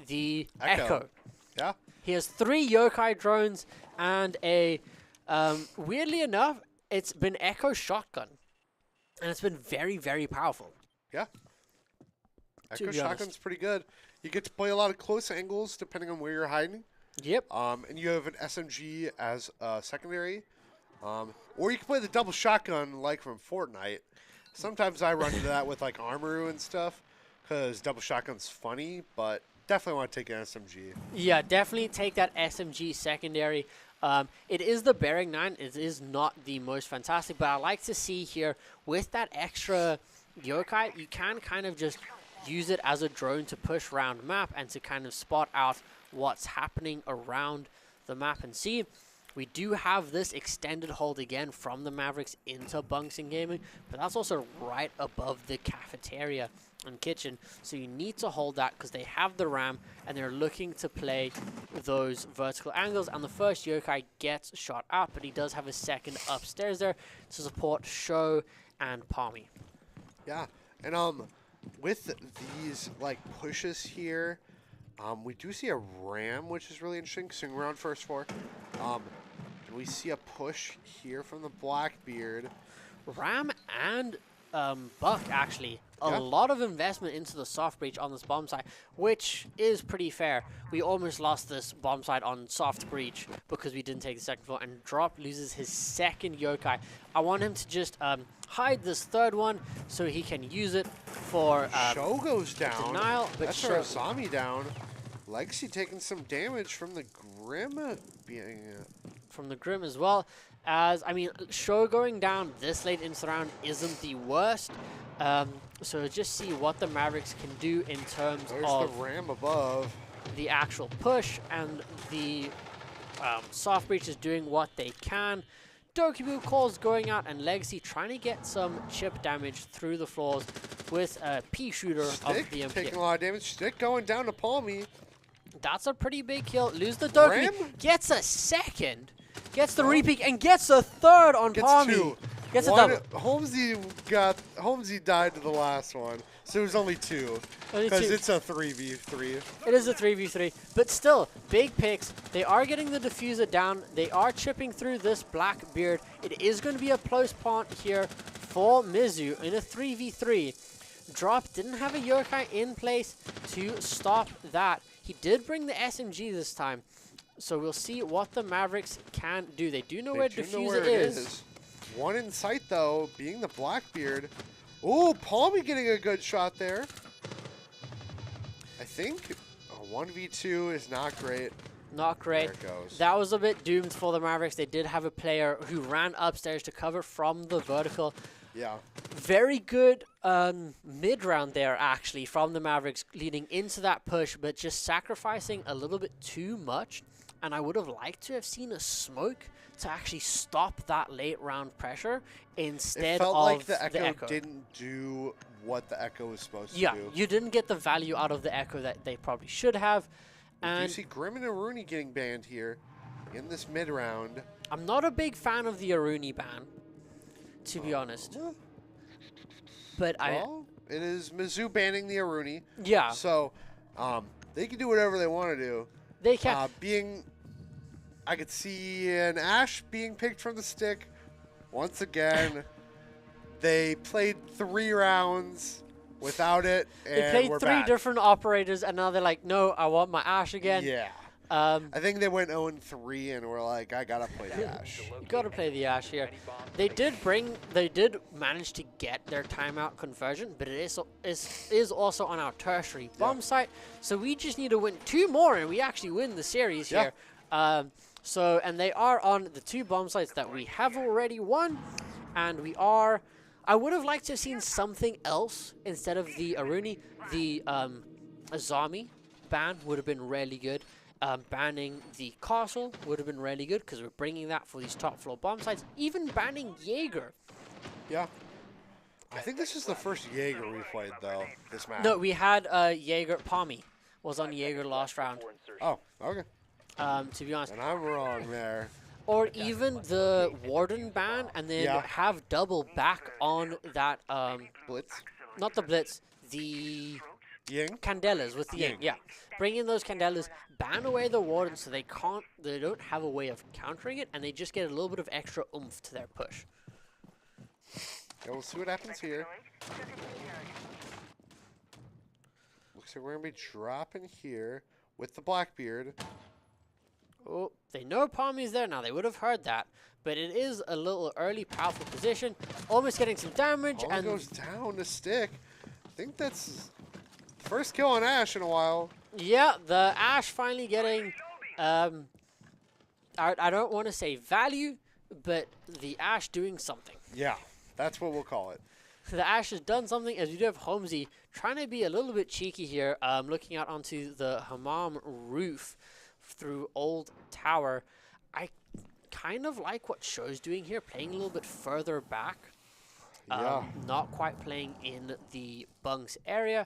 the Echo. Yeah. He has 3 yokai drones and a, weirdly enough, it's been Echo shotgun, and it's been very, very powerful. Yeah. To Echo be Shotgun's honest. pretty good. You get to play a lot of close angles depending on where you're hiding. Yep. And you have an SMG as secondary. Or you can play the double shotgun like from Fortnite. Sometimes I run into that with like Armoru and stuff because double shotgun's funny, but definitely want to take an SMG. Yeah, definitely take that SMG secondary. It is the Bearing 9. It is not the most fantastic, but I like to see here with that extra yokai, you can kind of just use it as a drone to push around map and to kind of spot out what's happening around the map and see. We do have this extended hold again from the Mavericks into Bunks and Gaming, but that's also right above the cafeteria and kitchen. So you need to hold that because they have the RAM and they're looking to play those vertical angles. And the first yokai gets shot out, but he does have a second upstairs there to support Show and Palmy. Yeah, and with these like pushes here, we do see a ram, which is really interesting. Swing around first four. We see a push here from the Blackbeard. Ram and Buck, actually. A Yeah. lot of investment into the soft breach on this bomb site, which is pretty fair. We almost lost this bomb site on soft breach because we didn't take the second floor, and Drop loses his second yokai. I want him to just hide this third one so he can use it for Show goes down. denial, but That's Show... Rosami down. Lexi taking some damage from the Grim being... from the Grim as well. As, I mean, Show going down this late into the round isn't the worst. So just see what the Mavericks can do in terms There's of the ram above. the actual push, and the soft breach is doing what they can. Dokibu calls going out, and Legacy trying to get some chip damage through the floors with a P shooter Stick of the MP. taking a lot of damage. Stick going down to Palmy. That's a pretty big kill. Lose the Doki. Ram? Gets a second. Gets the repeat and gets a third on Gets Palmy. two. Gets One, a double. Holmesy died to the last one, so it was only two. Only Because two. it's a 3v3. It is a 3v3, but still, big picks. They are getting the diffuser down. They are chipping through this Blackbeard. It is going to be a close point here for Mizu in a 3v3. Drop didn't have a yokai in place to stop that. He did bring the SMG this time, so we'll see what the Mavericks can do. They do know where diffuser is. One in sight, though, being the Blackbeard. Oh, Palmy getting a good shot there. I think a 1v2 is not great. Not great. There it goes. That was a bit doomed for the Mavericks. They did have a player who ran upstairs to cover from the vertical. Yeah. Very good mid-round there, actually, from the Mavericks leading into that push, but just sacrificing a little bit too much. And I would have liked to have seen a smoke to actually stop that late round pressure instead It felt of like the the Echo didn't do what the Echo was supposed Yeah, to do. you didn't get the value out of the Echo that they probably should have. Do you And see Grim and Aruni getting banned here in this mid-round? I'm not a big fan of the Aruni ban, to be honest. Well, But it is Mizzou banning the Aruni. yeah, So, they can do whatever they want to do. they can. I could see an Ash being picked from the stick once again. They played 3 rounds without it, and They played we're 3 back. different operators, and now they're like, no, I want my Ash again. Yeah. Um, I think they went 0-3 and were like, I gotta play the Ash. you gotta play the Ash here. They did manage to get their timeout conversion, but it is also on our tertiary bomb site. So we just need to win 2 more, and we actually win the series Yeah. here. And they are on the 2 bomb sites that we have already won, and we are. I would have liked to have seen something else instead of the Aruni. The Azami ban would have been really good. Banning the castle would have been really good because we're bringing that for these top floor bomb sites. Even banning Jaeger. Yeah. I think this is the first Jaeger we played, though, this map. No, we had Jaeger. Palmy was on Jaeger last round, Oh, okay. to be honest. And I'm wrong there. Or even the Warden ban and then Yeah. have double back on that, Blitz. not the Blitz, the Ying. Candelas with the Ying. Yeah. Bring in those Candelas, ban away the Warden so they don't have a way of countering it, and they just get a little bit of extra oomph to their push. Yeah, we'll see what happens here. Looks like we're going to be dropping here with the Blackbeard. Oh, they know Palmy's there now. They would have heard that. But it is a little early, powerful position. Almost getting some damage. All And goes down to stick. I think that's the first kill on Ash in a while. yeah, the Ash finally getting, I don't want to say value, but the Ash doing something. Yeah, that's what we'll call it. The Ash has done something, as we do have Holmesy trying to be a little bit cheeky here, looking out onto the Hammam roof through Old Tower. I kind of like what Show's doing here, playing a little bit further back. Yeah. Not quite playing in the bunks area.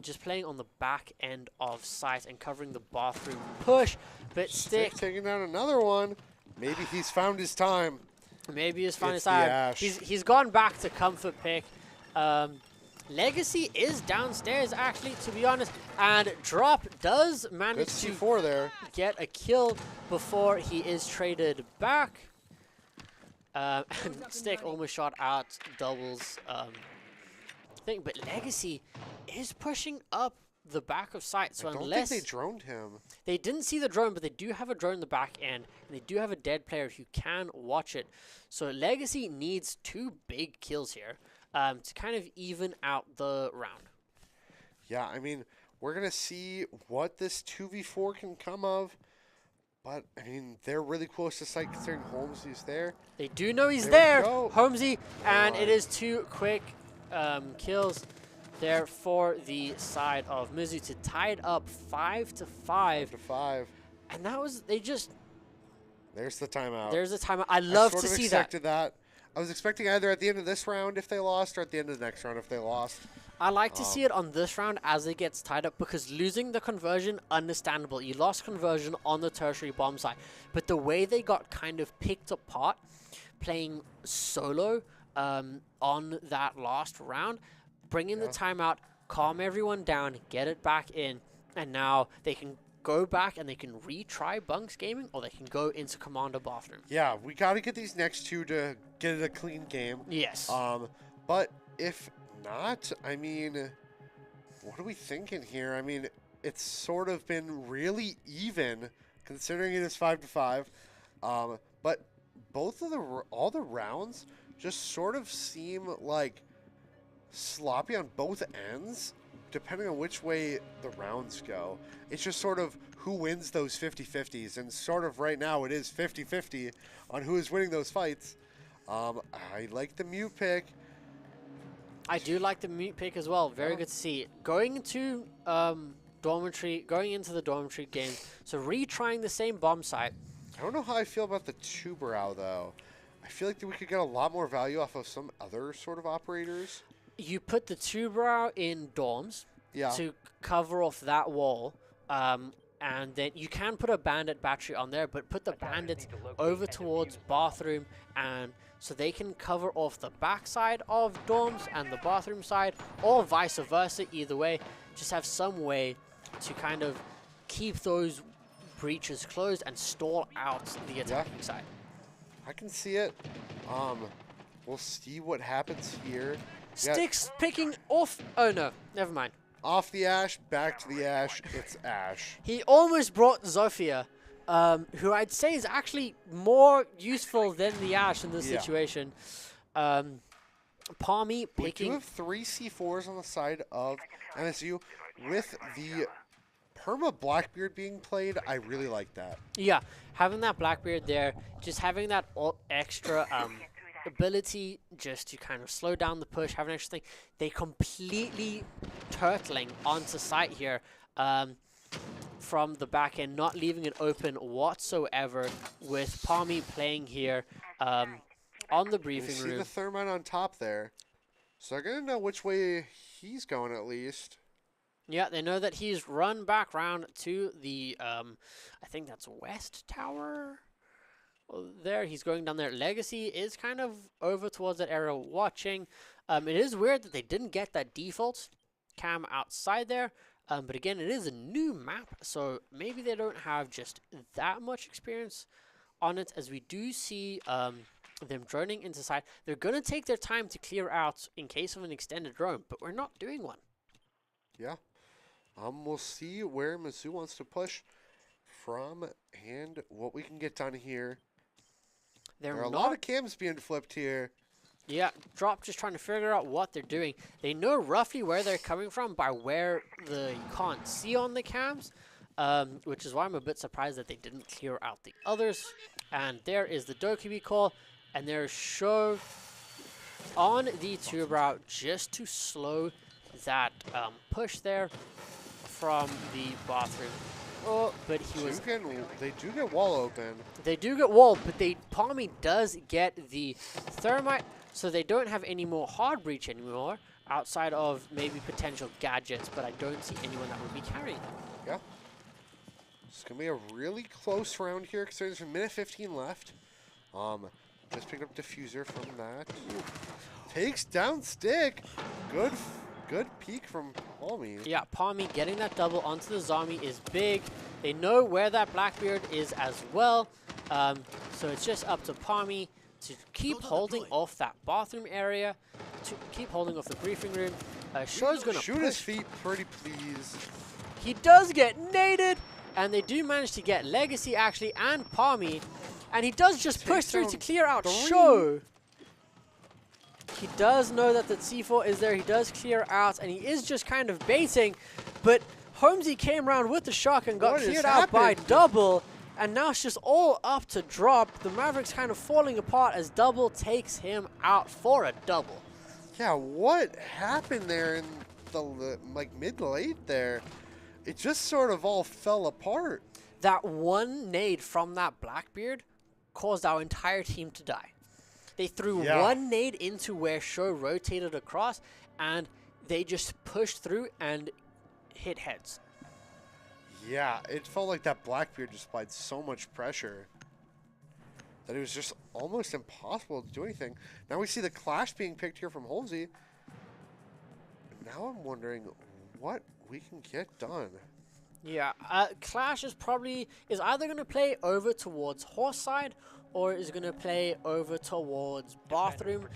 Just playing on the back end of site and covering the bathroom push. But Stick taking down another one. Maybe he's found his time. maybe he's found his It's the time. Ash. He's gone back to comfort pick. Legacy is downstairs, actually, to be honest. And Drop does manage Good to C4 there. get a kill before he is traded back. And Stick almost shot out doubles thing, but Legacy is pushing up the back of site. So I don't unless think they droned him. they didn't see the drone, but they do have a drone in the back end, and they do have a dead player who can watch it. So Legacy needs 2 big kills here to kind of even out the round. Yeah, I mean, we're going to see what this 2v4 can come of. But, I mean, they're really close to site considering Holmesy's there. They do know he's There there, we go. Holmesy, and it Alright. is 2 quick kills there for the side of Mizu to tie it up 5-5. 5-5. And that was, they just, There's the timeout. there's a timeout. I love sort to of see that. expected that. I was expecting either at the end of this round if they lost or at the end of the next round if they lost. I like to see it on this round as it gets tied up, because losing the conversion, understandable. You lost conversion on the tertiary bomb side. But the way they got kind of picked apart, playing solo on that last round, bringing the timeout, calm everyone down, get it back in, and now they can go back and they can retry Bunks Gaming, or they can go into Commander Bathroom. Yeah, we got to get these next 2 to get it a clean game. Yes. But if not, I mean, what are we thinking here? I mean, it's sort of been really even considering it is 5-5. But both of all the rounds just sort of seem like sloppy on both ends, depending on which way the rounds go. It's just sort of who wins those 50-50s, and sort of right now it is 50-50 on who is winning those fights. I like the mute pick. I do like the mute pick as well. Very good to see. Going into going into the dormitory game, so retrying the same bomb site. I don't know how I feel about the two-brow, though. I feel like that we could get a lot more value off of some other sort of operators. You put the 2-brow in dorms Yeah. to cover off that wall, and then you can put a bandit battery on there, but put the bandits over towards bathroom, and so they can cover off the backside of dorms and the bathroom side, or vice versa. Either way, just have some way to kind of keep those breaches closed and stall out the attacking side. I can see it. We'll see what happens here. Yeah, Sticks picking off. Oh no, never mind. off the Ash, back to the Ash. It's Ash. He almost brought Zofia, who I'd say is actually more useful than the Ash in this Yeah. situation. Palmy We do picking. have 3 C4s on the side of MSU with the Perma Blackbeard being played. I really like that. Yeah, having that Blackbeard there, just having that extra ability just to kind of slow down the push, have an extra thing. They completely turtling onto site here from the back end, not leaving it open whatsoever, with Palmy playing here on the We briefing see room. the Thermite on top there. So they're going to know which way he's going at least. Yeah, they know that he's run back round to the, I think that's West Tower. Well, there, he's going down there. Legacy is kind of over towards that area watching. It is weird that they didn't get that default cam outside there. But again, it is a new map, so maybe they don't have just that much experience on it, as we do see them droning into site. They're going to take their time to clear out in case of an extended drone, but we're not doing one. Yeah. We'll see where Mizzou wants to push from and what we can get done here. They're There are a not. lot of cams being flipped here. Yeah, Drop just trying to figure out what they're doing. They know roughly where they're coming from by where you can't see on the cams, which is why I'm a bit surprised that they didn't clear out the others. And there is the Dokkaebi call, and there's Show on the two-brow just to slow that push there from the bathroom. Oh, but he was... They do get wall open. They do get walled, but Palmy does get the thermite, so they don't have any more hard breach anymore, outside of maybe potential gadgets, but I don't see anyone that would be carrying them. Yeah. It's going to be a really close round here because there's a minute 15 left. Just picked up diffuser from that. Takes down Stick. Good peek from Palmy. Yeah, Palmy getting that double onto the zombie is big. They know where that Blackbeard is as well. So it's just up to Palmy to keep holding off that bathroom area, to keep holding off the briefing room. Show's going to shoot his feet, pretty please. He does get naded, and they do manage to get Legacy actually and Palmy. And he does just push through to clear out Show. He does know that the C4 is there. He does clear out, and he is just kind of baiting. But Holmesy came around with the shotgun, got cleared out by Double, and now it's just all up to drop. The Maverick's kind of falling apart as Double takes him out for a double. Yeah, what happened there in the mid-late there? It just sort of all fell apart. That one nade from that Blackbeard caused our entire team to die. They threw one nade into where Show rotated across, and they just pushed through and hit heads. Yeah, it felt like that Blackbeard just applied so much pressure that it was just almost impossible to do anything. Now we see the Clash being picked here from Holmesy. Now I'm wondering what we can get done. Yeah, Clash is either going to play over towards Horse side or is going to play over towards Bathroom,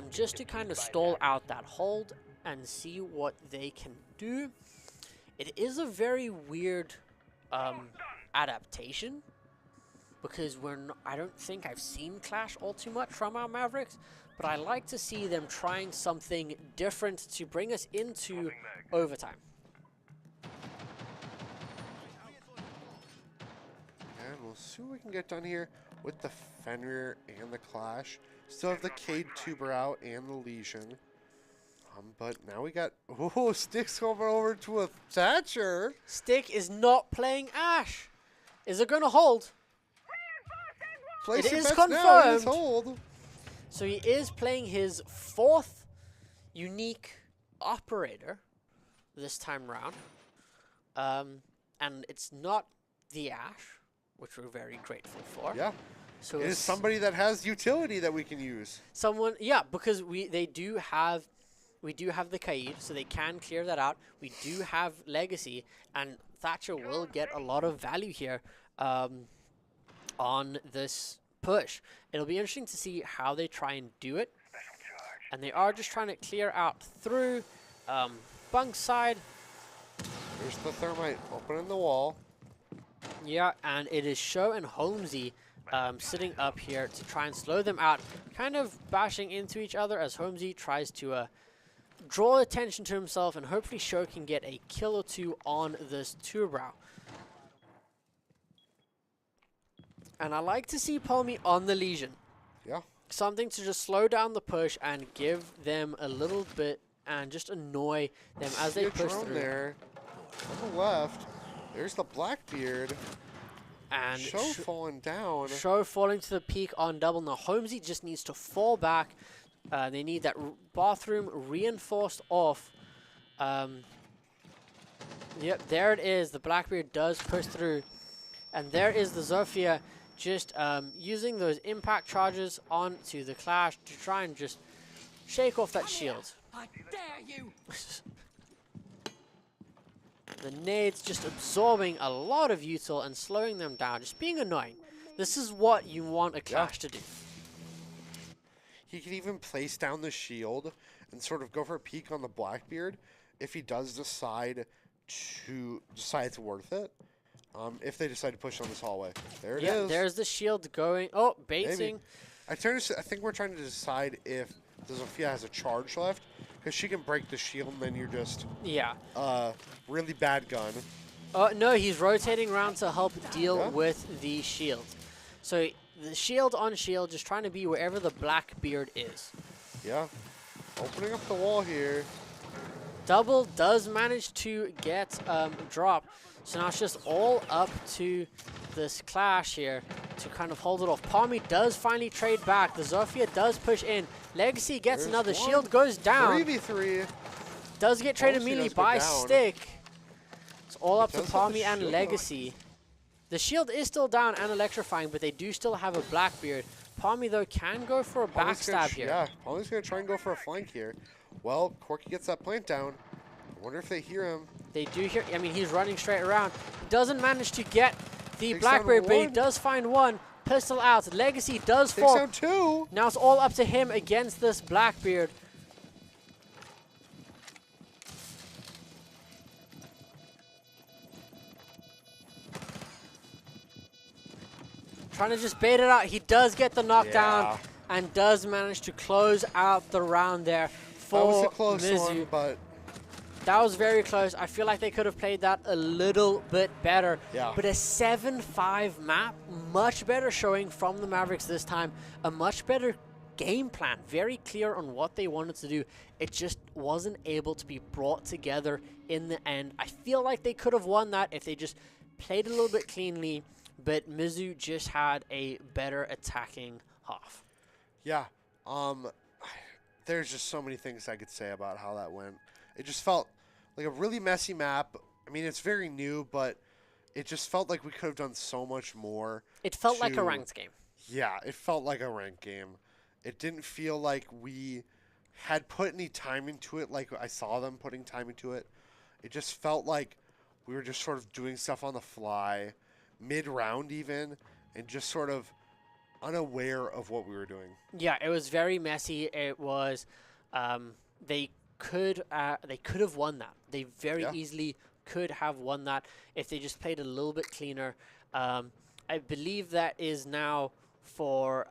just to kind of stall out that hold and see what they can do. It is a very weird adaptation because I don't think I've seen Clash all too much from our Mavericks, but I like to see them trying something different to bring us into overtime. And we'll see what we can get done here with the Fenrir and the Clash. Still have the Cade Tuber out and the Legion. But now we got... Oh, Stick's over to a Thatcher. Stick is not playing Ash. Is it going to hold? Place it your is bets confirmed. now. It is hold. So he is playing his 4th unique operator this time round. And it's not the Ash, which we're very grateful for. Yeah. So it is somebody that has utility that we can use. Someone, yeah, because we do have the Kaid, so they can clear that out. We do have Legacy, and Thatcher will get a lot of value here on this push. It'll be interesting to see how they try and do it. And they are just trying to clear out through bunk side. There's the thermite opening the wall. Yeah, and it is Show and Holmesy sitting up here to try and slow them out, kind of bashing into each other as Holmesy tries to draw attention to himself, and hopefully Show can get a kill or two on this two-brow. And I like to see Palmy on the Legion. Yeah. Something to just slow down the push and give them a little bit and just annoy them as they push through. There. On the left, there's the Blackbeard. And Show falling down. Show falling to the peak on double. Now Holmesy just needs to fall back. They need that bathroom reinforced off. Yep, there it is. The Blackbeard does push through. And there is the Zofia just using those impact charges onto the Clash to try and just shake off that shield. I dare you! The nades just absorbing a lot of util and slowing them down, just being annoying. This is what you want a Clash to do. He can even place down the shield and sort of go for a peek on the Blackbeard if he does decide it's worth it. If they decide to push on this hallway. There it is. There's the shield going. Oh, baiting. I think we're trying to decide if the Zofia has a charge left, because she can break the shield and then you're just really bad gun. Oh no, he's rotating around to help deal with the shield. So the shield on shield, just trying to be wherever the Blackbeard is. Yeah. Opening up the wall here. Double does manage to get drop. So now it's just all up to this Clash here to kind of hold it off. Palmy does finally trade back. The Zofia does push in. Legacy gets There's another. one. Shield goes down. 3v3. Does get traded Palmy immediately does go by down. Stick. It's all It up to does have the Palmy and shield Legacy. The shield is still down and electrifying, but they do still have a Blackbeard. Palmy, though, can go for a Palmy's gonna backstab here. Yeah, Palmy's going to try and go for a flank here. Well, Corky gets that plant down. I wonder if they hear him. They do hear, I mean, he's running straight around. He doesn't manage to get the Takes Blackbeard, down but he one. does find one. Pistol out. Legacy does Takes fall. down 2. Now it's all up to him against this Blackbeard. Trying to just bait it out. He does get the knockdown Yeah. and does manage to close out the round there That was for a close Mizu. one, but That was very close. I feel like they could have played that a little bit better. Yeah. But a 7-5 map, much better showing from the Mavericks this time. A much better game plan, very clear on what they wanted to do. It just wasn't able to be brought together in the end. I feel like they could have won that if they just played a little bit cleanly, but Mizu just had a better attacking half. yeah. There's just so many things I could say about how that went. It just felt like a really messy map. I mean, it's very new, but it just felt like we could have done so much more. It felt like a to- ranked game. Yeah, it felt like a ranked game. It didn't feel like we had put any time into it like I saw them putting time into it. It just felt like we were just sort of doing stuff on the fly, mid-round even, and just sort of unaware of what we were doing. Yeah, it was very messy. It was, they could have won that. They very Yeah. easily could have won that if they just played a little bit cleaner. I believe that is now for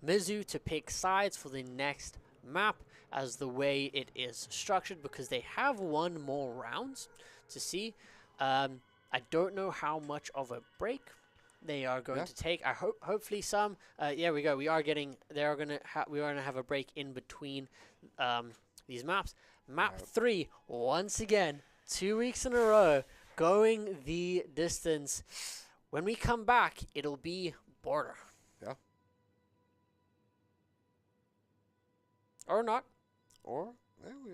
Mizu to pick sides for the next map as the way it is structured, because they have one more rounds to see. I don't know how much of a break they are going to take. I hope, hopefully some. Yeah, we go. We are getting. We are gonna have a break in between these maps. Map 3 once again, 2 weeks in a row, going the distance. When we come back, it'll be border. Yeah. Or not. Or, yeah.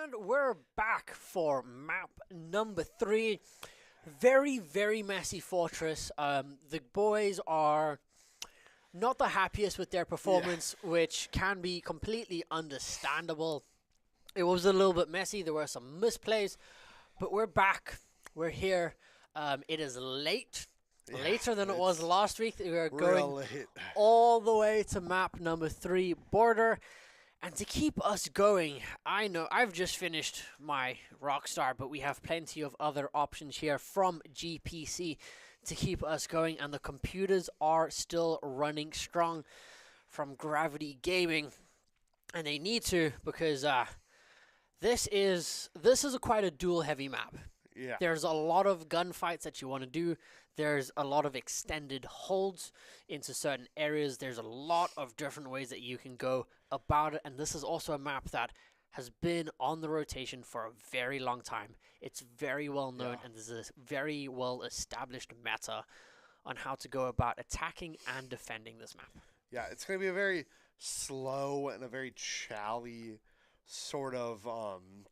And we're back for map number 3. Very, very messy fortress. The boys are not the happiest with their performance, which can be completely understandable. It was a little bit messy. There were some misplays, but we're back. We're here. It is late. Yeah, Later than it was it's last week. We are real going late. all the way to map number 3, Border. And to keep us going, I know I've just finished my Rockstar, but we have plenty of other options here from GPC to keep us going, and the computers are still running strong from Gravity Gaming, and they need to, because this is quite a duel heavy map. Yeah. There's a lot of gunfights that you want to do. There's a lot of extended holds into certain areas. There's a lot of different ways that you can go about it. And this is also a map that has been on the rotation for a very long time. It's very well known, and there's a very well established meta on how to go about attacking and defending this map. Yeah, it's going to be a very slow and a very chally sort of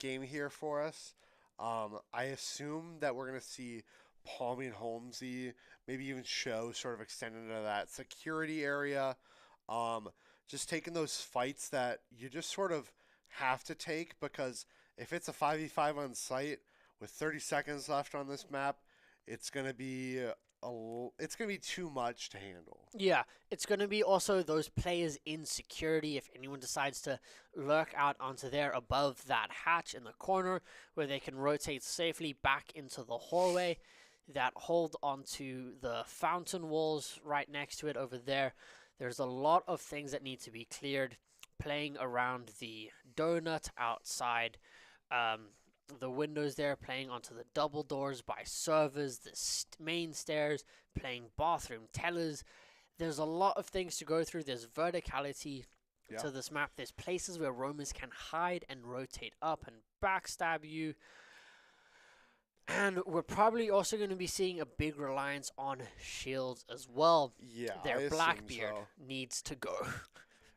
game here for us. I assume that we're going to see Palmy and Holmesy maybe even show sort of extended into that security area. Just taking those fights that you just sort of have to take, because if it's a 5v5 on site with 30 seconds left on this map, it's going to be too much to handle. Yeah, it's going to be also those players in security. If anyone decides to lurk out onto there above that hatch in the corner where they can rotate safely back into the hallway, that hold onto the fountain walls right next to it over there. There's a lot of things that need to be cleared. Playing around the donut outside the windows there, playing onto the double doors by servers, the main stairs, playing bathroom tellers. There's a lot of things to go through. There's verticality to this map. There's places where roamers can hide and rotate up and backstab you. And we're probably also going to be seeing a big reliance on shields as well. Yeah, Their Blackbeard needs to go.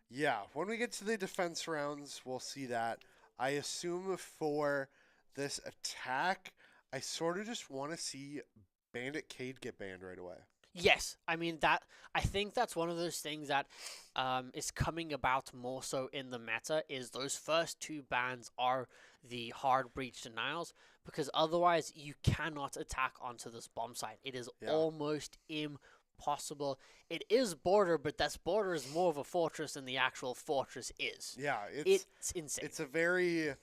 Yeah, when we get to the defense rounds, we'll see that. I assume for this attack, I sort of just want to see Bandit Cade get banned right away. Yes, I mean I think that's one of those things that is coming about more so in the meta, is those first 2 bans are the hard breach denials, because otherwise you cannot attack onto this bomb site. It is almost impossible. It is Border, but this Border is more of a fortress than the actual fortress is. Yeah, it's insane. It's a very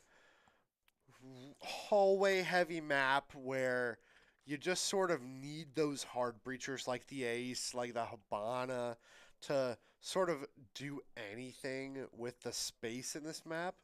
hallway heavy map where you just sort of need those hard breachers like the Ace, like the Habana, to sort of do anything with the space in this map.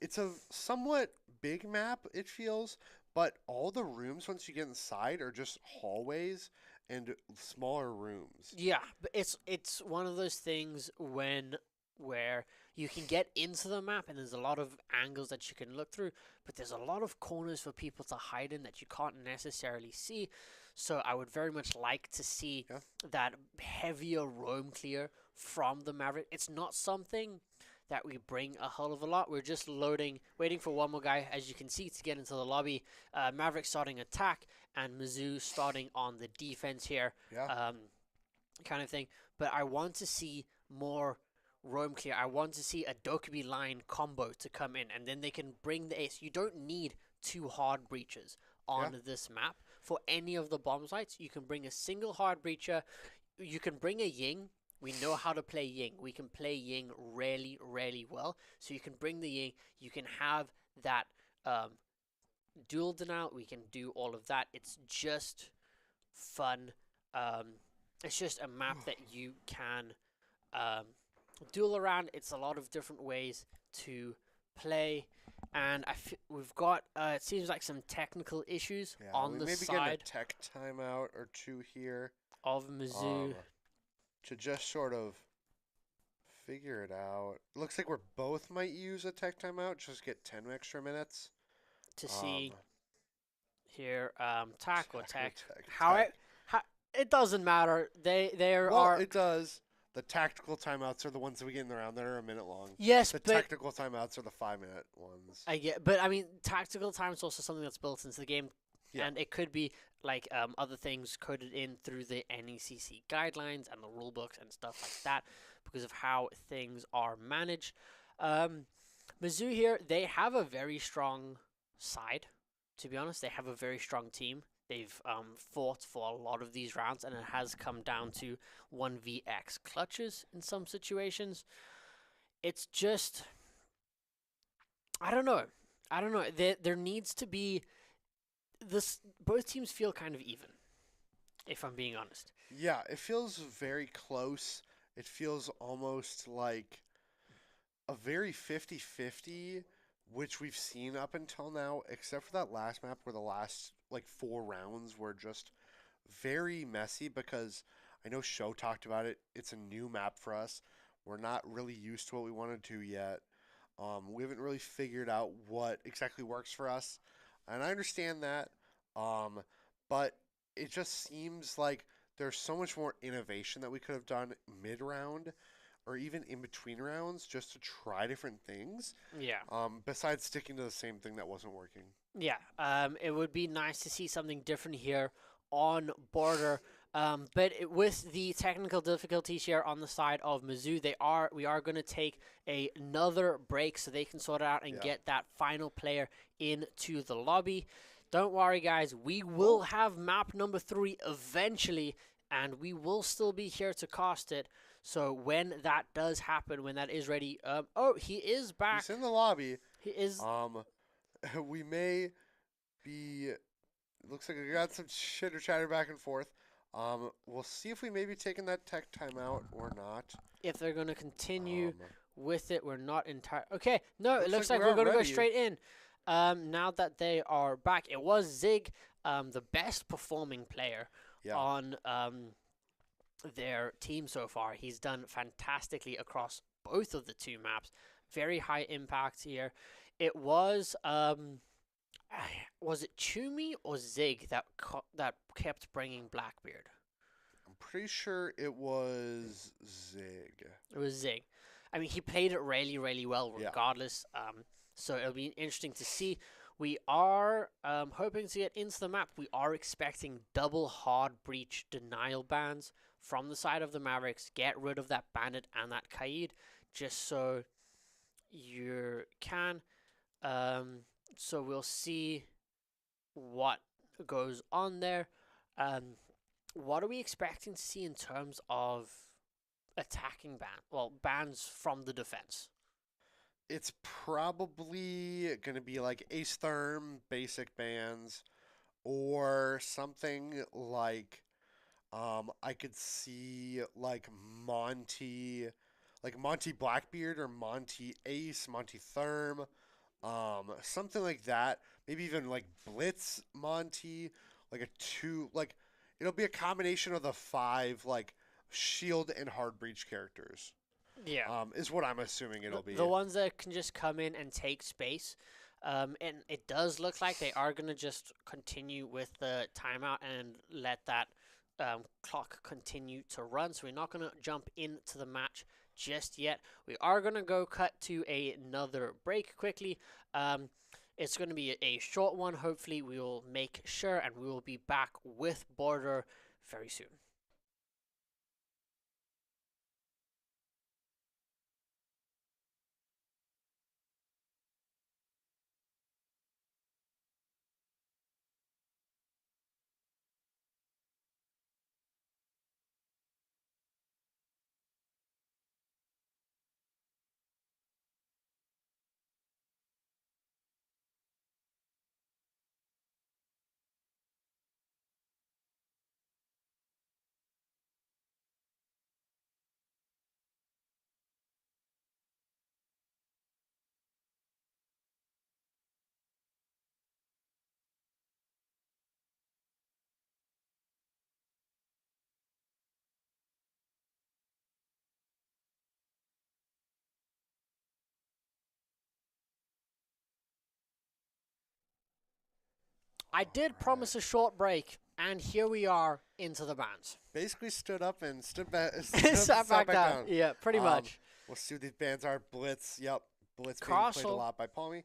It's a somewhat big map, it feels, but all the rooms once you get inside are just hallways and smaller rooms. Yeah, but it's one of those things where you can get into the map and there's a lot of angles that you can look through, but there's a lot of corners for people to hide in that you can't necessarily see. So I would very much like to see that heavier roam clear from the Maverick. It's not something that we bring a hell of a lot. We're just waiting for one more guy, as you can see, to get into the lobby. Maverick starting attack and MSU starting on the defense here, kind of thing. But I want to see more roam clear. I want to see a Dokkaebi line combo to come in, and then they can bring the Ace. You don't need 2 hard breaches on this map for any of the bomb sites. You can bring a single hard breacher. You can bring a Ying. We know how to play Ying. We can play Ying really, really well. So you can bring the Ying. You can have that dual denial. We can do all of that. It's just fun. It's just a map that you can duel around. It's a lot of different ways to play. And we've got, it seems like some technical issues on the side. Maybe get a tech timeout or 2 here. Of MSU. To just sort of figure it out. Looks like we're both might use a tech timeout, just get 10 extra minutes. To see here, tack or tech. How it doesn't matter. There are. It does. The tactical timeouts are the ones that we get in the round that are a minute long. Yes, The but technical timeouts are the 5-minute ones. I get, but I mean, tactical time is also something that's built into the game, Yeah. and it could be like other things coded in through the NECC guidelines and the rule books and stuff like that because of how things are managed. Mizzou here, they have a very strong side. To be honest, they have a very strong team. They've fought for a lot of these rounds, and it has come down to 1vx clutches in some situations. It's just, I don't know. I don't know. There needs to be this. Both teams feel kind of even, if I'm being honest. Yeah, it feels very close. It feels almost like a very 50-50, which we've seen up until now, except for that last map where the last like 4 rounds were just very messy because I know Show talked about it. It's a new map for us. We're not really used to what we want to do yet. We haven't really figured out what exactly works for us, and I understand that. But it just seems like there's so much more innovation that we could have done mid round or even in between rounds just to try different things. Yeah. Besides sticking to the same thing that wasn't working. Yeah. It would be nice to see something different here on border. But with the technical difficulties here on the side of Mizzou, we are going to take another break so they can sort it out and get that final player into the lobby. Don't worry, guys. We will have map number 3 eventually, and we will still be here to cast it. So when that does happen, when that is ready, oh, he is back. He's in the lobby. He is. We may be. Looks like we got some chitter chatter back and forth. We'll see if we may be taking that tech timeout or not. If they're going to continue with it, we're not entirely. Okay, no, it looks like we're we're going to go ready. straight in. Now that they are back, it was Zig, the best performing player on their team so far. He's done fantastically across both of the 2 maps. Very high impact here. It was it Chumi or Zig that kept bringing Blackbeard? I'm pretty sure it was Zig. It was Zig. I mean, he played it really, really well regardless. So it'll be interesting to see. We are hoping to get into the map. We are expecting double hard breach denial bans from the side of the Mavericks. Get rid of that Bandit and that Kaid just so you can. So we'll see what goes on there. What are we expecting to see in terms of attacking ban? Well, bans from the defense. It's probably going to be like Ace Therm basic bans or something like I could see like Monty Blackbeard or Monty Ace, Monty Therm, something like that. Maybe even like Blitz Monty, like a 2, like it'll be a combination of the 5 like shield and hard breach characters. Yeah. Is what I'm assuming it'll be. The ones that can just come in and take space. And it does look like they are going to just continue with the timeout and let that clock continue to run. So we're not going to jump into the match just yet. We are going to go cut to another break quickly. It's going to be a short one. Hopefully we will make sure, and we will be back with Border very soon. I did promise a short break. And here we are into the bands. Basically stood up and stood back. Sat back down. Yeah, pretty much. We'll see what these bands are. Blitz. Yep. Blitz being played a lot by Palmy.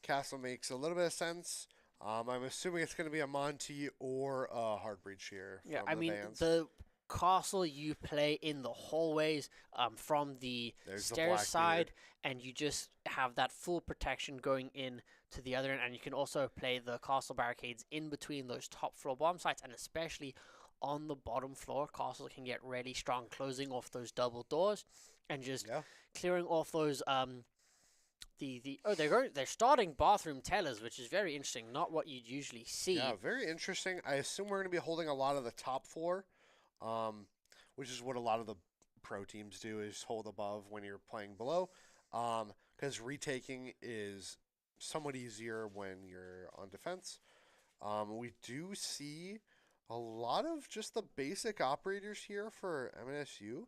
Castle makes a little bit of sense. I'm assuming it's going to be a Monty or a Hard Breach here. Yeah, from I the mean, bands. the castle you play in the hallways from the There's the stairs Blackbeard. side, and you just have that full protection going in to the other end, and you can also play the castle barricades in between those top floor bomb sites, and especially on the bottom floor, castle can get really strong, closing off those double doors and just clearing off those they're starting bathroom tellers, which is very interesting, not what you'd usually see. Yeah, very interesting. I assume we're going to be holding a lot of the top floor, which is what a lot of the pro teams do, is hold above when you're playing below, because retaking is somewhat easier when you're on defense. We do see a lot of just the basic operators here for MSU.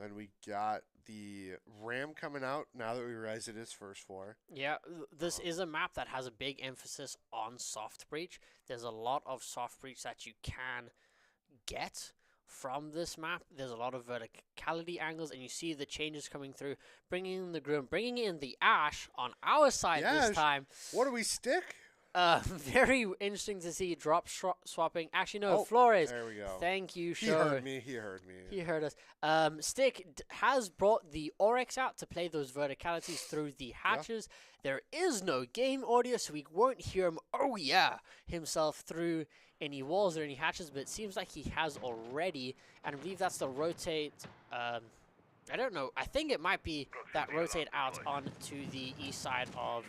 And we got the Ram coming out now that we realize it is first floor. Yeah, this is a map that has a big emphasis on soft breach. There's a lot of soft breach that you can get from this map. There's a lot of verticality angles, and you see the changes coming through, bringing in the Grim, bringing in the Ash on our side this time. What do we stick? Very interesting to see drop swapping. Actually, no, Flores. There we go. Thank you, He Show. heard me. He heard me. He heard us. Stick has brought the Oryx out to play those verticalities through the hatches. There is no game audio, so we won't hear him, himself through any walls or any hatches, but it seems like he has already, and I believe that's the rotate. I don't know. I think it might be that rotate out onto the east side of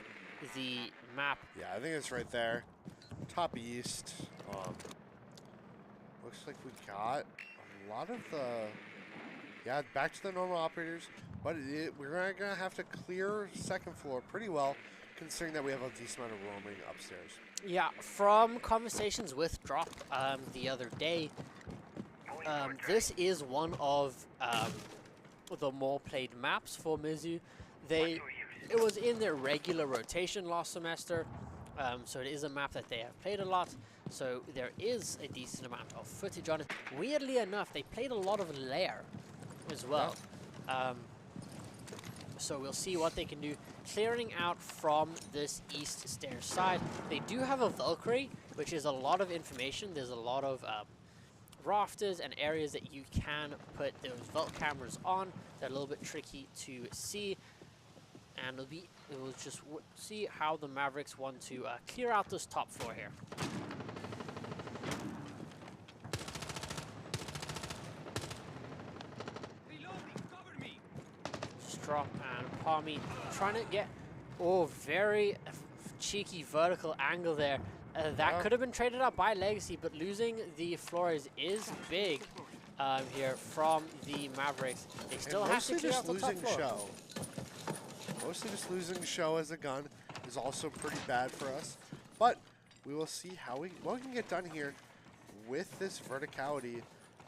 the map. Yeah, I think it's right there. Top east. Looks like we got a lot of the... Yeah, back to the normal operators. But we're going to have to clear second floor pretty well, considering that we have a decent amount of roaming upstairs. Yeah, from conversations with Drop the other day, this is one of the more played maps for MSU. It was in their regular rotation last semester, so it is a map that they have played a lot, so there is a decent amount of footage on it. Weirdly enough, they played a lot of Lair as well, so we'll see what they can do. Clearing out from this east stairs side, they do have a Valkyrie, which is a lot of information. There's a lot of rafters and areas that you can put those vault cameras on. They're a little bit tricky to see. And we'll just see how the Mavericks want to clear out this top floor here. Reloading, cover me. Just Drop and Palmy trying to get very cheeky vertical angle there. That could have been traded up by Legacy, but losing the Flores is big here from the Mavericks. They still have to clear out the top floor. Show. Mostly just losing Show as a gun is also pretty bad for us. But we will see what we can get done here with this verticality.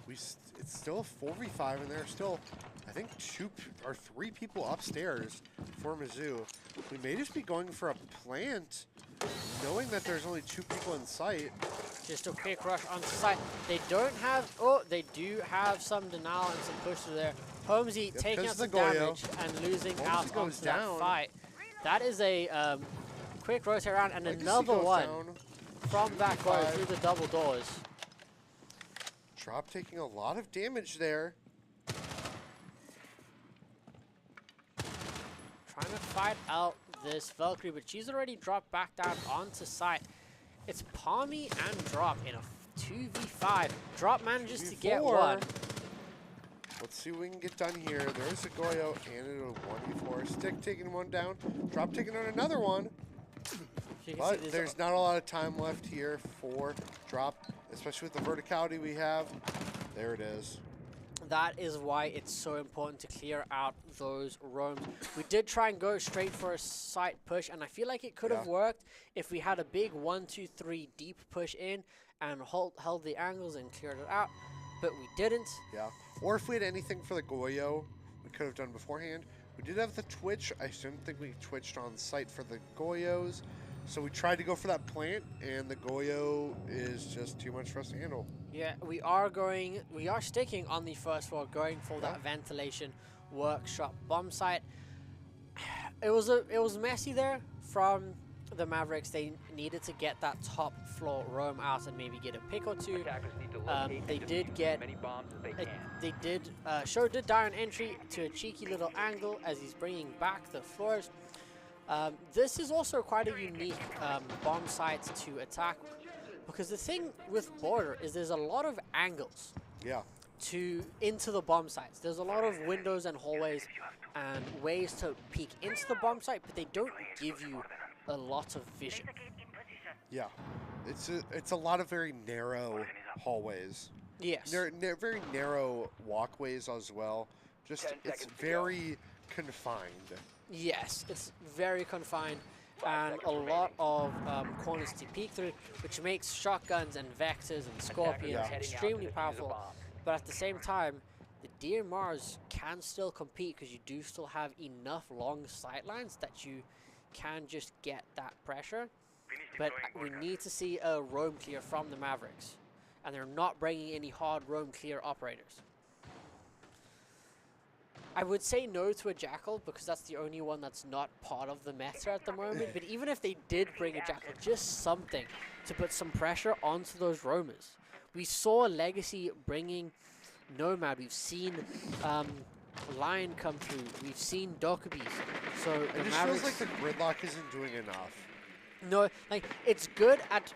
It's still a 4v5, and there are still, I think, 2 or 3 people upstairs for Mizzou. We may just be going for a plant, knowing that there's only 2 people in sight. Just a quick rush on site. They don't have, they do have some denial and some push through there. Holmesy taking out some damage and losing out onto that fight. That is a quick rotate around, and another one from that Goyo through the double doors. Drop taking a lot of damage there. Trying to fight out this Valkyrie, but she's already dropped back down onto site. It's Palmy and Drop in a 2v5. Drop manages to get one. Let's see what we can get done here. There's a Goyo and a 1v4. Stick taking one down. Drop taking on another one. But there's not a lot of time left here for Drop, especially with the verticality we have. There it is. That is why it's so important to clear out those roams. We did try and go straight for a site push, and I feel like it could have worked if we had a big 1-2-3 deep push in and held the angles and cleared it out, but we didn't. Yeah, or if we had anything for the Goyo, we could have done beforehand. We did have the Twitch. I didn't think we twitched on site for the Goyos, So we tried to go for that plant, and the Goyo is just too much for us to handle. Yeah, we are sticking on the first floor, going for that ventilation workshop bomb site. It was messy there from the Mavericks. They needed to get that top floor roam out and maybe get a pick or two. Attackers need to locate They and did defuse get as many bombs as they can. they did Show did die on entry to a cheeky little angle as he's bringing back the floors. This is also quite a unique bomb site to attack, because the thing with Border is there's a lot of angles Yeah. into the bomb sites. There's a lot of windows and hallways and ways to peek into the bomb site, but they don't give you a lot of vision. Yeah. It's a lot of very narrow hallways. Yes. Very narrow walkways as well. Just 10 it's seconds to very confined. Yes, it's very confined, and a lot of corners to peek through, which makes shotguns and vectors and scorpions Yeah. extremely powerful. But at the same time, the DMRs can still compete because you do still have enough long sight lines that you can just get that pressure. But we need to see a roam clear from the Mavericks, and they're not bringing any hard roam clear operators. I would say no to a Jackal because that's the only one that's not part of the meta at the moment. But even if they did bring a Jackal, just something to put some pressure onto those roamers. We saw Legacy bringing Nomad. We've seen Lion come through. We've seen Dokkaebies. So the It just Mavericks, feels like the gridlock isn't doing enough. no, like it's good at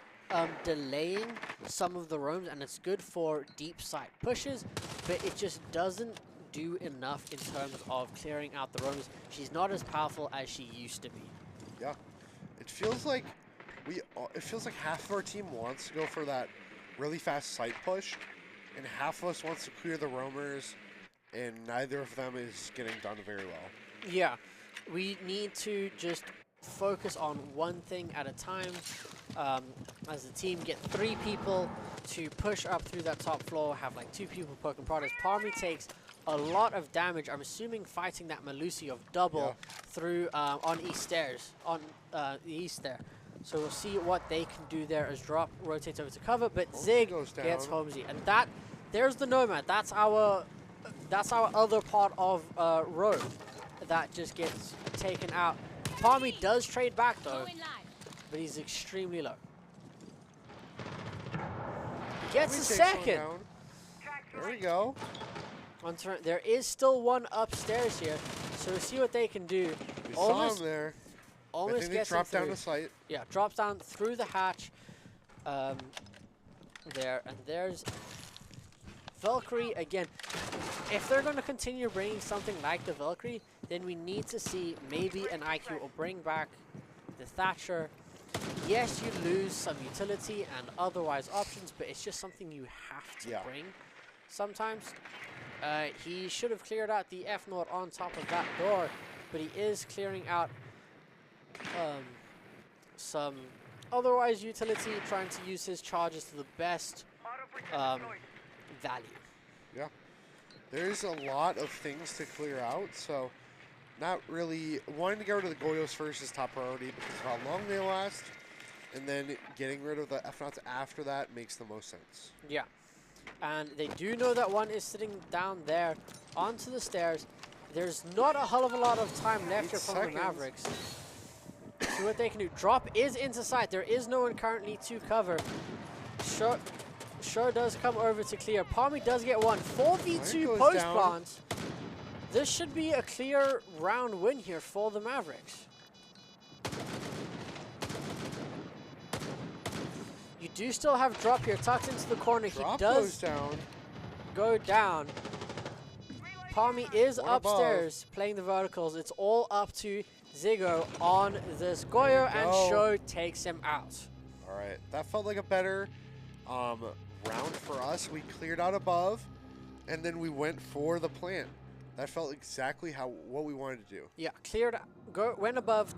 delaying some of the roams, and it's good for deep side pushes, but it just doesn't do enough in terms of clearing out the roams. She's not as powerful as she used to be. Yeah. It feels like half of our team wants to go for that really fast site push, and half of us wants to clear the roamers, and neither of them is getting done very well. Yeah, we need to just focus on one thing at a time. As a team, get 3 people to push up through that top floor, have like 2 people poking products. Palmy takes a lot of damage, I'm assuming fighting that Melusi of double through on east stairs, on the east there. So we'll see what they can do there as Drop rotates over to cover, but Zig goes gets down. Holmesy. And there's the Nomad. That's our other part of road that just gets taken out. Palmy does trade back though, but he's extremely low. He gets a Takes one second. down. There we go. There is still one upstairs here, so we'll see what they can do. We saw him there. I Almost think they gets dropped him down through. to sight. Yeah, drops down through the hatch. There, and there's Valkyrie again. If they're going to continue bringing something like the Valkyrie, then we need to see maybe an IQ or bring back the Thatcher. Yes, you lose some utility and otherwise options, but it's just something you have to bring sometimes. He should have cleared out the F-Nord on top of that door, but he is clearing out some otherwise utility, trying to use his charges to the best value. Yeah. There's a lot of things to clear out, so not really wanting to get rid of the Goyos first is top priority because of how long they last, and then getting rid of the F-Nots after that makes the most sense. Yeah. And they do know that one is sitting down there onto the stairs. There's not a hell of a lot of time left here from the Mavericks. See what they can do. Drop is into sight. There is no one currently to cover. Sure does come over to clear. Palmy does get one. 4v2 post plants. This should be a clear round win here for the Mavericks. You do still have Drop here tucked into the corner. Drop he does goes down. go down. Palmy is One upstairs playing the verticals. It's all up to Ziggo on this Goyo, and Sho takes him out. All right, that felt like a better round for us. We cleared out above, and then we went for the plant. That felt exactly what we wanted to do. Yeah, cleared, went above,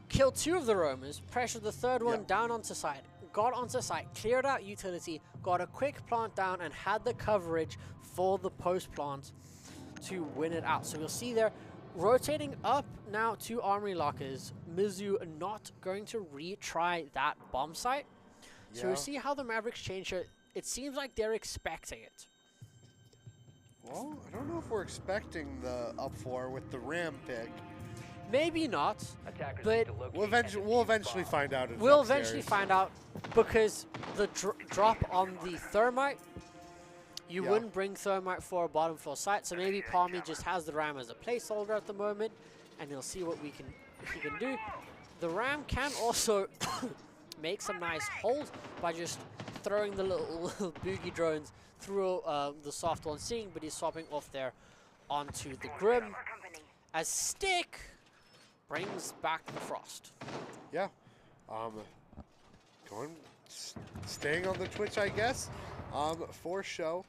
killed 2 of the roamers, pressured the 3rd one down onto site, got onto site, cleared out utility, got a quick plant down, and had the coverage for the post plant to win it out. So you'll see there, rotating up now to armory lockers. MSU not going to retry that bomb site. So Yeah. we'll see how the Mavericks change it. It seems like they're expecting it. Well, I don't know if we're expecting the up 4 with the Ram pick. Maybe not, Attackers but need to locate We'll eventually find out. If it's we'll upstairs. eventually find out, because the drop on the thermite, you Yeah. wouldn't bring thermite for a bottom floor site, so maybe Palmy just has the Ram as a placeholder at the moment, and he'll see what he can do. The Ram can also make some nice holes by just throwing the little boogie drones through the soft one seeing, but he's swapping off there onto the Grim as Stick brings back the Frost. Yeah. Staying on the Twitch, I guess. For show.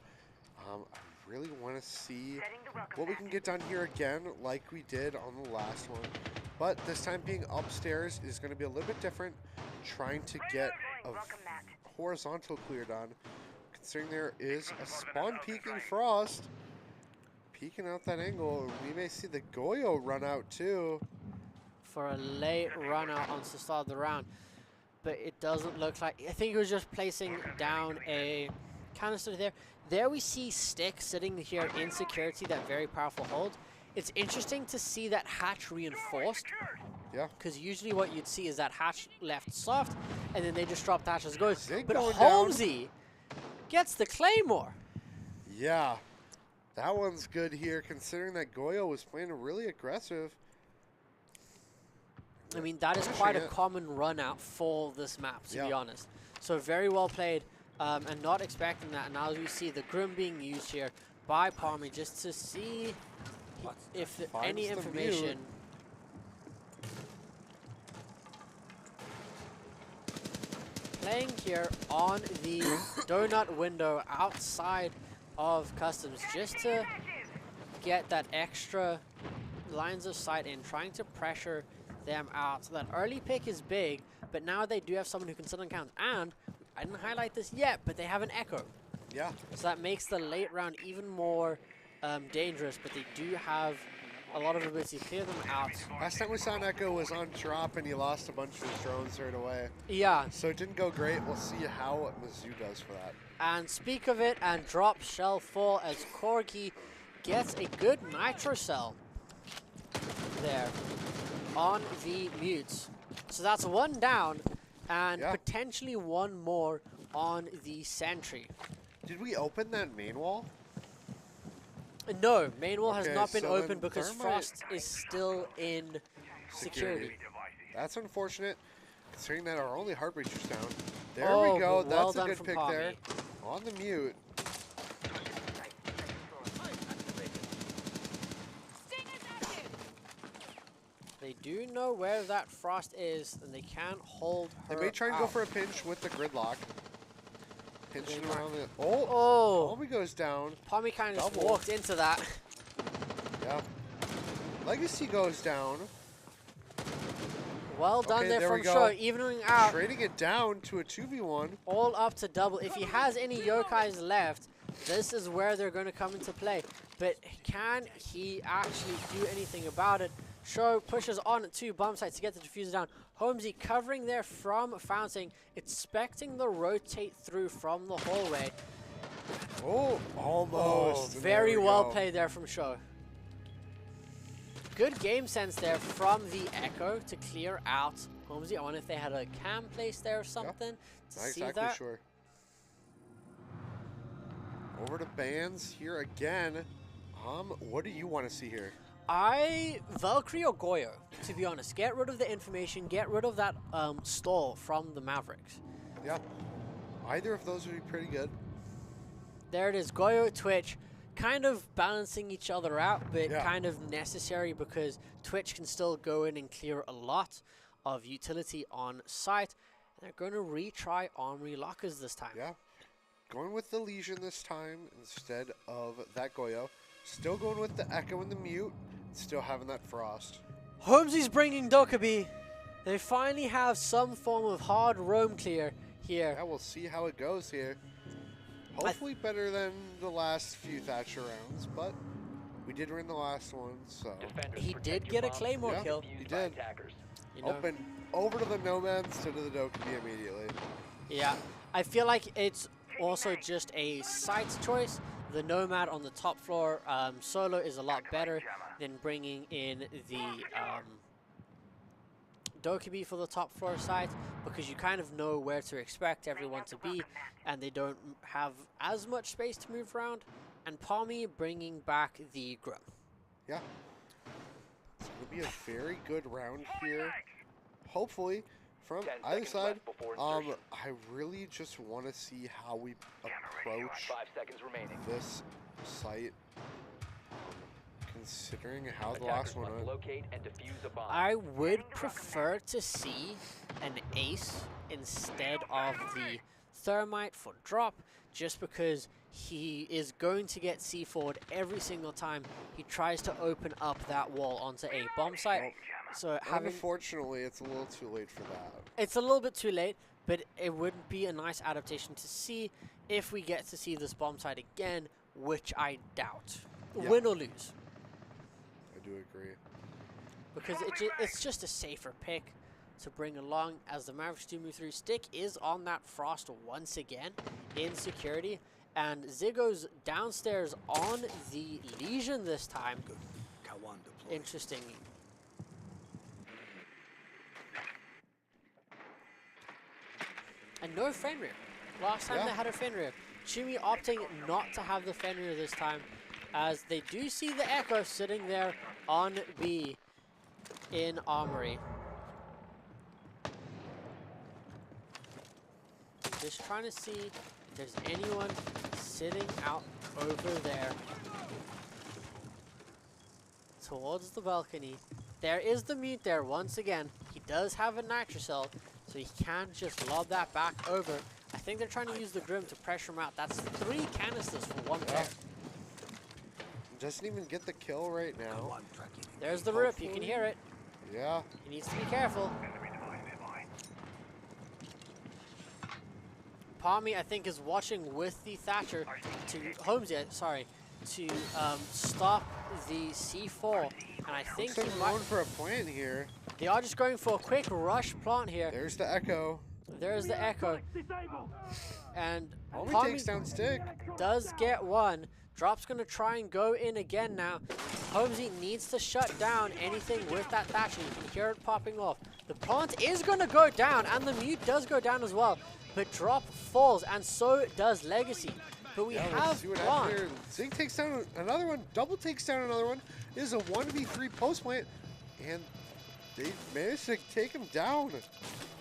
I really want to see what we can get done here again, like we did on the last one. But this time being upstairs is going to be a little bit different. Trying to get a horizontal cleared on. Considering there is a spawn peeking Frost. Peeking out that angle. We may see the Goyo run out too. For a late run out on the start of the round. But it doesn't look like... I think he was just placing down a canister there. There we see Stick sitting here in security, that very powerful hold. It's interesting to see that hatch reinforced. Yeah. Because usually what you'd see is that hatch left soft, and then they just drop the hatch as it goes. Zig But going down. Holmesy gets the Claymore. Yeah. That one's good here, considering that Goyo was playing really aggressive. I mean, that is Pushing quite a it. common run out for this map, to be Yeah. honest. So very well played, and not expecting that. And now we see the Grim being used here by Palmy just to see if Finds any the information. Playing here on the donut window outside of customs, just to get that extra lines of sight in, trying to pressure them out. So that early pick is big, but now they do have someone who can sit on count. And I didn't highlight this yet, but they have an Echo. Yeah. So that makes the late round even more dangerous, but they do have a lot of ability to clear them out. Last time we saw an Echo was on drop and he lost a bunch of his drones right away. Yeah, So it didn't go great. We'll see how MSU does for that. and speak of it, and drop shell fall as Corgi gets a good nitro cell there on the mutes. So that's one down, and Yeah. potentially one more on the sentry. Did we open that main wall? No, main wall has Okay, not been so then open because Thermite- Frost is still in security. That's unfortunate, considering that our only heart breacher's down. There Oh, we go. but well That's a done good from pick Palmy. there. On the mute. They do know where that Frost is, and they can hold her They may try and go out. for a pinch with the gridlock. Pinching might- around the... Oh! Oh, Palmy goes down. Palmy kind of just Double. walked into that. Yeah. Legacy goes down. Well done Okay, there there we from go. Sho, evening out Trading it down to a 2v1. all up to double. If he has any yokais left, this is where they're going to come into play. But can he actually do anything about it? Sho pushes on to bomb sites to get the diffuser down. Holmesy covering there from Fountain, expecting the rotate through from the hallway. Oh, almost. And there Very we well go. played there from Sho. Good game sense there from the Echo to clear out Holmesy. I wonder if they had a cam placed there or something to Not see exactly that. sure. Over to bands here again. What do you want to see here? Valkyrie or Goyo, to be honest. Get rid of the information, get rid of that stall from the Mavericks. Yeah. Either of those would be pretty good. There it is, Goyo, Twitch, kind of balancing each other out, but Yeah. kind of necessary because Twitch can still go in and clear a lot of utility on site. And they're going to retry Armory Lockers this time. Yeah. Going with the Legion this time instead of that Goyo. Still going with the Echo and the Mute. Still having that Frost. Holmesy's bringing Dokkaebi. They finally have some form of hard roam clear here. Yeah, we'll see how it goes here. Hopefully better than the last few Thatcher rounds, but We did win the last one, so Defenders, He protect did your get a bombs Claymore Yeah. kill. defused He by did. attackers. You know, open over to the Nomad instead of the Dokkaebi immediately. yeah. I feel like it's also just a site choice. The Nomad on the top floor solo is a lot better than bringing in the Dokkaebi for the top floor site, because you kind of know where to expect everyone to be, and they don't have as much space to move around. And Palmy bringing back the Grum. Yeah. It's going to be a very good round here. Hopefully, from 10 either seconds side. left before insertion. I really just want to see how we approach 5 seconds remaining. this site, considering how the Attackers last one must went. locate and defuse a bomb. I would prefer to see an ace instead of the thermite for drop, just because he is going to get C4'd every single time he tries to open up that wall onto a bomb site. So Unfortunately, it's a little too late for that. it's a little bit too late, but it would be a nice adaptation to see if we get to see this bomb site again, which I doubt. Yeah. Win or lose. I do agree. Because it's just a safer pick to bring along as the Mavericks do move through. Stick is on that Frost once again in security, and Ziggo's downstairs on the Legion this time. Interesting. And no Fenrir. Last time they had a Fenrir. Chumi opting not to have the Fenrir this time, as they do see the Echo sitting there on B in Armory. Just trying to see if there's anyone sitting out over there towards the balcony. There is the mute there once again. He does have a nitrocell, so he can just lob that back over. I think they're trying to use the Grim to pressure him out. That's 3 canisters for one pick. Doesn't even get the kill right now. There's the rip. You can hear it. Yeah. He needs to be careful. Palmy, I think, is watching with the Thatcher to Holmesy, sorry, to stop the C4. And I think They're he might. going for a plant here. They are just going for a quick rush plant here. There's the Echo. There's the Echo. And Only Palmy takes down Stick. does get one. Drop's going to try and go in again now. Holmesy needs to shut down anything with that Thatcher. You can hear it popping off. The plant is going to go down, and the mute does go down as well. But Drop falls, and so does Legacy. But we have see what plant. happens here. Zig takes down another one. Double takes down another one. This is a 1v3 post plant, and they managed to take him down.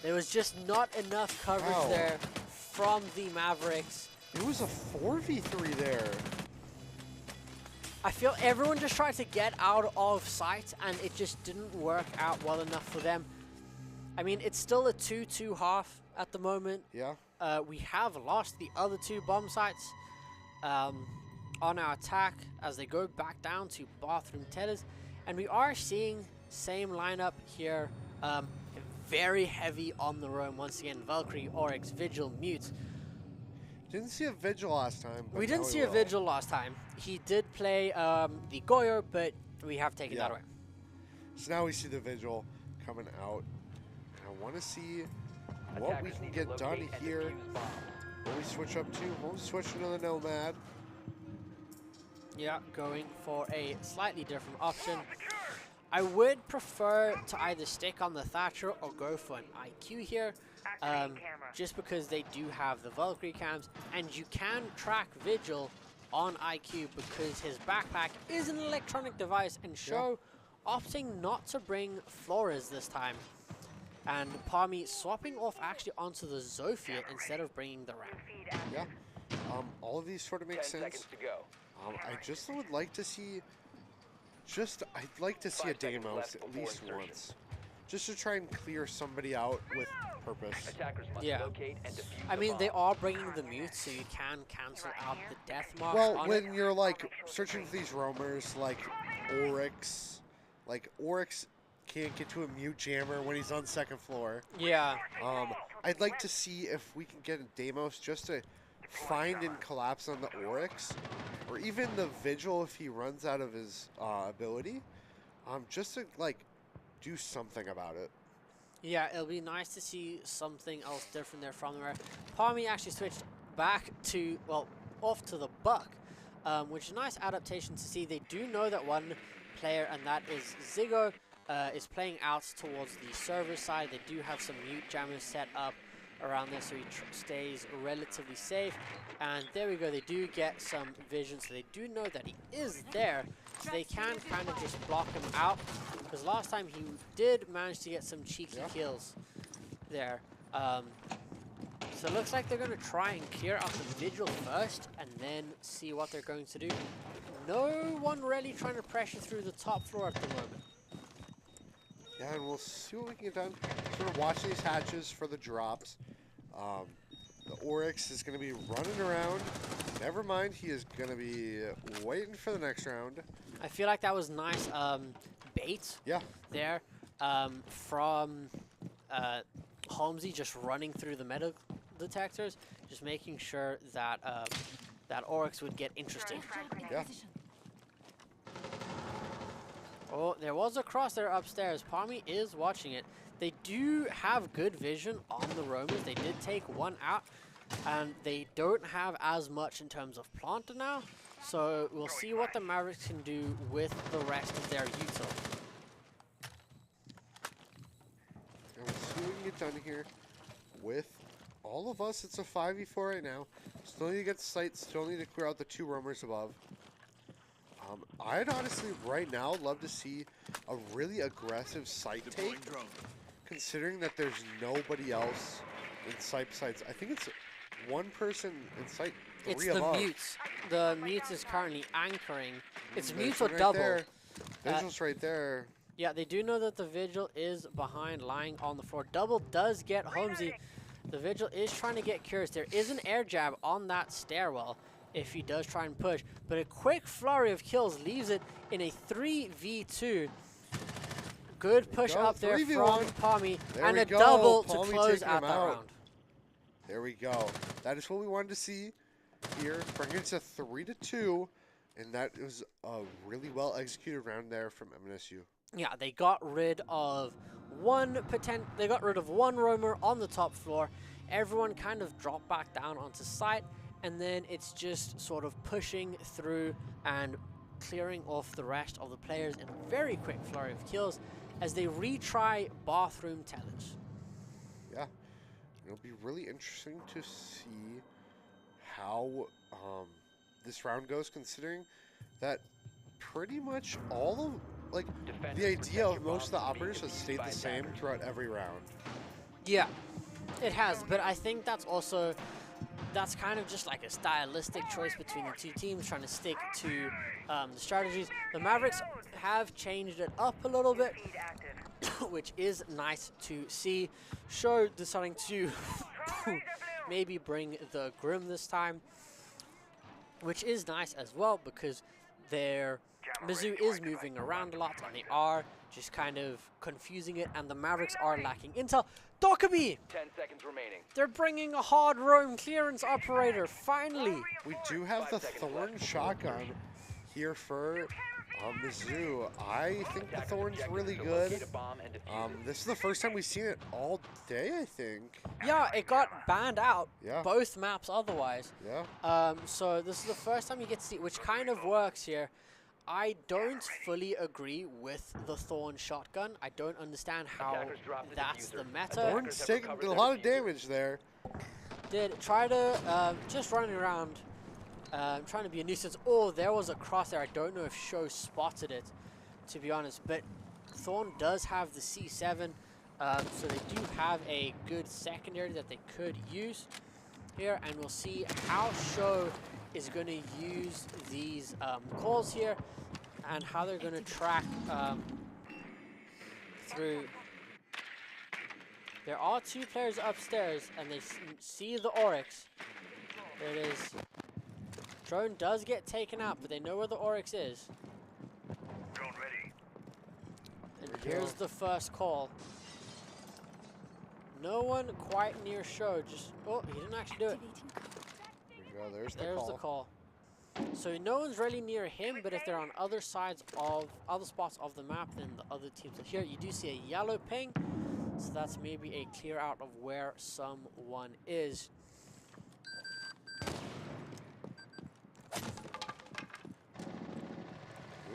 There was just not enough coverage there from the Mavericks. It was a 4v3 there. I feel everyone just tried to get out of sight, and it just didn't work out well enough for them. I mean, it's still a 2-2 half at the moment. Yeah. We have lost the other 2 bomb sites on our attack as they go back down to Bathroom Tellers. And we are seeing same lineup here. Very heavy on the roam once again. Valkyrie, Oryx, Vigil, Mute. Didn't see a Vigil last time. But We didn't now we see a will. Vigil last time. He did play the Goyo, but we have taken that away. So now we see the Vigil coming out. And I want to see what we Attackers can need get to done locate and here. defuse bombs. What we switch up to? We'll switch to the Nomad. Yeah, going for a slightly different option. I would prefer to either stick on the Thatcher or go for an IQ here, just because they do have the Valkyrie cams, and you can track Vigil on IQ because his backpack is an electronic device, and Show opting not to bring Flores this time. And Palmy swapping off actually onto the Zofia instead of bringing the Ram. Yeah. All of these sort of make 10 sense. seconds to go. I just would like to see. I'd like to see a 5 seconds Deimos left at before least insertion. once, just to try and clear somebody out with purpose. Attackers must Yeah. locate and defuse I the mean, they bomb. are bringing the mute, so you can cancel out the death mark Well, on when it. you're like searching for these roamers, like Oryx can't get to a mute jammer when he's on second floor. Yeah. I'd like to see if we can get a Deimos just to find and collapse on the Oryx, or even the Vigil if he runs out of his ability, just to like do something about it. Yeah, it'll be nice to see something else different there from there. Part of me actually switched back to, well, off to the Buck, which is a nice adaptation to see. They do know that one player, and that is Ziggo, is playing out towards the server side. They do have some mute jammers set up around there, so he stays relatively safe. And there we go, they do get some vision, so they do know that he is there, so they can kind of just block him out, because last time he did manage to get some cheeky kills there. So it looks like they're going to try and clear out the Vigil first, and then see what they're going to do. No one really trying to pressure through the top floor at the moment. Yeah, and we'll see what we can get done. Sort of watch these hatches for the drops. The Oryx is going to be running around. Never mind, he is going to be waiting for the next round. I feel like that was nice bait there from Holmesy, just running through the metal detectors, just making sure that that Oryx would get interested. Yeah. Oh, there was a cross there upstairs. Palmy is watching it. They do have good vision on the roamers. They did take one out, and they don't have as much in terms of planter now. So we'll see what the Mavericks can do with the rest of their util. And we'll see what we can get done here with all of us. It's a 5v4 right now. Still need to get sight. Still need to clear out the 2 roamers above. I'd honestly, right now, love to see a really aggressive site take, considering that there's nobody else in sight besides, I think it's one person in sight, 3 It's above. the mutes. The mutes is currently anchoring. It's There's mutes or one right double. there. Vigil's right there. Yeah, they do know that the Vigil is behind, lying on the floor. Double does get Holmesy. The Vigil is trying to get Curious. There is an air jab on that stairwell if he does try and push, but a quick flurry of kills leaves it in a 3v2. Good push up there 3v1. from Palmy, There and we a go. double Palmy to close taking out him that out. round. There we go. That is what we wanted to see here. Bring it to 3-2, and that was a really well executed round there from MSU. Yeah, they got rid of one roamer on the top floor. Everyone kind of dropped back down onto site, and then it's just sort of pushing through and clearing off the rest of the players in a very quick flurry of kills as they retry bathroom tellage. Yeah, it'll be really interesting to see how this round goes, considering that pretty much all of, like, the idea of most of the operators has stayed the same throughout every round. Yeah, it has, but I think that's kind of just like a stylistic choice between the two teams, trying to stick to the strategies. The Mavericks have changed it up a little bit, which is nice to see. Show deciding to maybe bring the Grim this time, which is nice as well, because their Mizzou is moving around a lot, and they are just kind of confusing it, and the Mavericks are lacking intel. Dockerby! 10 seconds remaining. They're bringing a hard roam clearance operator, finally! We do have the Thorn shotgun here for Mizzou. I think the Thorn's really good. This is the first time we've seen it all day, I think. Yeah, it got banned out, Yeah. both maps otherwise. Yeah. So this is the first time you get to see, which kind of works here. I don't fully agree with the Thorn shotgun. I don't understand how that's the meta. Thorn's taking a lot of damage there. Did try to just running around, trying to be a nuisance. Oh, there was a cross there. I don't know if Show spotted it, to be honest. But Thorn does have the C7, so they do have a good secondary that they could use here. And we'll see how Show is going to use these calls here, and how they're going to track through. There are 2 players upstairs, and they see the Oryx. There it is. Drone does get taken out, but they know where the Oryx is. Drone ready. And here's the first call. No one quite near Show. Just, oh, he didn't actually do it. There go. There's the There's call. the call. So no one's really near him, but if they're on other spots of the map, then the other teams will hear it. You do see a yellow ping, so that's maybe a clear out of where someone is.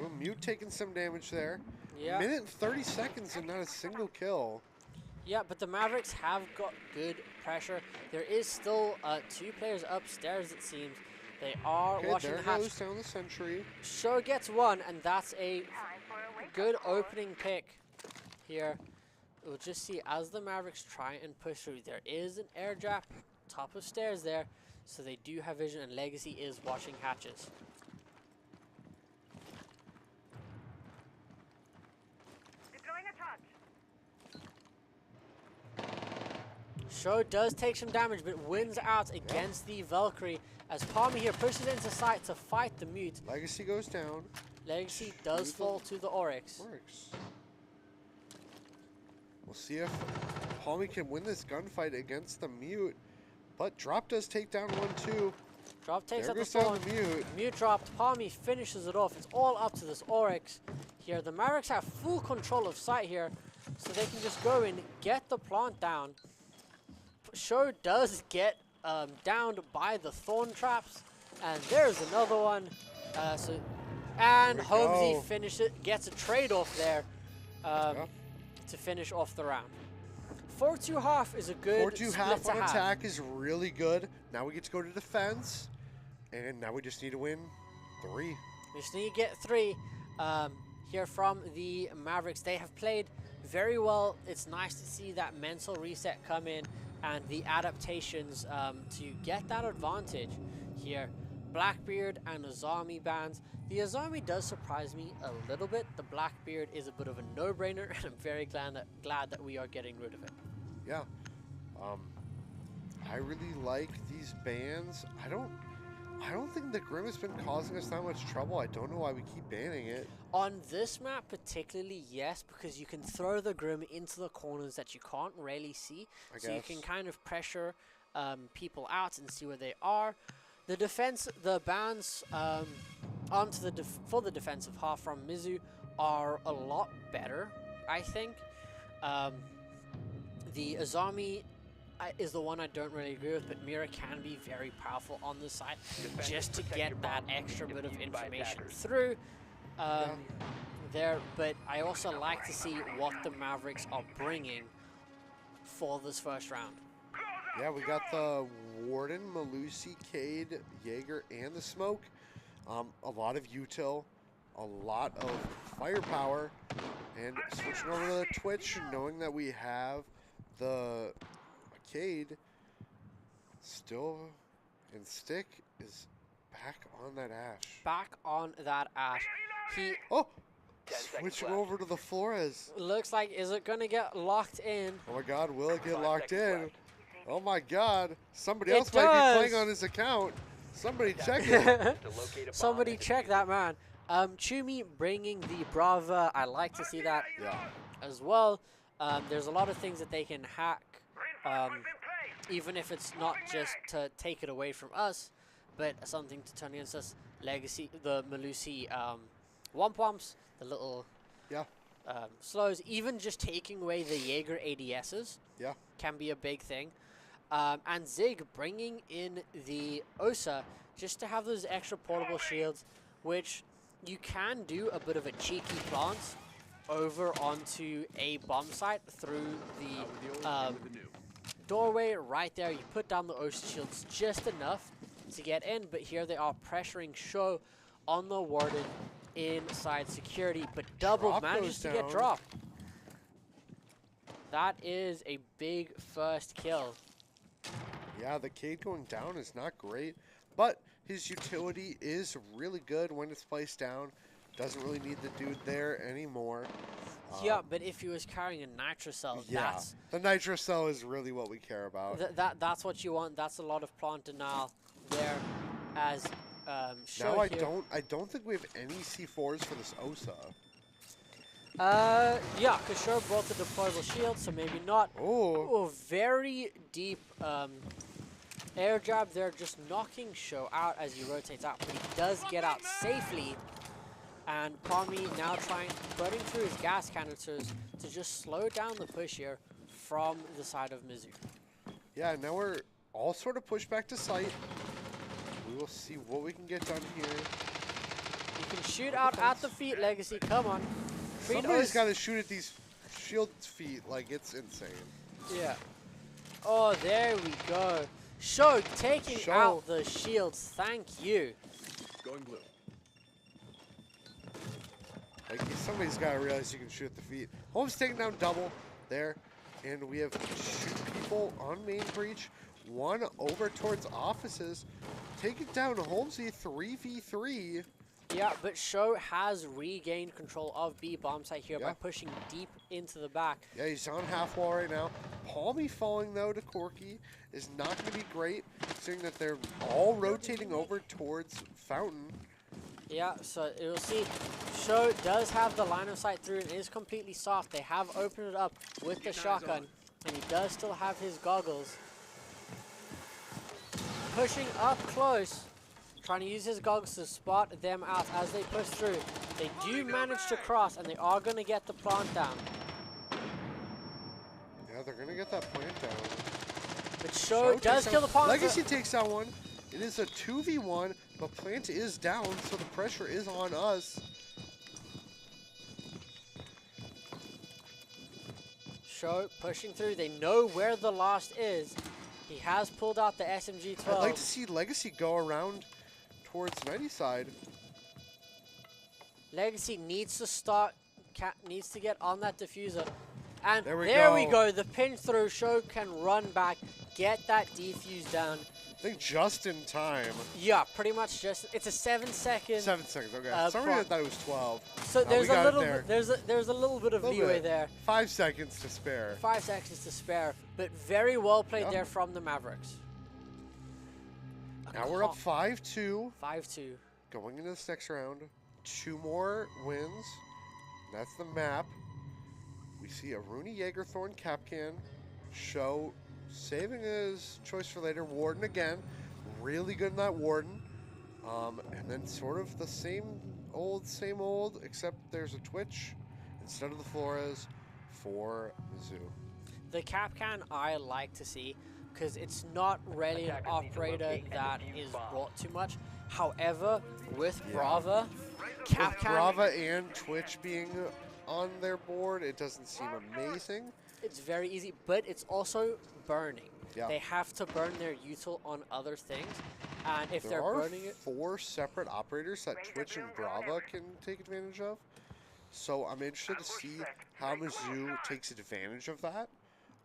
Ooh, Mute taking some damage there. Yeah. Minute and 30 seconds and not a single kill. Yeah, but the Mavericks have got good pressure. There is still 2 players upstairs, it seems. They are Okay, watching there the hatch. goes down the sentry. Show gets 1, and that's a good opening pick here. We'll just see as the Mavericks try and push through. There is an air drop top of stairs there, so they do have vision, and Legacy is watching hatches. Show does take some damage, but wins out against the Valkyrie as Palmy here pushes into sight to fight the Mute. Legacy goes down. Legacy does fall to the Oryx. We'll see if Palmy can win this gunfight against the Mute. But Drop does take down 1, too. Drop takes There out the goes down Thorn. the Mute. Mute dropped. Palmy finishes it off. It's all up to this Oryx here. The Mavericks have full control of sight here, so they can just go in, get the plant down. Show does get downed by the Thorn traps, and there's another one. And Holmesy gets a trade-off there to finish off the round. 4-2-1/2 is a good 4-2-1/2 split on to have. attack is really good. Now we get to go to defense, and now we just need to win 3. We just need to get 3 here from the Mavericks. They have played very well. It's nice to see that mental reset come in and the adaptations to get that advantage here. Blackbeard and Azami bans. The Azami does surprise me a little bit. The Blackbeard is a bit of a no-brainer, and I'm very glad that we are getting rid of it. Yeah. I really like these bans. I don't think the Grim has been causing us that much trouble. I don't know why we keep banning it. On this map particularly, yes, because you can throw the Grim into the corners that you can't really see. So you can kind of pressure people out and see where they are. The bans for the defensive half from Mizu are a lot better, I think. The Azami is the one I don't really agree with, but Mira can be very powerful on the side just to get that extra bit of information through there. But I also like to see what the Mavericks are bringing for this first round. Yeah, we got the Warden, Malusi, Cade, Jaeger, and the Smoke. A lot of util, a lot of firepower, and switching over to the Twitch, knowing that we have the Cade still, and Stick is back on that Ash. Back on that Ash. He Switching over to the Flores. looks like, is it going to get locked in? Oh my God, will it get locked in? left. Oh my God, somebody It else might be does. playing on his account. Somebody check it. To locate a bomb Somebody and check defuse that, man. Chumi bringing the Brava. I like to see that Yeah. as well. There's a lot of things that they can hack, even if it's not just to take it away from us, but something to turn against us. Legacy, the Malusi Womp-Womps, the little slows, even just taking away the Jaeger ADSs can be a big thing. And Zig bringing in the Osa just to have those extra portable shields, which you can do a bit of a cheeky plant over onto a bomb site through the doorway right there. You put down the Osa shields just enough to get in, but here they are pressuring Show on the Warden inside security, but Double Drop manages goes to get down. dropped. That is a big first kill. Yeah, the Cade going down is not great, but his utility is really good when it's placed down. Doesn't really need the dude there anymore. Yeah, but if he was carrying a nitro cell, that's the nitro cell is really what we care about. that's what you want. That's a lot of plant denial there. As Now I don't think we have any C4s for this Osa. yeah, because Show brought the deployable shield, so maybe not. Oh, Oh, very deep Air jab there, just knocking Show out as he rotates out, but he does get out safely. And Palmy now burning through his gas canisters to just slow down the push here from the side of Mizzou. Yeah, now we're all sort of pushed back to site. We will see what we can get done here. You can shoot out at the feet, Legacy. Come on. Treat Somebody's O's- got to shoot at these shield feet. Like, it's insane. Yeah. Oh, there we go. Show taking Show. out the shields. Thank you. Going blue. Like, somebody's got to realize you can shoot at the feet. Holmes taking down double there. And we have 2 people on main breach. 1 over towards offices. Taking down Holmesy 3v3. Yeah, but Show has regained control of B bomb site here by pushing deep into the back. Yeah, he's on half wall right now. Palmy falling, though, to Corky is not going to be great, seeing that they're all rotating over towards Fountain. Yeah, so you'll see Show does have the line of sight through and is completely soft. They have opened it up with the shotgun, and he does still have his goggles. Pushing up close, trying to use his goggles to spot them out as they push through. They do manage to cross, and they are going to get the plant down. Yeah, they're going to get that plant down. But Show does kill the plant. Legacy takes down one. It is a 2v1, but plant is down, so the pressure is on us. Show pushing through. They know where the last is. He has pulled out the SMG-12. I'd like to see Legacy go around towards 90 side. Legacy needs to start, needs to get on that diffuser. And There we we go. go. The pinch through. Show can run back, get that defuse down. I think just in time. Yeah, pretty much just. It's a 7-second. 7 seconds, okay. Uh, Some reason I thought it was 12. So there's we a got it little there. bit. There's a little bit of Little leeway bit. there. 5 seconds to spare. 5 seconds to spare, but very well played Yeah. there from the Mavericks. Now we're up 5-2. 5-2. Going into this next round. 2 more wins. That's the map. We see a Rooney Jaegerthorn Capcan. Show saving his choice for later. Warden again. Really good in that Warden. And then sort of the same old, except there's a Twitch instead of the Flores for Mizzou. The Capcan I like to see because it's not really an Attackers need to operator locate and that defuse is bombs. brought too much. However, with Yeah. Brava, With Capcan, Brava and Twitch being on their board, it doesn't seem amazing. it's very easy, but it's also burning. Yeah. They have to burn their util on other things, and if There they're are burning it, 4 separate operators that Twitch and Brava can take advantage of. So I'm interested to see how Mizzou takes advantage of that,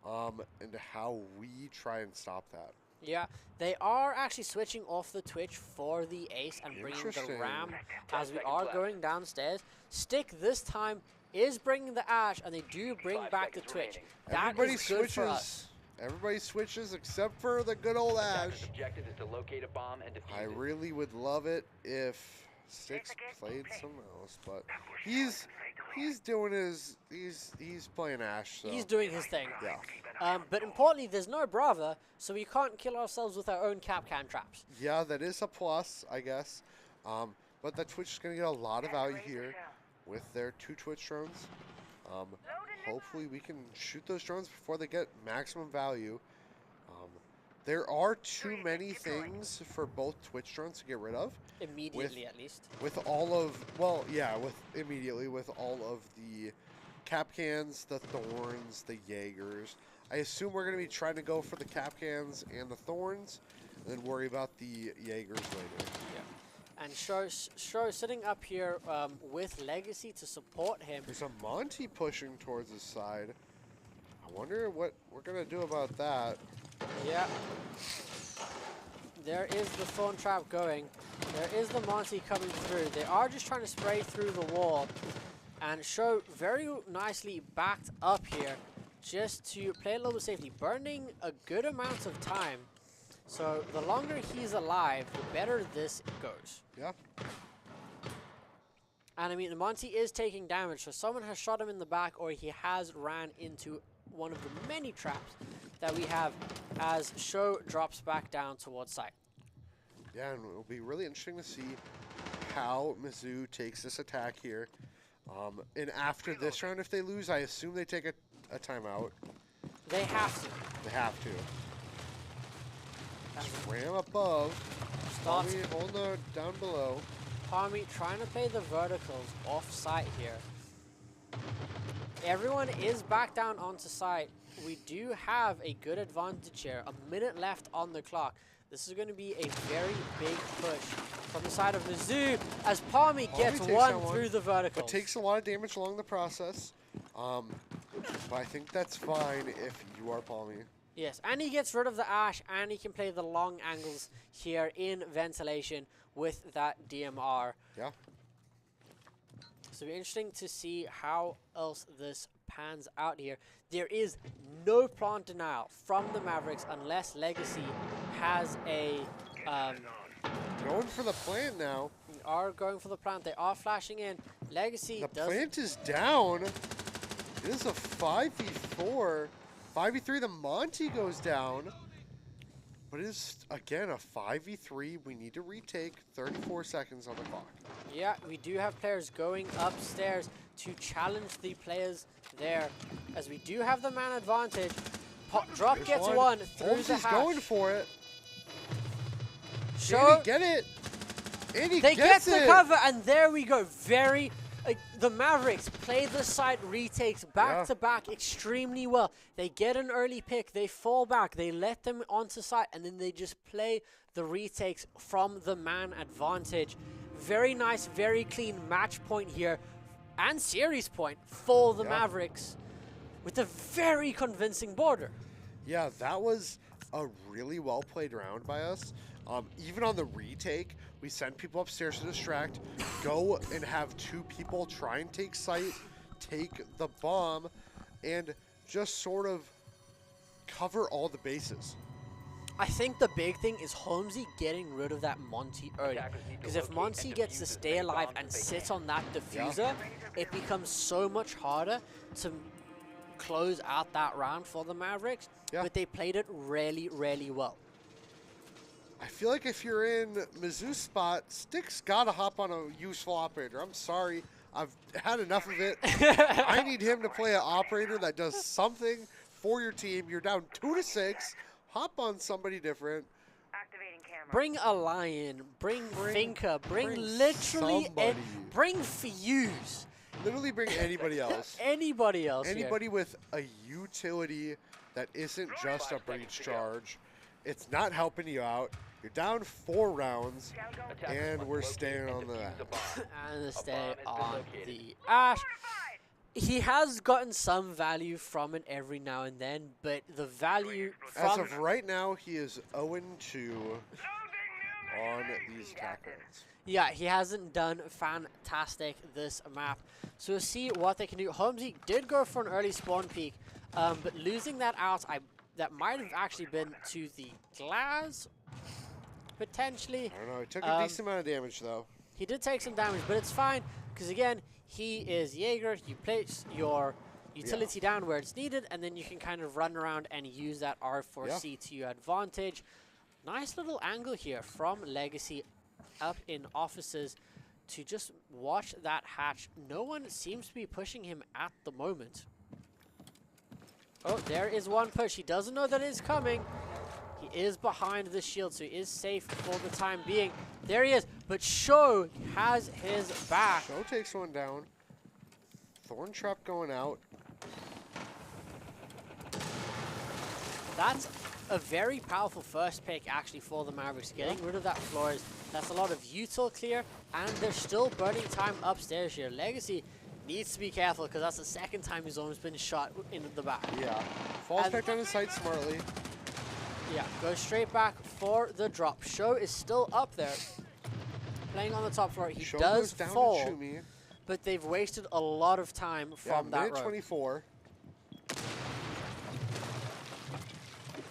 and how we try and stop that. yeah, they are actually switching off the Twitch for the Ace and bringing the Interesting. Ram 10 as we seconds are left. going downstairs. Stick this time is bringing the Ash, and they do bring 5 back the seconds Twitch. remaining. That Everybody is good for us. switches. Everybody switches except for the good old Attackers' Ash. objective is to locate a bomb and defuse I it. really would love it if Six played someone else, but he's doing his he's playing Ash. So He's doing his thing. yeah. But importantly, there's no Brava, so we can't kill ourselves with our own Capcan traps. Yeah, that is a plus, I guess. But the Twitch is going to get a lot of value here with their 2 Twitch drones. Hopefully we can shoot those drones before they get maximum value. There are too many things for both Twitch drones to get rid of. Immediately, at least. With all of, well, yeah, with all of the Capcans, the Thorns, the Jaegers. I assume we're going to be trying to go for the Capcans and the Thorns, and then worry about the Jaegers later. And Shro sitting up here with Legacy to support him. There's a Monty pushing towards his side. I wonder what we're going to do about that. Yeah. There is the Thorn Trap going. There is the Monty coming through. They are just trying to spray through the wall. And Shro very nicely backed up here just to play a little bit safely, burning a good amount of time. So the longer he's alive, the better this goes. Yeah. And I mean, the Monty is taking damage, so someone has shot him in the back or he has ran into one of the many traps that we have as Show drops back down towards site. Yeah, and it'll be really interesting to see how MSU takes this attack here. And after this round, if they lose, I assume they take a timeout. They have to. They have to. Ram above. Starts Palmy holding the down below. Palmy trying to play the verticals off site here. Everyone is back down onto site. We do have a good advantage here. A minute left on the clock. This is going to be a very big push from the side of Mizzou as Palmy gets one through the verticals. But takes a lot of damage along the process. But I think that's fine if you are Palmy. Yes, and he gets rid of the Ash, and he can play the long angles here in ventilation with that DMR. Yeah. So it'll be interesting to see how else this pans out here. There is no plant denial from the Mavericks unless Legacy has a... Going for the plant now. They are going for the plant. They are flashing in. Legacy The does... plant is down. It is a 5v4. 5v3, the Monty goes down. But it is, again, a 5v3. We need to retake 34 seconds on the clock. Yeah, we do have players going upstairs to challenge the players there. As we do have the man advantage. Drop There's gets one through Holmes the is hatch. going for it. Show Can he get it? And he they get gets the it. cover, and there we go. The Mavericks play the site retakes back to back extremely well. They get an early pick, they fall back, they let them onto site, and then they just play the retakes from the man advantage. Very nice, very clean match point here, and series point for the Mavericks with a very convincing border. Yeah, that was a really well played round by us. Even on the retake, we send people upstairs to distract, go and have two people try and take site, take the bomb, and just sort of cover all the bases. I think the big thing is Holmesy getting rid of that Monty early. Because if Monty gets to stay alive and sit on that diffuser, it becomes so much harder to close out that round for the Mavericks. Yeah. But they played it really, really well. I feel like if you're in Mizzou's spot, Stick's got to hop on a useful operator. I'm sorry. I've had enough of it. I need him to play an operator that does something for your team. You're down 2-6. Hop on somebody different. Activating camera. Bring a Lion, bring Finka, bring literally, somebody. bring Fuse. Literally bring anybody else. Anybody else here. Anybody with a utility that isn't just a breach charge. It's not helping you out. You're down 4 rounds, and we're staying on the And stay on the Ash. He has gotten some value from it every now and then, but the value As from... of right now, he is 0-2 on these attack rounds. Yeah, he hasn't done fantastic this map. So we'll see what they can do. Holmesy did go for an early spawn peak, but losing that out, that might have actually been to the glass, potentially. I don't know. It took a decent amount of damage, though. He did take some damage, but it's fine, because again, he is Jaeger. You place your utility down where it's needed, and then you can kind of run around and use that R4C to your advantage. Nice little angle here from Legacy up in offices to just watch that hatch. No one seems to be pushing him at the moment. Oh, there is one push. He doesn't know that it's coming. He is behind the shield, so he is safe for the time being. There he is, but Sho has his back. Sho takes one down. Thorn Trap going out. That's a very powerful first pick, actually, for the Mavericks. Getting rid of that floors. That's a lot of util clear, and they're still burning time upstairs here. Legacy needs to be careful, because that's the second time he's almost been shot in the back. Yeah. Falls back down his side smartly. Yeah, goes straight back for the drop. Sho is still up there, playing on the top floor. He Sho does goes down fall, to Chumi. but they've wasted a lot of time from that minute road. 24.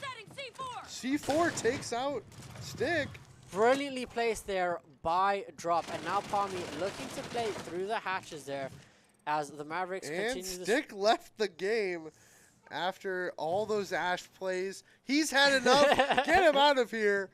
Setting C4. C4 takes out Stick. Brilliantly placed there by drop, and now Palmy looking to play through the hatches there as the Mavericks And continue this. Stick left the game after all those Ash plays. He's had enough. Get him out of here.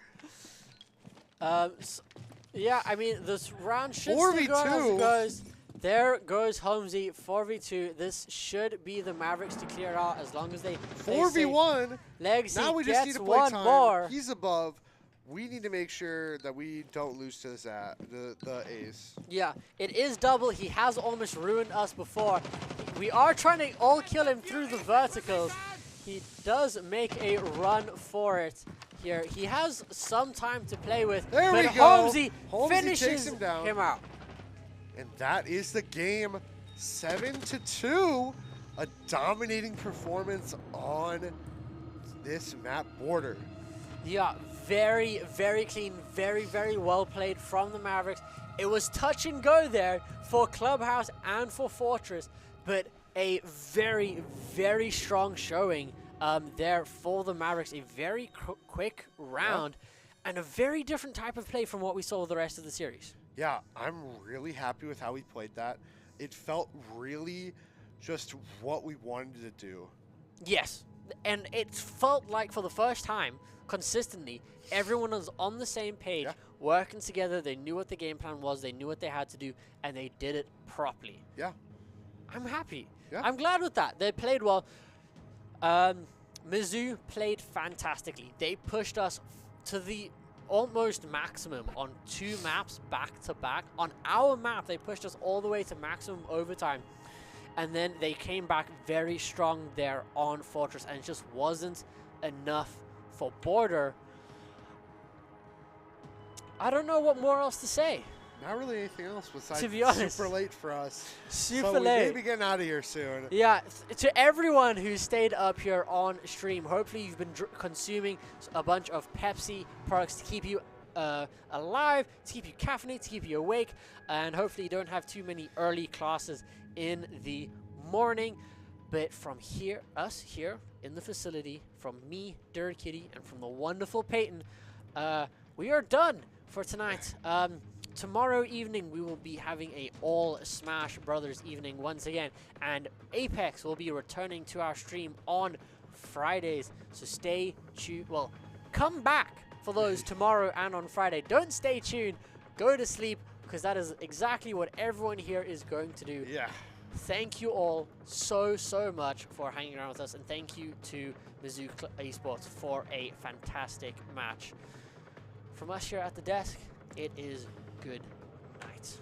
Yeah, I mean, this round should 4v2. still go as it goes. There goes Holmesy, 4v2. This should be the Mavericks to clear out as long as they 4v1. Legacy Now we just need gets to play one time. more. He's above. We need to make sure that we don't lose to this the ace. Yeah, it is double. He has almost ruined us before. We are trying to all kill him through the verticals. He does make a run for it here. He has some time to play with, There but we go. Holmesy Holmesy finishes takes him down. out. And that is the game. 7-2. A dominating performance on this map border. Yeah, very, very clean, very, very well played from the Mavericks. It was touch and go there for Clubhouse and for Fortress, but a very, very strong showing there for the Mavericks. A very quick round and a very different type of play from what we saw the rest of the series. Yeah, I'm really happy with how we played that. It felt really just what we wanted to do. Yes, and it felt like for the first time, consistently, everyone was on the same page, working together. They knew what the game plan was, they knew what they had to do, and they did it properly. Yeah. I'm happy. Yeah. I'm glad with that. They played well. Mizzou played fantastically. They pushed us to the almost maximum on 2 maps back to back. On our map, they pushed us all the way to maximum overtime. And then they came back very strong there on Fortress, and it just wasn't enough for Border. I don't know what more else to say. Not really anything else besides To be honest, super late for us. Super so late. we may be getting out of here soon. Yeah, to everyone who stayed up here on stream, hopefully you've been consuming a bunch of Pepsi products to keep you alive, to keep you caffeinated, to keep you awake, and hopefully you don't have too many early classes in the morning. But from here, us here in the facility, from me, Dirt Kitty, and from the wonderful Peyton, we are done for tonight. Tomorrow evening, we will be having a all Smash Brothers evening once again, and Apex will be returning to our stream on Fridays. So stay tuned. Well, come back for those tomorrow and on Friday. Don't stay tuned. Go to sleep, because that is exactly what everyone here is going to do. Yeah. Thank you all so much for hanging around with us, and thank you to Mizzou Esports for a fantastic match. From us here at the desk, it is good night.